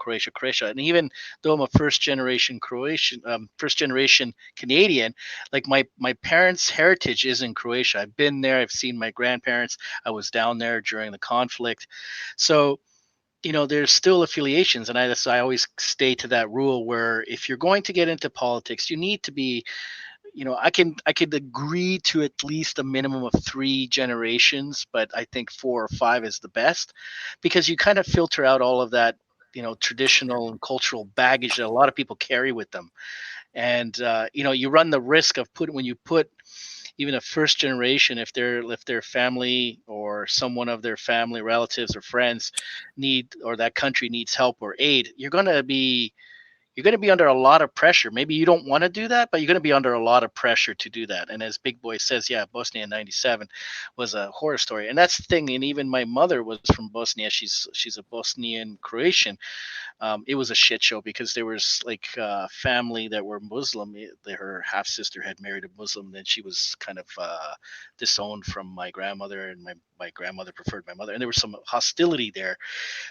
and even though I'm a first generation Canadian, like, my parents' heritage is in Croatia. I've been there. I've seen my grandparents. I was down there during the conflict, so there's still affiliations, and I always stay to that rule where if you're going to get into politics, you need to be, I could agree to at least a minimum of 3 generations, but I think 4 or 5 is the best, because you kind of filter out all of that, traditional and cultural baggage that a lot of people carry with them. And you run the risk of when you put even a first generation, if their family or someone of their family, relatives or friends or that country needs help or aid, you're going to be under a lot of pressure. Maybe you don't want to do that, but you're going to be under a lot of pressure to do that. And as Big Boy says, yeah, Bosnia in '97 was a horror story. And that's the thing. And even my mother was from Bosnia. She's a Bosnian Croatian. It was a shit show because there was, like, family that were Muslim. Her half sister had married a Muslim. Then she was kind of disowned from my grandmother, and my my grandmother preferred my mother, and there was some hostility there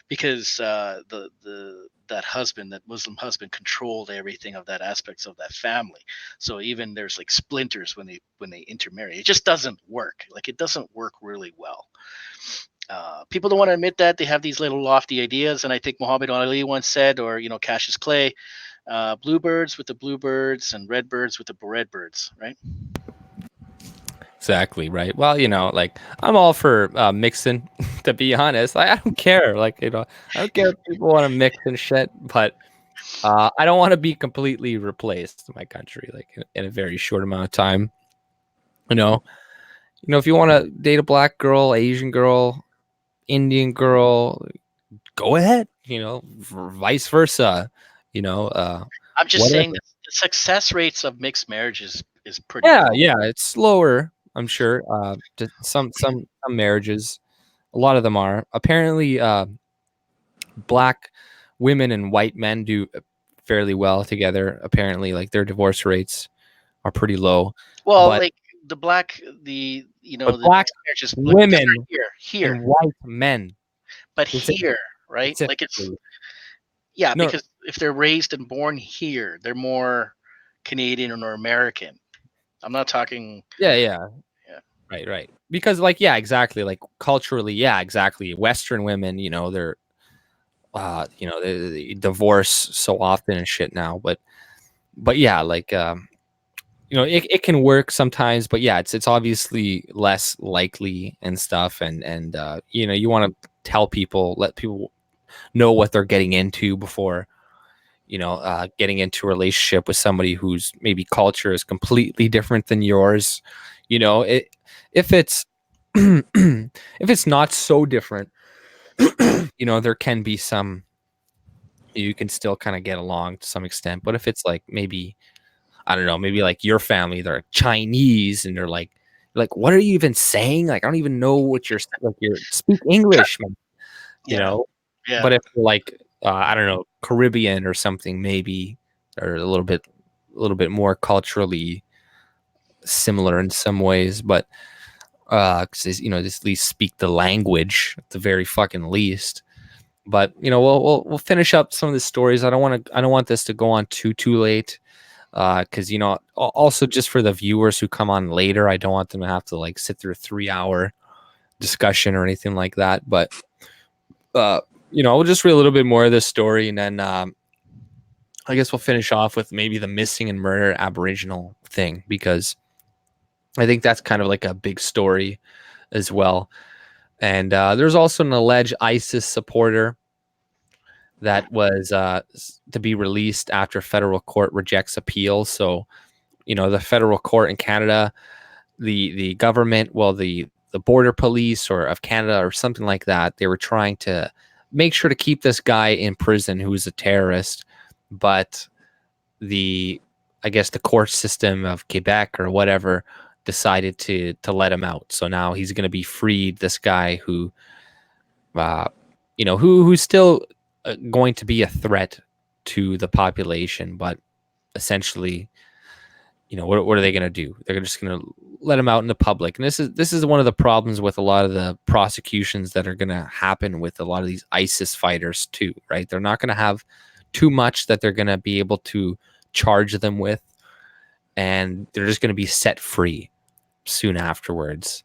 because that husband, that Muslim husband, controlled everything of that aspects of that family. So even there's like splinters when they intermarry. It just doesn't work. Like, it doesn't work really well. People don't want to admit that. They have these little lofty ideas, and I think Muhammad Ali once said, or Cassius Clay, bluebirds with the bluebirds and redbirds with the redbirds, right? Exactly, right. Well, like, I'm all for mixing, to be honest. I don't care. Like, I don't care if people want to mix and shit, but I don't want to be completely replaced in my country, like, in a very short amount of time. If you want to date a black girl, Asian girl, Indian girl, go ahead. Vice versa. I'm just whatever. saying that the success rates of mixed marriages is pretty Yeah, low. yeah, it's slower, I'm sure. Some marriages, a lot of them are. Apparently, black women and white men do fairly well together. Apparently, like, their divorce rates are pretty low. Well, but, like the black, the but the black mixed marriages, women here, and white men, but here, right? Like, it's specifically. yeah, No, because if they're raised and born here, they're more Canadian or American. I'm not talking. yeah. Yeah. Right. Because, like, yeah, exactly. Like, culturally, yeah, exactly. Western women, they're, they divorce so often and shit now. But yeah, like, it can work sometimes, but yeah, it's obviously less likely and stuff. And you want to let people know what they're getting into before, getting into a relationship with somebody whose maybe culture is completely different than yours. If it's if it's not so different, there can be some, you can still kind of get along to some extent. But if it's like, maybe, I don't know, maybe like your family, they're Chinese and they're like, what are you even saying? Like, I don't even know what you're like. You're speak English, man. Yeah. But if you're like, I don't know, Caribbean or something, maybe, or a little bit more culturally similar in some ways, but because just at least speak the language at the very fucking least. But we'll finish up some of the stories. I don't want this to go on too late, because also just for the viewers who come on later, I don't want them to have to like sit through a 3-hour discussion or anything like that. But we'll just read a little bit more of this story, and then I guess we'll finish off with maybe the missing and murder Aboriginal thing, because I think that's kind of like a big story as well. And there's also an alleged ISIS supporter that was to be released after federal court rejects appeal. So, the federal court in Canada, the government, well, the border police or of Canada or something like that, they were trying to make sure to keep this guy in prison who was a terrorist, but I guess the court system of Quebec or whatever decided to let him out. So now he's going to be freed. This guy who's still going to be a threat to the population, but essentially, what are they going to do? They're just going to let him out in the public. And this is one of the problems with a lot of the prosecutions that are going to happen with a lot of these ISIS fighters too, right? They're not going to have too much that they're going to be able to charge them with, and they're just going to be set free soon afterwards.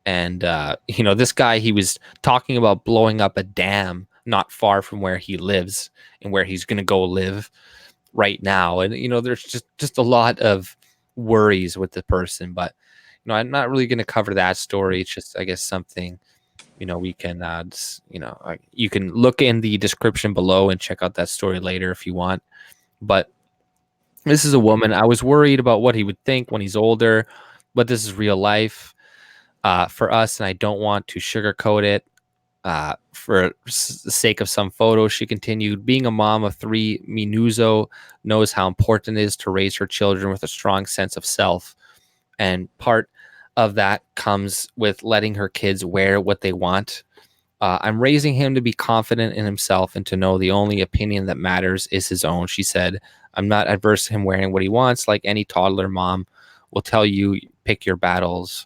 And this guy, he was talking about blowing up a dam not far from where he lives and where he's going to go live right now. And there's just a lot of worries with the person, but I'm not really going to cover that story. It's just, I guess, something we can you can look in the description below and check out that story later if you want. But this is a woman. I was worried about what he would think when he's older, but this is real life for us, and I don't want to sugarcoat it for the sake of some photos. She continued, being a mom of 3, Minuzo knows how important it is to raise her children with a strong sense of self. And part of that comes with letting her kids wear what they want. I'm raising him to be confident in himself and to know the only opinion that matters is his own, she said. I'm not adverse to him wearing what he wants. Like any toddler mom will tell you, pick your battles.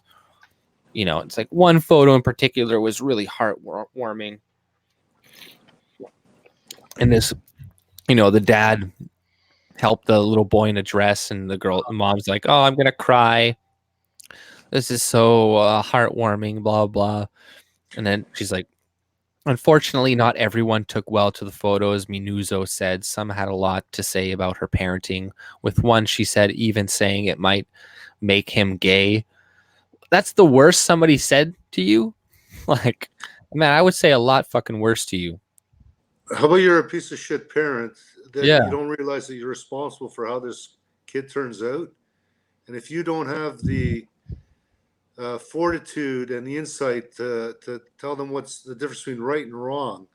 it's like one photo in particular was really heartwarming. And this, the dad helped the little boy in a dress, and the mom's like, "Oh, I'm gonna cry. This is so heartwarming." Blah blah. And then she's like, "Unfortunately, not everyone took well to the photos." Minuzo said some had a lot to say about her parenting. With one, she said even saying it might make him gay. That's the worst somebody said to you. Like, man, I would say a lot fucking worse to you. How about you're a piece of shit parent that Yeah. you don't realize that you're responsible for how this kid turns out? And if you don't have the fortitude and the insight to tell them what's the difference between right and wrong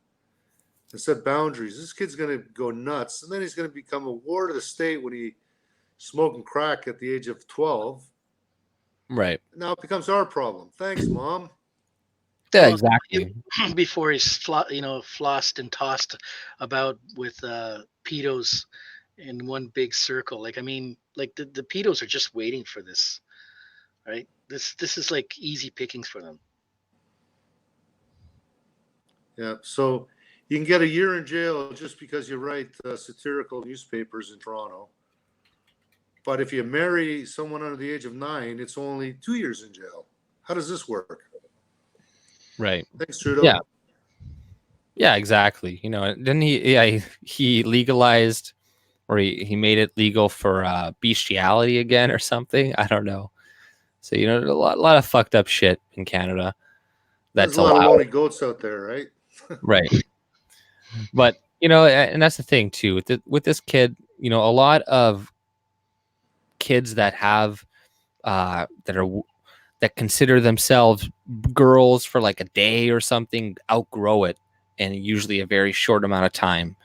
and set boundaries, this kid's going to go nuts. And then he's going to become a ward of the state when he smoking crack at the age of 12. Right. Now it becomes our problem. Thanks, Mom. Yeah, exactly. Before he's flossed and tossed about with pedos in one big circle. Like, I mean, like the pedos are just waiting for this, right? This is like easy pickings for them. Yeah. So you can get a year in jail just because you write satirical newspapers in Toronto. But if you marry someone under the age of 9, it's only 2 years in jail. How does this work? Right. Thanks, Trudeau. Yeah. Yeah, exactly. Didn't he? Yeah, he legalized, or he made it legal for bestiality again or something. I don't know. So a lot of fucked up shit in Canada. That's There's a lot of allowed. lonely goats out there, right? Right. But and that's the thing too with this kid. A lot of kids that have that consider themselves girls for like a day or something outgrow it in usually a very short amount of time.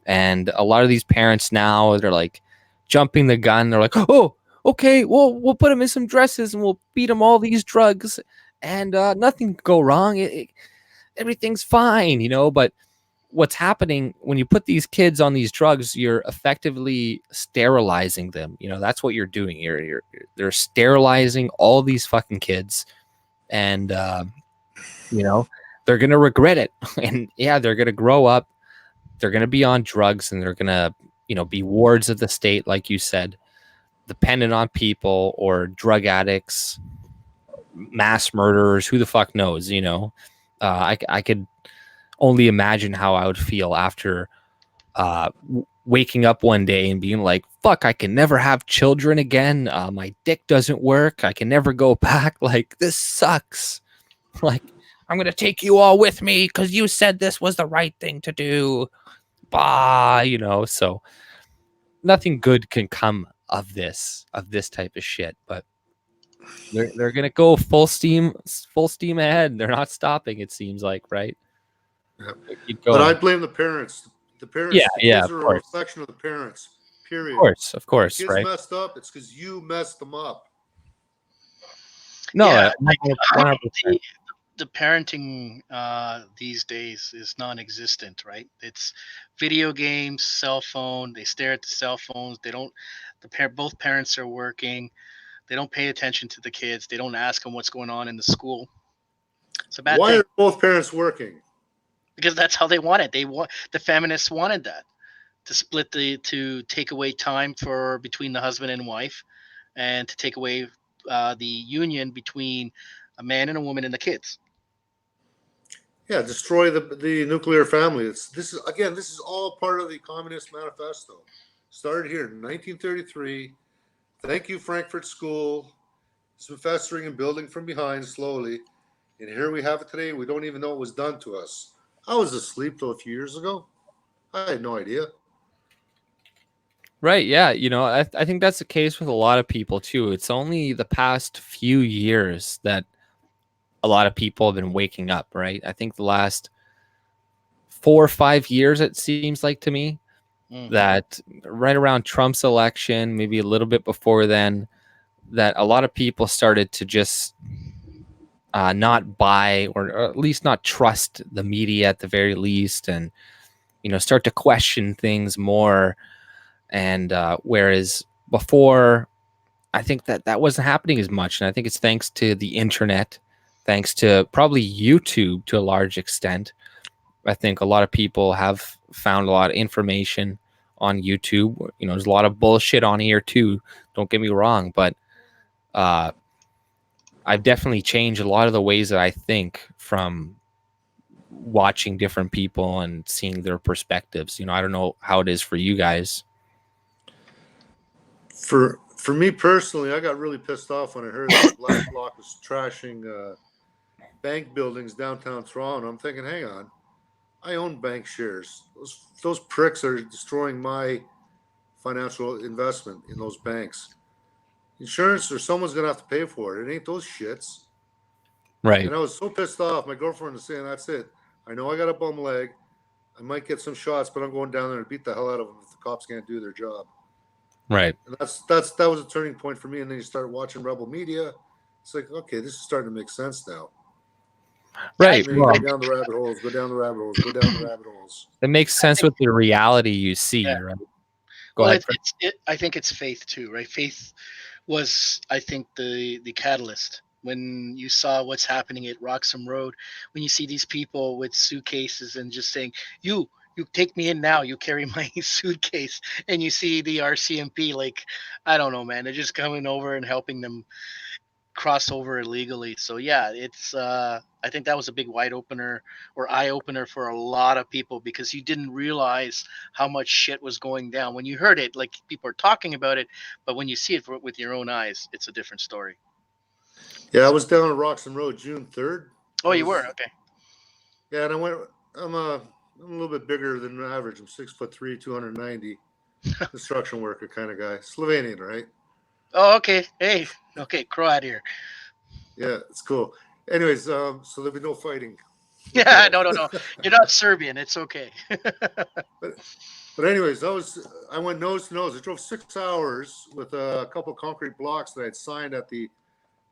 And a lot of these parents now, they're like jumping the gun. They're like, "Oh, okay, well, we'll put them in some dresses and we'll beat them all these drugs and nothing can go wrong. Everything's fine," But what's happening when you put these kids on these drugs, you're effectively sterilizing them. That's what you're doing. They're sterilizing all these fucking kids, and they're gonna regret it. And yeah, they're gonna grow up. They're gonna be on drugs, and they're gonna be wards of the state, like you said, dependent on people or drug addicts, mass murderers. Who the fuck knows? I could only imagine how I would feel after waking up one day and being like, fuck, I can never have children again. My dick doesn't work. I can never go back. Like, this sucks. Like, I'm going to take you all with me because you said this was the right thing to do. Bah, so nothing good can come of this type of shit. But they're going to go full steam ahead. They're not stopping, it seems like, right? Yeah. But I blame the parents. The parents, yeah, the kids are a reflection of the parents. Period. Of course, if the kids messed up, it's because you messed them up. No, Yeah, 100%. The parenting these days is non-existent, right? It's video games, cell phone. They stare at the cell phones. They don't. Both parents are working. They don't pay attention to the kids. They don't ask them what's going on in the school. It's a bad thing. Why are both parents working? Because that's how they want it. The feminists wanted that, to take away time between the husband and wife, and to take away the union between a man and a woman and the kids. Yeah, destroy the nuclear family. This is all part of the Communist Manifesto. Started here in 1933. Thank you, Frankfurt School. It's been festering and building from behind slowly. And here we have it today. We don't even know what was done to us. I was asleep till a few years ago. I had no idea. Right. Yeah. I think that's the case with a lot of people too. It's only the past few years that a lot of people have been waking up, right? I think the last 4 or 5 years, it seems like to me, that right around Trump's election, maybe a little bit before then, that a lot of people started to just not buy or at least not trust the media at the very least, and start to question things more. And whereas before, I think that wasn't happening as much, and I think it's thanks to the internet thanks to probably YouTube to a large extent. I think a lot of people have found a lot of information on YouTube. You know, there's a lot of bullshit on here too. Don't get me wrong, but I've definitely changed a lot of the ways that I think from watching different people and seeing their perspectives. You know, I don't know how it is for you guys. For me personally, I got really pissed off when I heard that Black Bloc was trashing bank buildings downtown Toronto. I'm thinking, hang on, I own bank shares. Those pricks are destroying my financial investment in those banks. Insurance or someone's gonna have to pay for it. It ain't those shits. Right. And I was so pissed off. My girlfriend was saying, "That's it. I know I got a bum leg. I might get some shots, but I'm going down there and beat the hell out of them if the cops can't do their job." Right. And that was a turning point for me. And then you start watching Rebel Media. It's like, okay, this is starting to make sense now. Right. Go down the rabbit holes. Go down the rabbit holes. Go down the rabbit holes. It makes sense with the reality you see, Yeah. right? Go ahead. I think it's faith too, right? Faith was, I think, the catalyst when you saw what's happening at Roxham Road, when you see these people with suitcases and just saying, you take me in now, you carry my suitcase, and you see the RCMP, like, I don't know, man, they're just coming over and helping them cross over illegally. So yeah, it's I think that was a big wide opener or eye opener for a lot of people, because you didn't realize how much shit was going down. When you heard it, like, people are talking about it, but when you see it with your own eyes, it's a different story. Yeah, I was down on Roxham Road June 3rd. Oh, you were? Okay. Yeah, and I'm a little bit bigger than average. I'm 6'3", 290, construction worker kind of guy. Slovenian, right? Oh, okay. Hey, okay, Croat here. Yeah, it's cool. Anyways, so there'll be no fighting. Yeah, no. You're not Serbian. It's okay. But anyways, I went nose to nose. I drove 6 hours with a couple of concrete blocks that I'd signed at the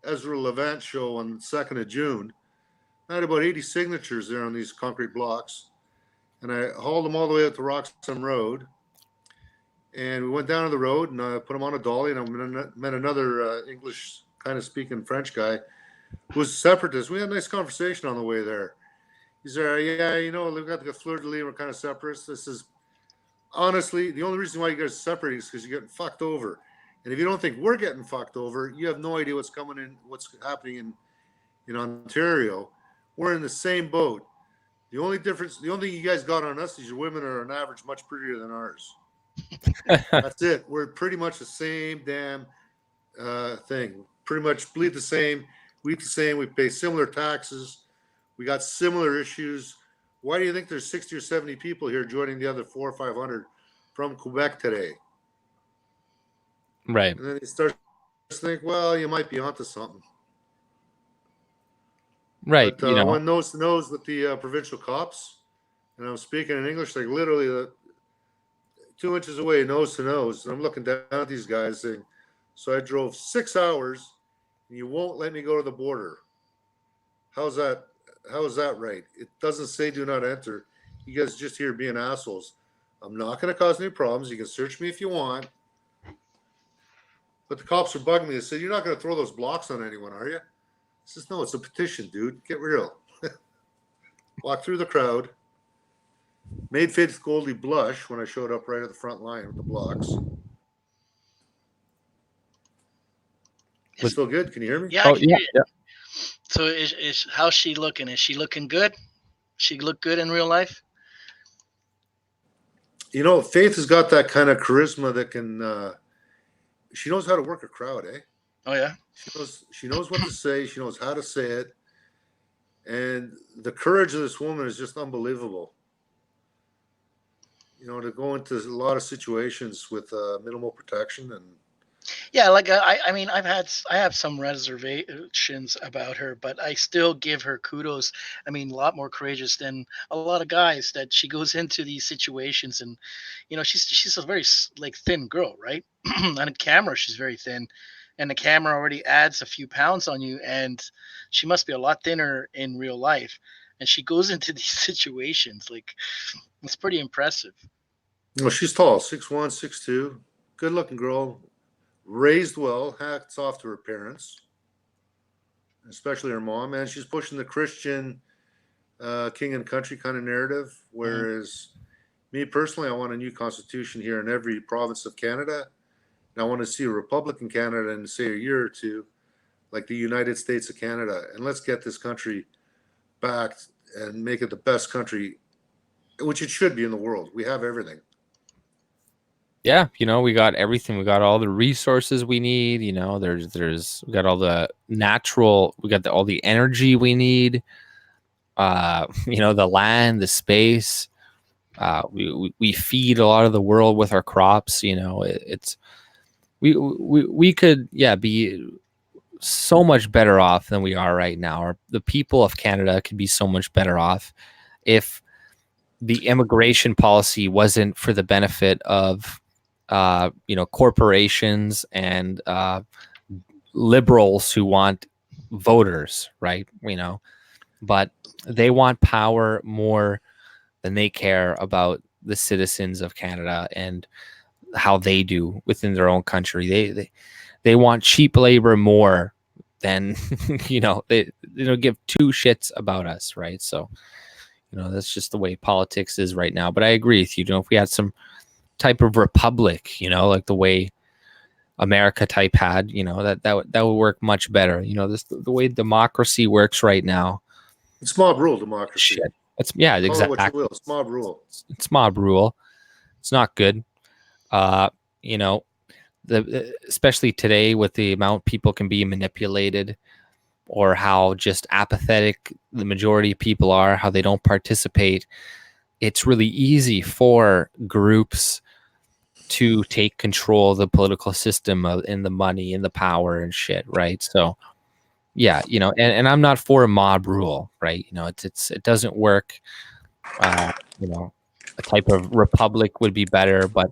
Ezra Levant show on the 2nd of June. I had about 80 signatures there on these concrete blocks, and I hauled them all the way out to Roxham Road. And we went down to the road, and I put them on a dolly, and I met another English kind of speaking French guy who was a separatist. We had a nice conversation on the way there. He said, "Yeah, you know, we've got the fleur-de-lis, we're kind of separatists." This is honestly the only reason why you guys are separating is because you're getting fucked over. And if you don't think we're getting fucked over, you have no idea what's happening in Ontario. We're in the same boat. The only thing you guys got on us is your women are on average much prettier than ours. That's it. We're pretty much the same damn thing. Pretty much bleed the same. We eat the same. We pay similar taxes. We got similar issues. Why do you think there's 60 or 70 people here joining the other 400 or 500 from Quebec today? Right. And then he starts to think, well, you might be onto something. Right. But I went nose to nose with the provincial cops, and I was speaking in English, like literally 2 inches away, nose to nose. And I'm looking down at these guys saying, so I drove 6 hours, and you won't let me go to the border. How is that right? It doesn't say do not enter. You guys are just here being assholes. I'm not going to cause any problems. You can search me if you want. But the cops are bugging me. They said, you're not going to throw those blocks on anyone, are you? I says, no, it's a petition, dude. Get real. Walk through the crowd. Made Faith Goldie blush when I showed up right at the front line with the blocks. Still good? Can you hear me? Yeah, I can hear you. So is how's she looking? Is she looking good? She look good in real life? You know, Faith has got that kind of charisma that can she knows how to work a crowd, eh? Oh yeah. She knows what to say, she knows how to say it. And the courage of this woman is just unbelievable. You know, to go into a lot of situations with minimal protection and yeah, like I mean, I have some reservations about her, but I still give her kudos. I mean, a lot more courageous than a lot of guys that she goes into these situations, and you know, she's a very like thin girl, right? On camera, she's very thin, and the camera already adds a few pounds on you, and she must be a lot thinner in real life, and she goes into these situations like it's pretty impressive. well, she's tall, 6'1", 6'2", good looking girl. Raised well, hats off to her parents. especially her mom, man. She's pushing the Christian king and country kind of narrative, whereas me personally, I want a new constitution here in every province of Canada. And I want to see a republic in Canada in, say, a year or two, like the United States of Canada. And let's get this country back and make it the best country, which it should be in the world. We have everything. Yeah, we got everything. We got all the resources we need. We got all the natural. We got all the energy we need. The land, the space. We feed a lot of the world with our crops. We could be so much better off than we are right now. Or the people of Canada could be so much better off if the immigration policy wasn't for the benefit of corporations and liberals who want voters, right? But they want power more than they care about the citizens of Canada and how they do within their own country. They want cheap labor more than they don't give two shits about us, right? So that's just the way politics is right now. But I agree with you. If we had some type of republic, like the way America type had, that would work much better. The way democracy works right now. It's mob rule democracy. Shit. It's Call exactly. it what you will. It's mob rule. It's mob rule. It's not good. Especially today with the amount people can be manipulated, or how just apathetic the majority of people are, how they don't participate. It's really easy for groups to take control of the political system and the money and the power and shit, right? So yeah, and I'm not for a mob rule, right? It doesn't work. A type of republic would be better, but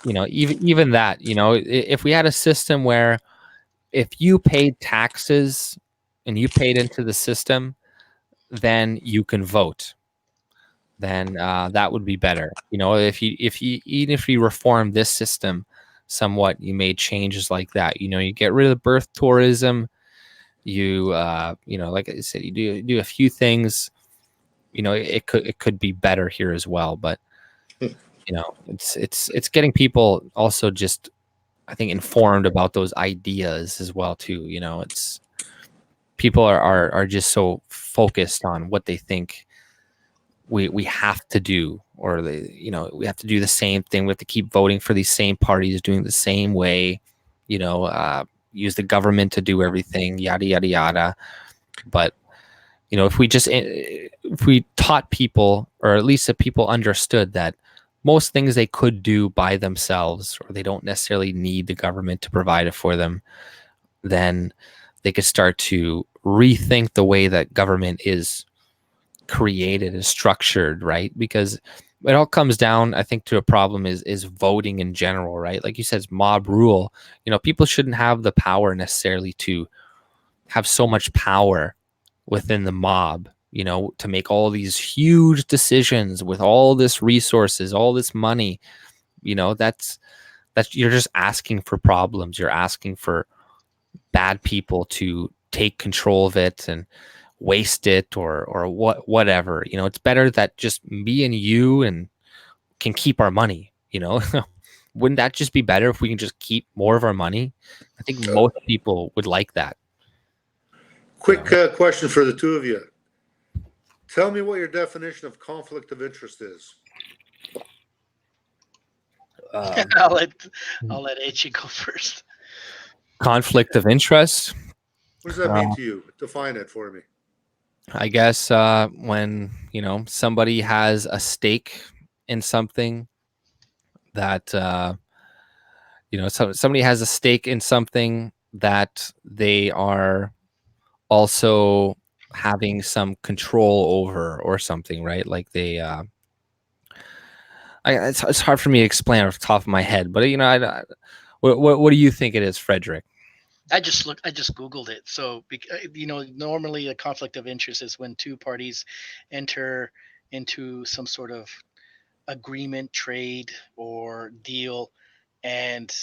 even that, if we had a system where if you paid taxes and you paid into the system, then you can vote. Then that would be better. If you even if you reform this system somewhat, you made changes like that. You get rid of birth tourism. You like I said, you do a few things. It could be better here as well. But it's getting people also just, I think, informed about those ideas as well too. It's people are just so focused on what they think we have to do, or we have to do the same thing. We have to keep voting for these same parties, doing the same way, use the government to do everything, yada yada yada. But if we taught people, or at least if people understood that most things they could do by themselves, or they don't necessarily need the government to provide it for them, then they could start to rethink the way that government is created, is structured, right? Because it all comes down, I think, to a problem is voting in general, right? Like you said, it's mob rule. People shouldn't have the power necessarily to have so much power within the mob, to make all these huge decisions with all this resources, all this money. That's you're just asking for problems. You're asking for bad people to take control of it and waste it, or whatever. It's better that just me and you and can keep our money. Wouldn't that just be better if we can just keep more of our money? I think most people would like that. Quick question for the two of you. Tell me what your definition of conflict of interest is. I'll let H go first. Conflict of interest. What does that mean to you? Define it for me. I guess when somebody has a stake in something, that somebody has a stake in something that they are also having some control over, or something, right? Like they it's hard for me to explain off the top of my head, but what do you think it is, Frederick? I just Googled it. So, normally a conflict of interest is when two parties enter into some sort of agreement, trade, or deal, and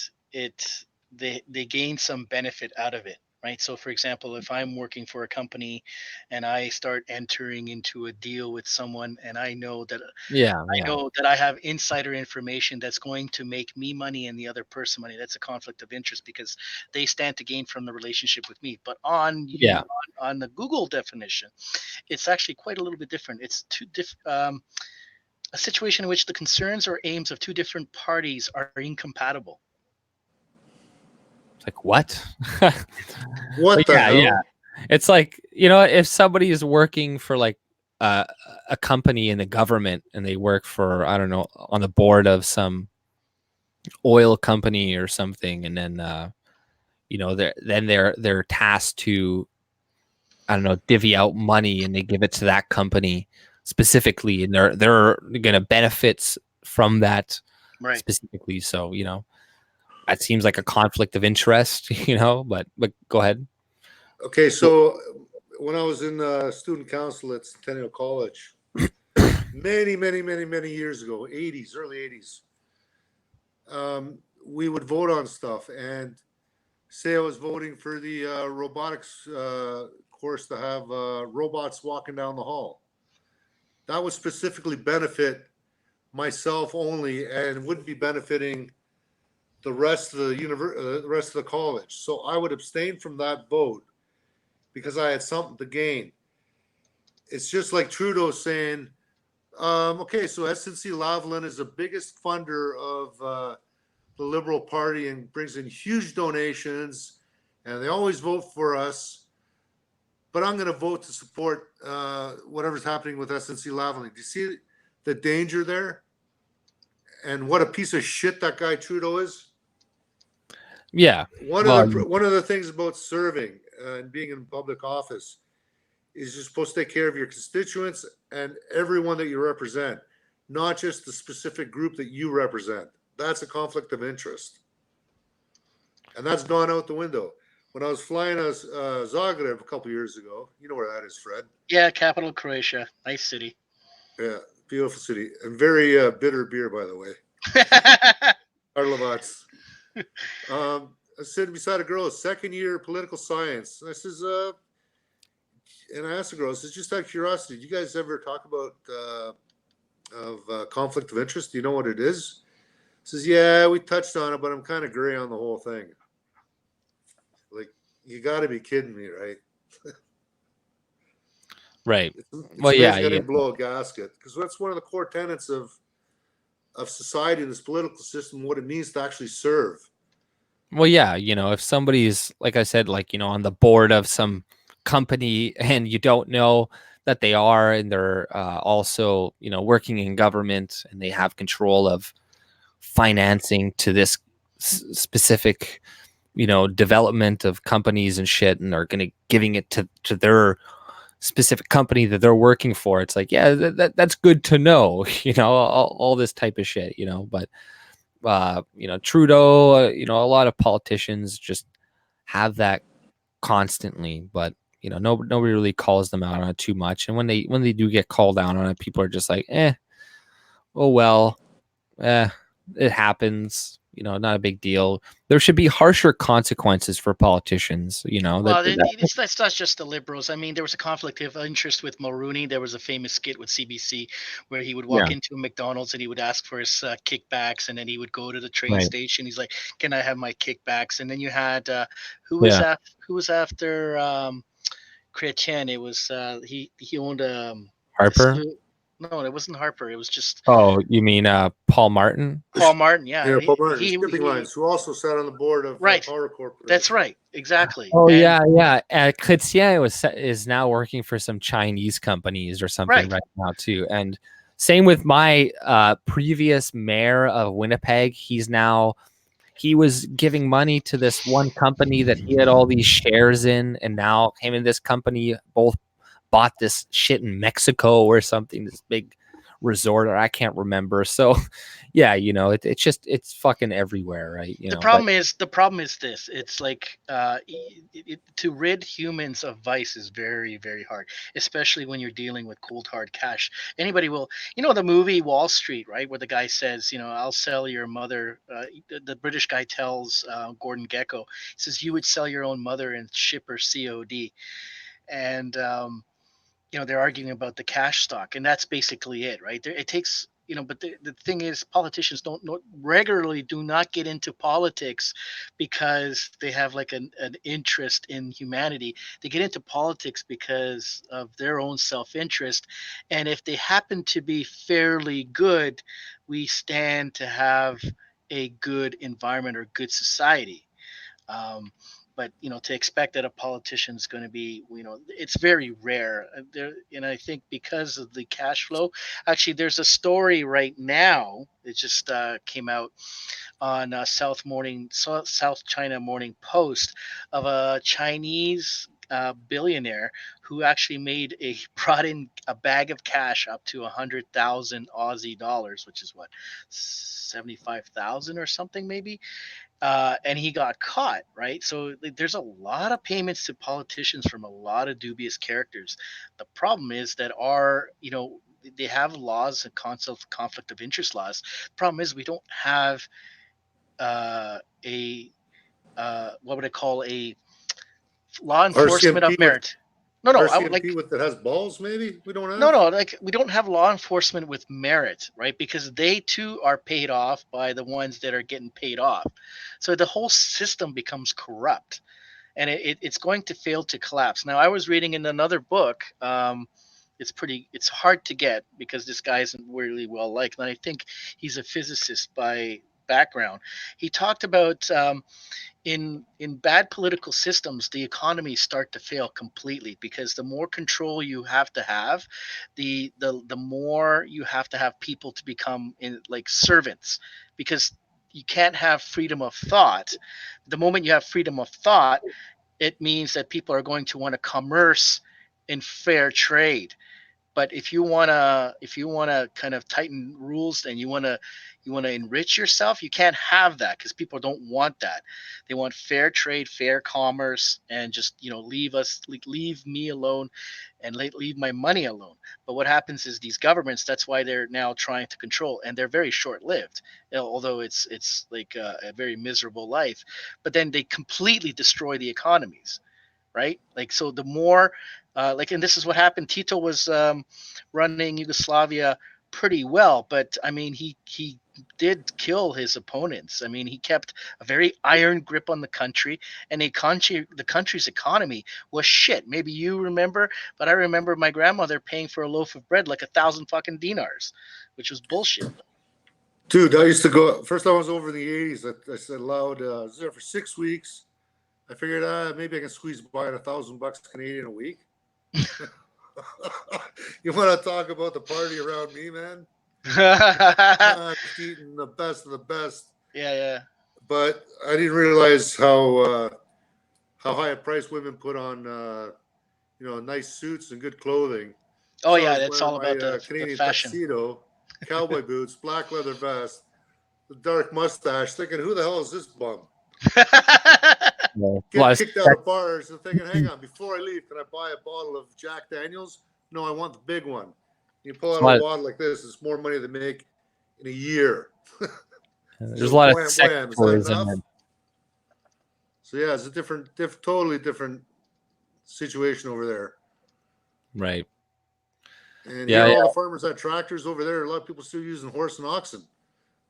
they gain some benefit out of it. right? So, for example, if I'm working for a company and I start entering into a deal with someone, and I know that I have insider information that's going to make me money and the other person money, that's a conflict of interest because they stand to gain from the relationship with me. But on the Google definition, it's actually quite a little bit different. It's a situation in which the concerns or aims of two different parties are incompatible. It's like, what? What the hell? Yeah. It's like, if somebody is working for like a company in the government and they work for, I don't know, on the board of some oil company or something, and then they're tasked to, I don't know, divvy out money, and they give it to that company specifically, and they're gonna benefits from that specifically. So that seems like a conflict of interest, but go ahead. Okay, so when I was in student council at Centennial College, many years ago, early 80s, we would vote on stuff, and say I was voting for the robotics course to have robots walking down the hall. That would specifically benefit myself only, and wouldn't be benefiting the rest of the rest of the college. So I would abstain from that vote because I had something to gain. It's just like Trudeau saying, okay, so SNC-Lavalin is the biggest funder of the Liberal Party and brings in huge donations, and they always vote for us, but I'm going to vote to support whatever's happening with SNC-Lavalin. Do you see the danger there? And what a piece of shit that guy Trudeau is? Yeah. One of the things about serving and being in public office is you're supposed to take care of your constituents and everyone that you represent, not just the specific group that you represent. That's a conflict of interest. And that's gone out the window. When I was flying Zagreb a couple of years ago, you know where that is, Fred? Yeah, capital Croatia. Nice city. Yeah, beautiful city. And very bitter beer, by the way. Arlovats. I was sitting beside a girl, second year political science. And I says, and I asked the girl, I says, just out of curiosity, do you guys ever talk about conflict of interest? Do you know what it is? Says, yeah, we touched on it, but I'm kind of gray on the whole thing. Like, you got to be kidding me, right? Right. Well, yeah, you didn't blow a gasket, because that's one of the core tenets of society and this political system, what it means to actually serve. Well, yeah, if somebody's, like I said, like, on the board of some company and you don't know that they are, and they're also, working in government, and they have control of financing to this specific, development of companies and shit, and they're giving it to their specific company that they're working for. It's like, yeah, that's good to know, all this type of shit, but Trudeau, a lot of politicians just have that constantly, but nobody really calls them out on it too much. And when they do get called out on it, people are just like, oh well, it happens. Not a big deal. There should be harsher consequences for politicians. Well, that's not just the Liberals. I mean, there was a conflict of interest with Mulroney. There was a famous skit with CBC where he would walk into a McDonald's and he would ask for his kickbacks, and then he would go to the train station. He's like, "Can I have my kickbacks?" And then you had who was after Chrétien? It was he owned Harper. No, it wasn't Harper. It was just. Oh, you mean Paul Martin? Paul Martin, yeah. Yeah, Paul Martin. Skipping lines, who also sat on the board of Power Corporation. That's right. Exactly. Oh, yeah. Chrétien is now working for some Chinese companies or something right now too. And same with my previous mayor of Winnipeg. He was giving money to this one company that he had all these shares in, and now him and this company both bought this shit in Mexico or something, this big resort, or I can't remember. So yeah, it's fucking everywhere, right? The problem is this. It's like to rid humans of vice is very, very hard, especially when you're dealing with cold hard cash. Anybody will, the movie Wall Street, right, where the guy says, I'll sell your mother. The British guy tells Gordon Gekko, he says, you would sell your own mother and ship her COD, and they're arguing about the cash stock, and that's basically it, right? It takes, but the thing is, politicians don't regularly do not get into politics because they have like an interest in humanity. They get into politics because of their own self-interest, and if they happen to be fairly good, we stand to have a good environment or good society. um, but to expect that a politician is going to be, it's very rare there. And I think because of the cash flow, actually there's a story right now, it just came out on South China Morning Post, of a Chinese billionaire who actually brought in a bag of cash up to 100,000 Aussie dollars, which is what, 75,000 or something maybe. And he got caught, right? So there's a lot of payments to politicians from a lot of dubious characters. The problem is that they have laws and conflict of interest laws. Problem is we don't have a what would I call a law enforcement of RCMP with merit. No, I would like. RCMP with that has balls. Maybe we don't have. No, like we don't have law enforcement with merit, right? Because they too are paid off by the ones that are getting paid off. So the whole system becomes corrupt, and it's going to fail to collapse. Now, I was reading in another book. It's hard to get because this guy isn't really well liked, and I think he's a physicist by background. He talked about in bad political systems, the economies start to fail completely because the more control you have to have, the more you have to have people to become like servants, because you can't have freedom of thought. The moment you have freedom of thought, it means that people are going to want to commerce in fair trade. But if you wanna kind of tighten rules and you wanna enrich yourself, you can't have that because people don't want that. They want fair trade, fair commerce, and just leave me alone, and leave my money alone. But what happens is these governments, that's why they're now trying to control, and they're very short lived. Although it's like a very miserable life, but then they completely destroy the economies, right? Like, so the more, and this is what happened. Tito was running Yugoslavia pretty well, but I mean, he did kill his opponents. I mean, he kept a very iron grip on the country, and the country's economy was shit. Maybe you remember, but I remember my grandmother paying for a loaf of bread like 1,000 fucking dinars, which was bullshit. Dude, I used to go. First time I was over in the 80s, I said loud, I was there for 6 weeks. I figured maybe I can squeeze by $1,000 Canadian a week. You want to talk about the party around me, man? Eating the best of the best. Yeah. But I didn't realize how high a price women put on nice suits and good clothing. Oh So yeah, I was that's wearing all about my the Canadian fashion. tuxedo, cowboy boots, black leather vest, the dark mustache, thinking, who the hell is this bum? Get kicked out of bars and thinking, hang on, before I leave, can I buy a bottle of Jack Daniels? No, I want the big one. You pull out a bottle like this, it's more money to make in a year. There's a lot of sex tourism. So yeah, it's a totally different situation over there. Right. And all the farmers had tractors over there. A lot of people still using horse and oxen.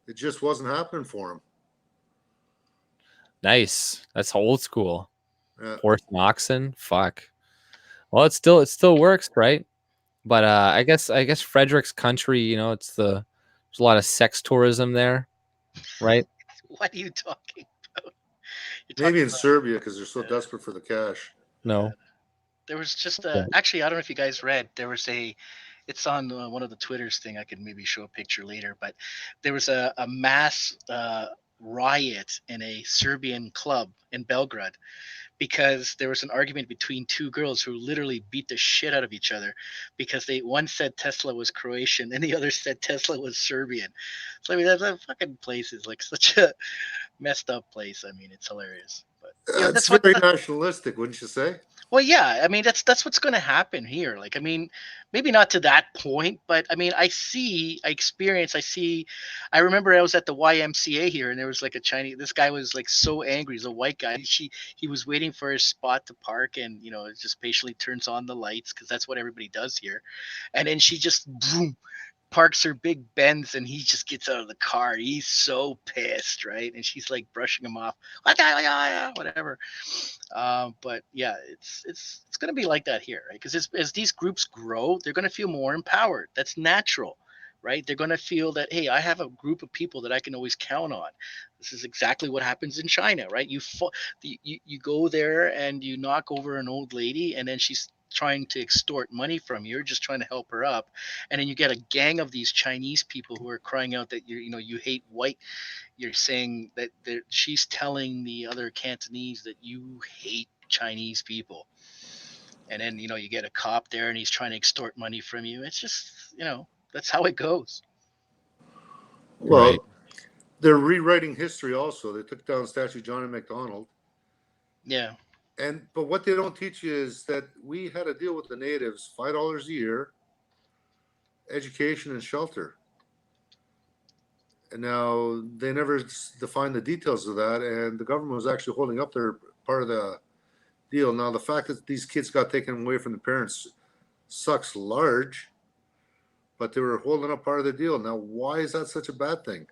It just wasn't happening for them. Nice. That's old school. Yeah. Horse and oxen. Fuck. Well, it still works, right? But I guess Frederick's country, there's a lot of sex tourism there, right? What are you talking about? Maybe in Serbia because they're so desperate for the cash. No. There was just actually, I don't know if you guys read. There was it's on one of the Twitters thing. I could maybe show a picture later, but there was a mass riot in a Serbian club in Belgrade because there was an argument between two girls who literally beat the shit out of each other because one said Tesla was Croatian and the other said Tesla was Serbian. So I mean, that fucking place is like such a messed up place. I mean, it's hilarious. But It's very nationalistic, wouldn't you say? Well, yeah, I mean that's what's going to happen here. Like, I mean, maybe not to that point, but I mean, I remember I was at the YMCA here, and there was like a Chinese. This guy was like so angry. He's a white guy. He was waiting for his spot to park, and it just patiently turns on the lights because that's what everybody does here, and then she just boom, parks her big Benz, and he just gets out of the car. He's so pissed, right? And she's like brushing him off, whatever. But yeah, it's gonna be like that here, right? Because as these groups grow, they're gonna feel more empowered. That's natural, right? They're gonna feel that, hey, I have a group of people that I can always count on. This is exactly what happens in China, right? You go there and you knock over an old lady, and then she's trying to extort money from you. You're just trying to help her up, and then you get a gang of these Chinese people who are crying out that you hate white. You're saying that she's telling the other Cantonese that you hate Chinese people, and then you get a cop there and he's trying to extort money from you. It's just that's how it goes. Well, they're rewriting history also. They took down Statue Johnny MacDonald. Yeah. But what they don't teach you is that we had to deal with the natives, $5 a year, education and shelter. And now they never defined the details of that, and the government was actually holding up their part of the deal. Now, the fact that these kids got taken away from the parents sucks large, but they were holding up part of the deal. Now, why is that such a bad thing?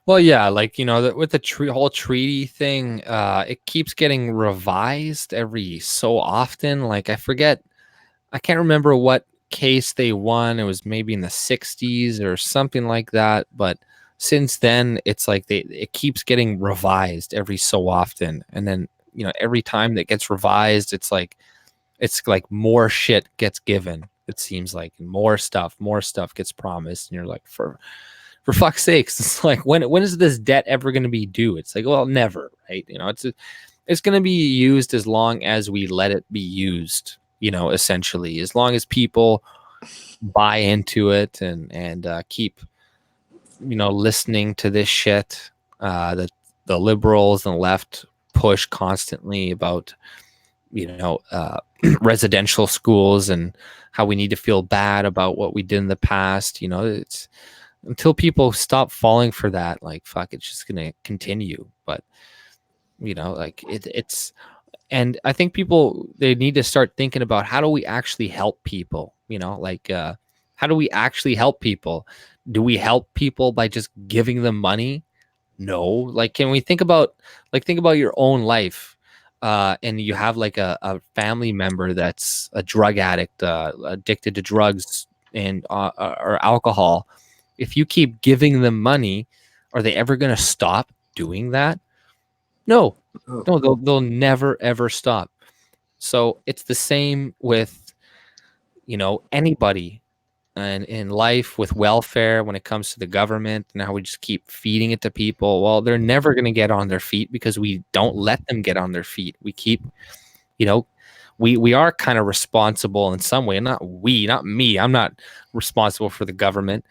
Well, yeah, like, with the whole treaty thing, it keeps getting revised every so often. Like, I can't remember what case they won. It was maybe in the 60s or something like that. But since then, it's like it keeps getting revised every so often. And then, every time that gets revised, it's like more shit gets given. It seems like more stuff gets promised. And you're like, for fuck's sakes, it's like, when is this debt ever going to be due? It's like, well, never, right? It's going to be used as long as we let it be used, essentially, as long as people buy into it and keep, listening to this shit that the liberals and the left push constantly about, residential schools and how we need to feel bad about what we did in the past. It's until people stop falling for that, like, fuck, it's just gonna continue. But like it's and I think people, they need to start thinking about, how do we actually help people? How do we actually help people? Do we help people by just giving them money? No. Like, can we think about your own life, and you have like a family member that's a drug addict, addicted to drugs and or alcohol. If you keep giving them money, are they ever going to stop doing that? No, they'll never ever stop. So it's the same with, anybody and in life, with welfare, when it comes to the government and how we just keep feeding it to people. Well, they're never going to get on their feet because we don't let them get on their feet. We keep, we are kind of responsible in some way. Not me. I'm not responsible for the government.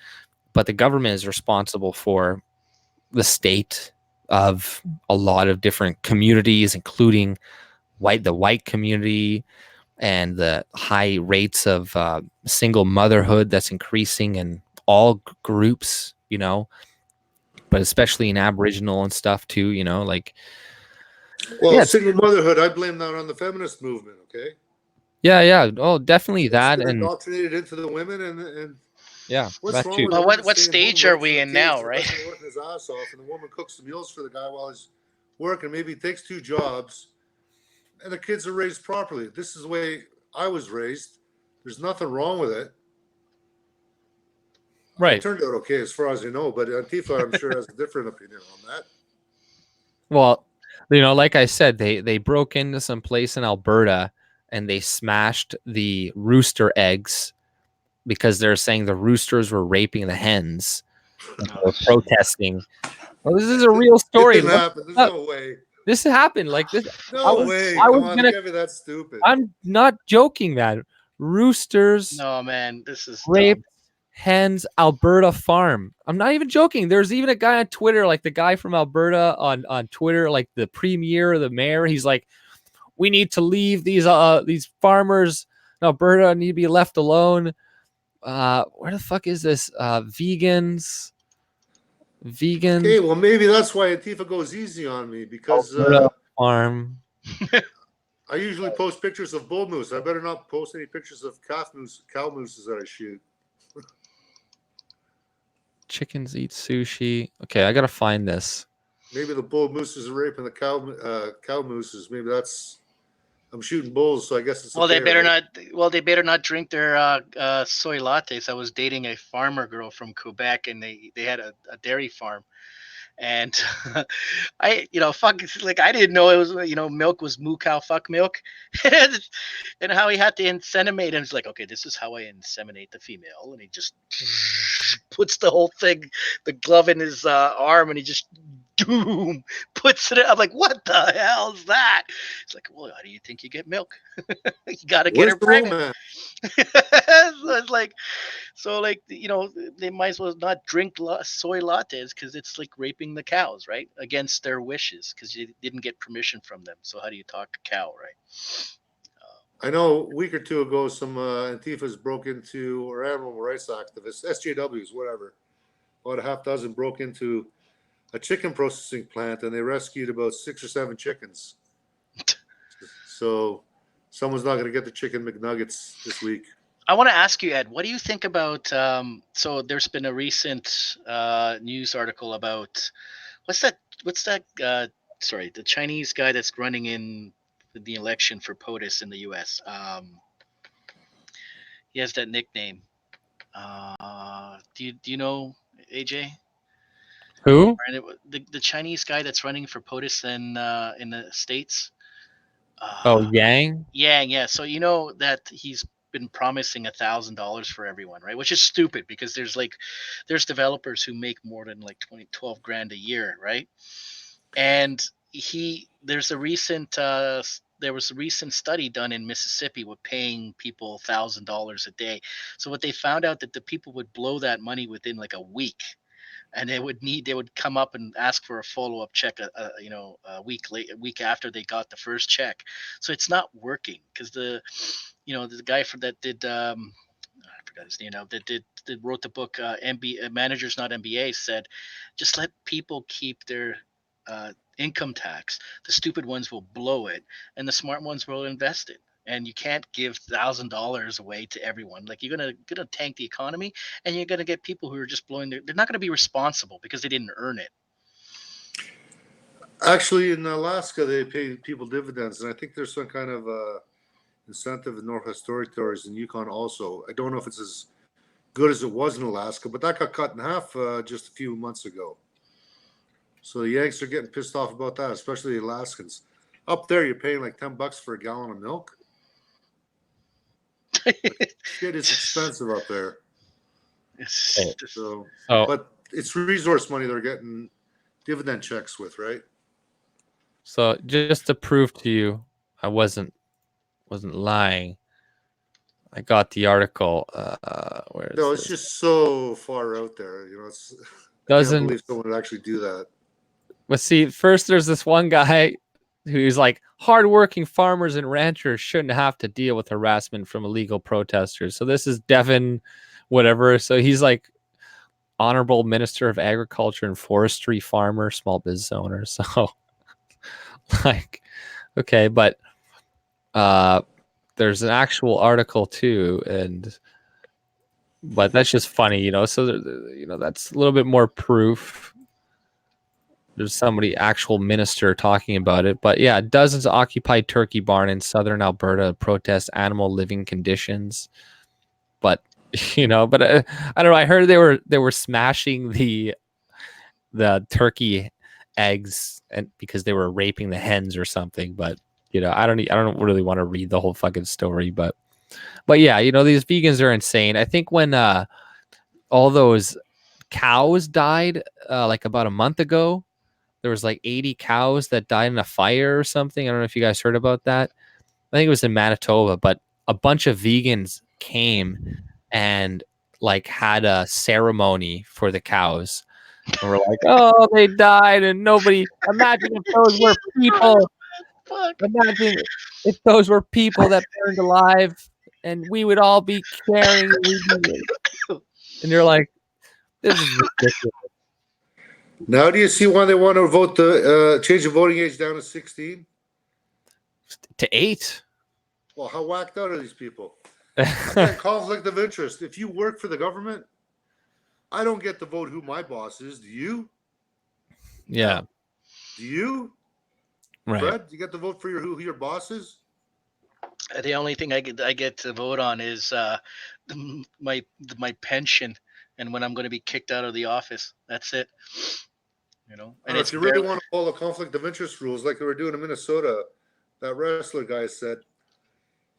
But the government is responsible for the state of a lot of different communities, including the white community, and the high rates of single motherhood that's increasing in all groups, but especially in Aboriginal and stuff too, like. Well, yeah, single motherhood, I blame that on the feminist movement, okay? Yeah. Oh, definitely that. And indoctrinated into the women and yeah, what's wrong with what stage are we in now, right? Working his ass off, and the woman cooks the meals for the guy while he's working. Maybe he takes 2 jobs, and the kids are raised properly. This is the way I was raised. There's nothing wrong with it. Right. It turned out okay as far as you know, but Antifa, I'm sure, has a different opinion on that. Well, like I said, they broke into some place in Alberta and they smashed the rooster eggs because they're saying the roosters were raping the hens. And they were protesting. Well, this is a real story. It didn't happen. There's no way. This happened like this. No way. I was Come on, gonna. it can't be that stupid. I'm not joking, man. Roosters No, man, this is raped dumb. hens Alberta farm. I'm not even joking. There's even a guy on Twitter, like the guy from Alberta on Twitter, like the premier or the mayor. He's like, we need to leave these farmers in Alberta need to be left alone. Where the fuck is this? Vegans. Okay, well, maybe that's why Antifa goes easy on me, because Alberta farm. I usually post pictures of bull moose. I better not post any pictures of cow mooses that I shoot. Chickens eat sushi. Okay, I gotta find this. Maybe the bull mooses are raping the cow mooses. Maybe that's. I'm shooting bulls, so I guess it's. Well, okay, they better right? not. Well, they better not drink their soy lattes. I was dating a farmer girl from Quebec, and they had a dairy farm, and fuck, like I didn't know it was milk was moo cow fuck milk, and how he had to inseminate him. It's like, okay, this is how I inseminate the female, and he just puts the whole thing, the glove in his arm, and he just doom puts it in. I'm like, what the hell is that? It's like, well, how do you think you get milk? You gotta get Where's her the pregnant. romance? So it's like, they might as well not drink soy lattes because it's like raping the cows, right? Against their wishes, because you didn't get permission from them. So how do you talk a cow, right? I know a week or two ago, some Antifas broke into, or animal rights activists, SJWs, whatever, about a half dozen broke into a chicken processing plant, and they rescued about 6 or 7 chickens. So someone's not going to get the chicken McNuggets this week. I want to ask you, Ed, what do you think about? So there's been a recent news article about what's that? Sorry, the Chinese guy that's running in the election for POTUS in the U.S. He has that nickname. Do you know AJ? Who? The Chinese guy that's running for POTUS in the States. Yang? Yeah. So you know that he's been promising $1,000 for everyone, right? Which is stupid because there's developers who make more than like 12 grand a year, right? And there was a recent study done in Mississippi with paying people $1,000 a day. So what they found out that the people would blow that money within like a week. And they would come up and ask for a follow-up check, a week after they got the first check. So it's not working because the guy that did I forgot his name now that wrote the book Managers Not MBA said, just let people keep their income tax. The stupid ones will blow it, and the smart ones will invest it. And you can't give $1,000 away to everyone. Like you're gonna tank the economy, and you're gonna get people who are just blowing they're not gonna be responsible because they didn't earn it. Actually, in Alaska, they pay people dividends, and I think there's some kind of incentive in Northwest Territories and Yukon also. I don't know if it's as good as it was in Alaska, but that got cut in half just a few months ago. So the Yanks are getting pissed off about that, especially the Alaskans. Up there, you're paying like $10 for a gallon of milk. Shit is expensive up there. But it's resource money they're getting dividend checks with, right? So just to prove to you, I wasn't lying. I got the article. Where is No, it's this? just so far out there. It's I can't believe someone would actually do that. But see, first there's this one guy who's like, hardworking farmers and ranchers shouldn't have to deal with harassment from illegal protesters. So this is Devin, whatever. So he's like honorable Minister of Agriculture and Forestry, farmer, small business owner. So like, okay, but there's an actual article too, but that's just funny, so that's a little bit more proof. There's somebody, actual minister, talking about it. But yeah, dozens of occupied turkey barn in southern Alberta protest animal living conditions. But I don't know. I heard they were smashing the turkey eggs and because they were raping the hens or something. But I don't really want to read the whole fucking story. But yeah, these vegans are insane. I think when all those cows died like about a month ago. there was like 80 cows that died in a fire or something. I don't know if you guys heard about that. I think it was in Manitoba, but a bunch of vegans came and like had a ceremony for the cows. And we're like, oh, they died, and nobody. Imagine if those were people. Fuck. Imagine if those were people that burned alive, and we would all be caring. And you're like, this is ridiculous. Now, do you see why they want to vote the change the voting age down to 16? To 8. Well, how whacked out are these people? Again, conflict of interest. If you work for the government, I don't get to vote who my boss is. Do you? Yeah. Do you? Right. Fred, you get to vote for who your boss is? The only thing I get to vote on is my pension and when I'm going to be kicked out of the office. That's it. You know, and if you really want to follow conflict of interest rules like they were doing in Minnesota, that wrestler guy said,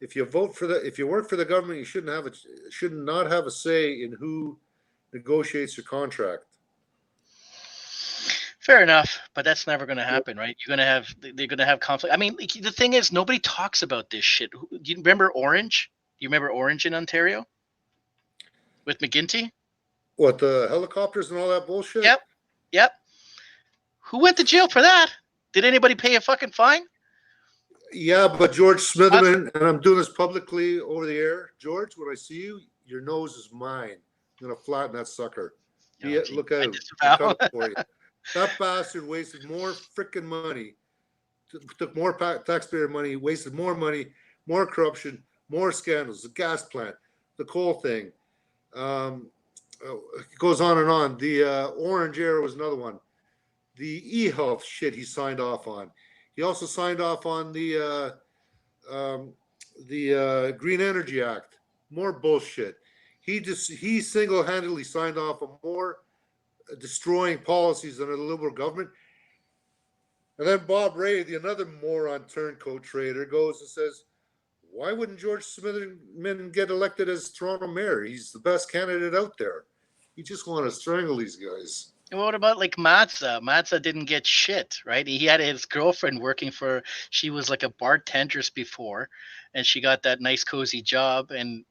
if you work for the government, you should not have a say in who negotiates your contract. Fair enough, but that's never going to happen, right? They're going to have conflict. I mean, the thing is, nobody talks about this shit. Do you remember Orange? Do you remember Orange in Ontario with McGuinty? What, the helicopters and all that bullshit? Yep. Who went to jail for that? Did anybody pay a fucking fine? Yeah, but George Smitherman, and I'm doing this publicly over the air. George, when I see you, your nose is mine. I'm going to flatten that sucker. Look out. I'm coming for you. That bastard wasted more freaking money, took more taxpayer money, wasted more money, more corruption, more scandals, the gas plant, the coal thing. It goes on and on. The Orange Era was another one. The e-health shit he signed off on. He also signed off on the Green Energy Act. More bullshit. He single-handedly signed off on more destroying policies under the Liberal government. And then Bob Ray, another moron turncoat trader, goes and says, why wouldn't George Smitherman get elected as Toronto mayor? He's the best candidate out there. You just want to strangle these guys. And what about like Mazza? Mazza didn't get shit, right? He had his girlfriend working she was like a bartendress before, and she got that nice cozy job. And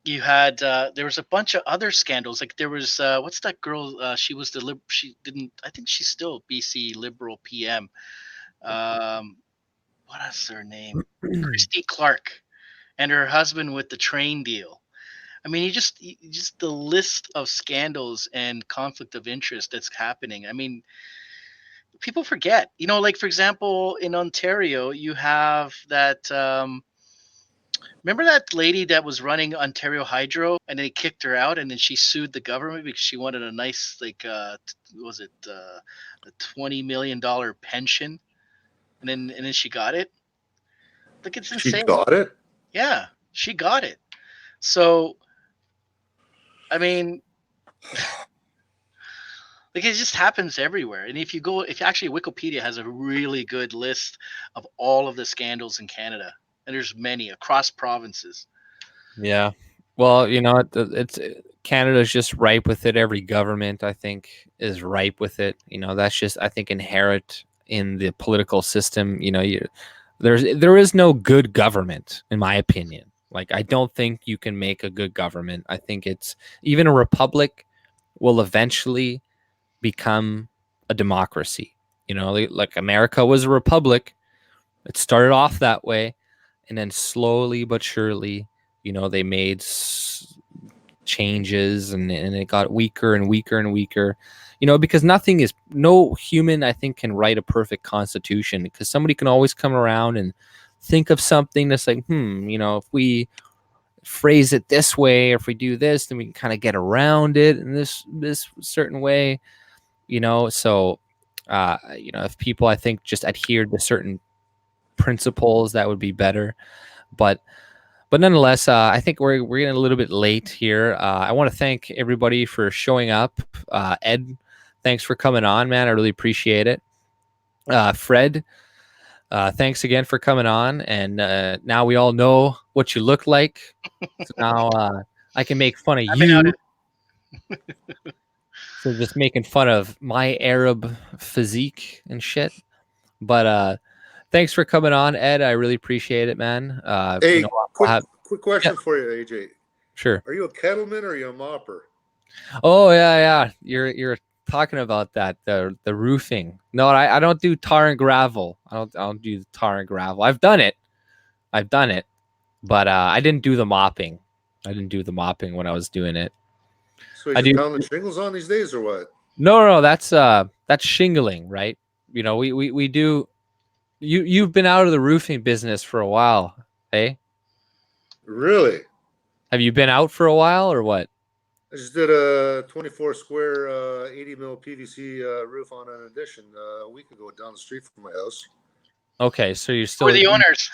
you had there was a bunch of other scandals. Like there was what's that girl? She was she didn't. I think she's still BC Liberal PM. What is her name? Christy Clark, and her husband with the train deal. I mean, you just the list of scandals and conflict of interest that's happening. I mean, people forget. You know, like for example, in Ontario, you have that. Remember that lady that was running Ontario Hydro, and they kicked her out, and then she sued the government because she wanted a nice, like, was it a $20 million pension, and then she got it. Like, it's insane. She got it? Yeah, she got it. So, I mean, like it just happens everywhere. And if actually Wikipedia has a really good list of all of the scandals in Canada. And there's many across provinces. Yeah. Well, you know, it's Canada's just ripe with it. Every government, I think, is ripe with it. You know, that's just, I think, inherent in the political system. You know, there is no good government, in my opinion. Like, I don't think you can make a good government. I think even a republic will eventually become a democracy. You know, like America was a republic. It started off that way. And then slowly but surely, you know, they made changes and it got weaker and weaker and weaker, you know, because no human, I think, can write a perfect constitution, because somebody can always come around and think of something that's like, you know, if we phrase it this way, or if we do this, then we can kind of get around it in this certain way, you know. So, you know, if people, I think, just adhered to certain principles, that would be better. But nonetheless, I think we're getting a little bit late here. I want to thank everybody for showing up. Ed, thanks for coming on, man. I really appreciate it. Fred, thanks again for coming on. And now we all know what you look like. So now I can make fun of you. So just making fun of my Arab physique and shit. But thanks for coming on, Ed. I really appreciate it, man. Hey, quick Yeah. question for you, AJ. Sure. Are you a kettleman or are you a mopper? Oh yeah. You're talking about that, the roofing. No, I don't do tar and gravel. I don't do tar and gravel. I've done it, but I didn't do the mopping. I didn't do the mopping when I was doing it. So you're pounding shingles on these days or what? No, that's shingling, right? You know, we do. You've been out of the roofing business for a while, eh? Really? Have you been out for a while or what? I just did a 24 square 80 mil PVC roof on an addition a week ago down the street from my house. Okay, so you're still We're the owners.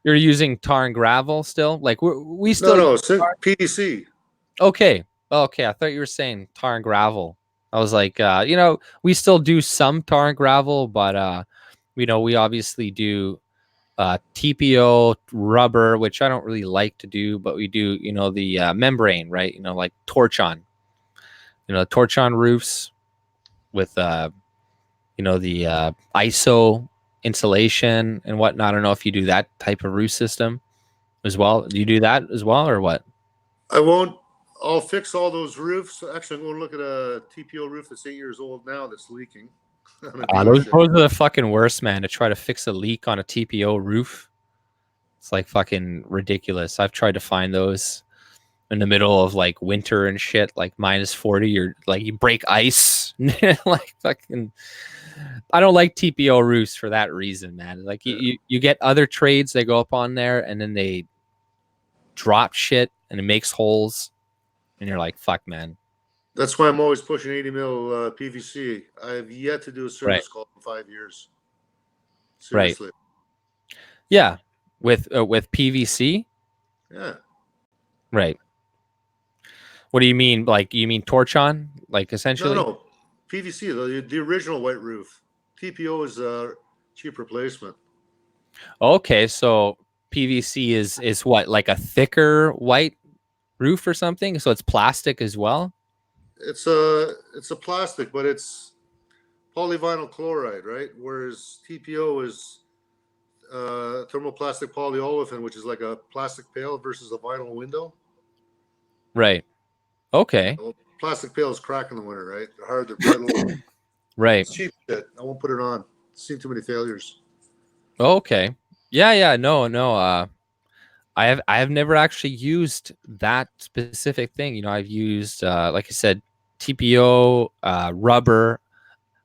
You're using tar and gravel still? Like we still no PVC. Okay. I thought you were saying tar and gravel. I was like, you know, we still do some tar and gravel, but you know, we obviously do TPO rubber, which I don't really like to do, but we do, you know, the membrane, right? You know, like torch-on. You know, torch-on roofs with you know, the ISO insulation and whatnot. I don't know if you do that type of roof system as well. Do you do that as well or what? I won't. I'll fix all those roofs. Actually, I'm going to look at a TPO roof that's 8 years old now that's leaking. Those are the fucking worst, man, to try to fix a leak on a TPO roof. It's like fucking ridiculous. I've tried to find those in the middle of like winter and shit, like -40, or like you break ice. Like fucking, I don't like TPO roofs for that reason, man. Like you get other trades, they go up on there and then they drop shit and it makes holes. And you're like, fuck, man. That's why I'm always pushing 80 mil PVC. I have yet to do a service call in 5 years. Seriously. Right. Yeah. With PVC? Yeah. Right. What do you mean? Like, you mean torch-on? Like, essentially? No. PVC, the original white roof. TPO is a cheap replacement. Okay, so PVC is what, like a thicker white roof or something? So it's plastic as well? It's a plastic, but it's polyvinyl chloride, right? Whereas TPO is thermoplastic polyolefin, which is like a plastic pail versus a vinyl window. Right. Okay. Well, plastic pails crack in the winter, right? They're hard, they're brittle. Right. It's cheap shit. I won't put it on. I've seen too many failures. Okay. Yeah. No. I have never actually used that specific thing. You know, I've used like I said, TPO, rubber.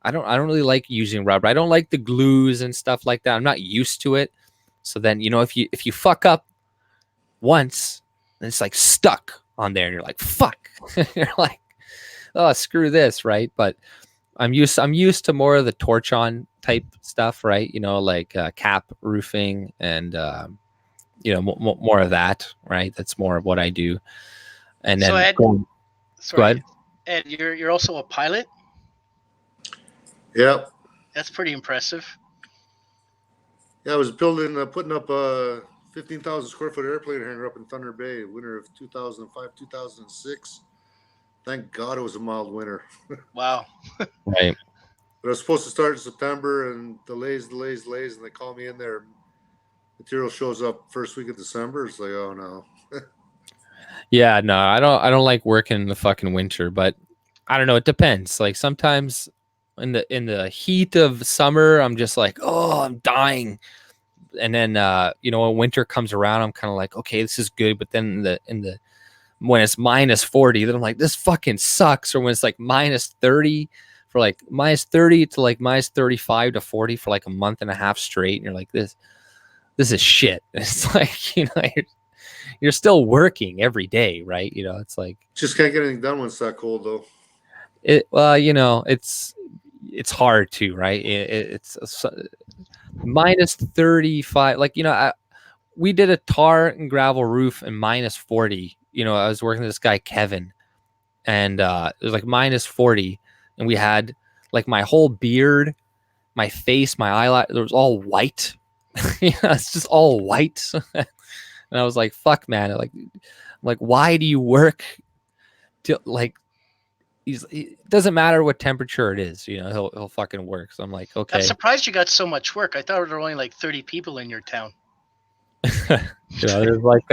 I don't really like using rubber. I don't like the glues and stuff like that. I'm not used to it. So then, you know, if you fuck up once, then it's like stuck on there and you're like, fuck. You're like, oh, screw this, right? But I'm used to more of the torch-on type stuff, right? You know, like cap roofing and you know, more of that, right? That's more of what I do. And then so Ed, go ahead. Ed, you're also a pilot? Yeah. That's pretty impressive. Yeah, I was putting up a 15,000 square foot airplane hangar up in Thunder Bay, winter of 2005, 2006. Thank God it was a mild winter. Wow. Right. But I was supposed to start in September and delays, and they call me in there. Material shows up first week of December. It's like, oh no. Yeah, no, I don't like working in the fucking winter, but I don't know, it depends. Like sometimes in the heat of summer, I'm just like, oh, I'm dying. And then you know, when winter comes around, I'm kind of like, okay, this is good. But then in the when it's -40, then I'm like, this fucking sucks. Or when it's like -30 for like -30 to like -35 to 40 for like a month and a half straight, and you're like, this is shit. It's like, you know, you're still working every day, right? You know, it's like just can't get anything done when it's that cold, though. Well, you know, it's hard to, right? It's -35. Like, you know, we did a tar and gravel roof in -40. You know, I was working with this guy Kevin, and it was like -40, and we had like my whole beard, my face, my eyelash, it was all white. Yeah, it's just all white. And I was like, fuck, man. I'm like, why do you work like it doesn't matter what temperature it is, you know, he'll fucking work. So I'm like, okay. I'm surprised you got so much work. I thought there were only like 30 people in your town. You know, there's like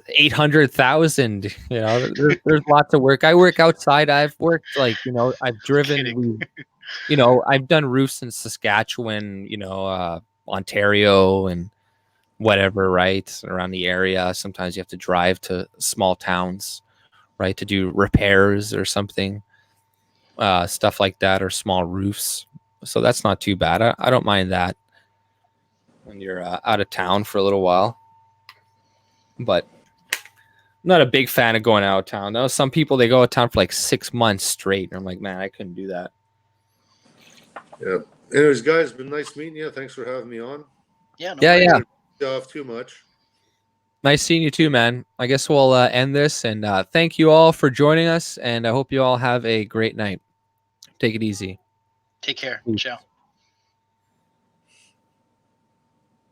800,000. You know, there's lots of work. I work outside. I've worked like, you know, I've driven. You know, I've done roofs in Saskatchewan. You know, Ontario and whatever, right, around the area. Sometimes you have to drive to small towns, right, to do repairs or something, stuff like that, or small roofs. So that's not too bad. I don't mind that when you're out of town for a little while. But I'm not a big fan of going out of town. Though some people, they go out of town for like 6 months straight, and I'm like, man, I couldn't do that. Yeah. Anyways, guys, been nice meeting you. Thanks for having me on. Yeah. Yeah. Off too much. Nice seeing you too, man. I guess we'll end this, and thank you all for joining us, and I hope you all have a great night. Take it easy. Take care. Ciao.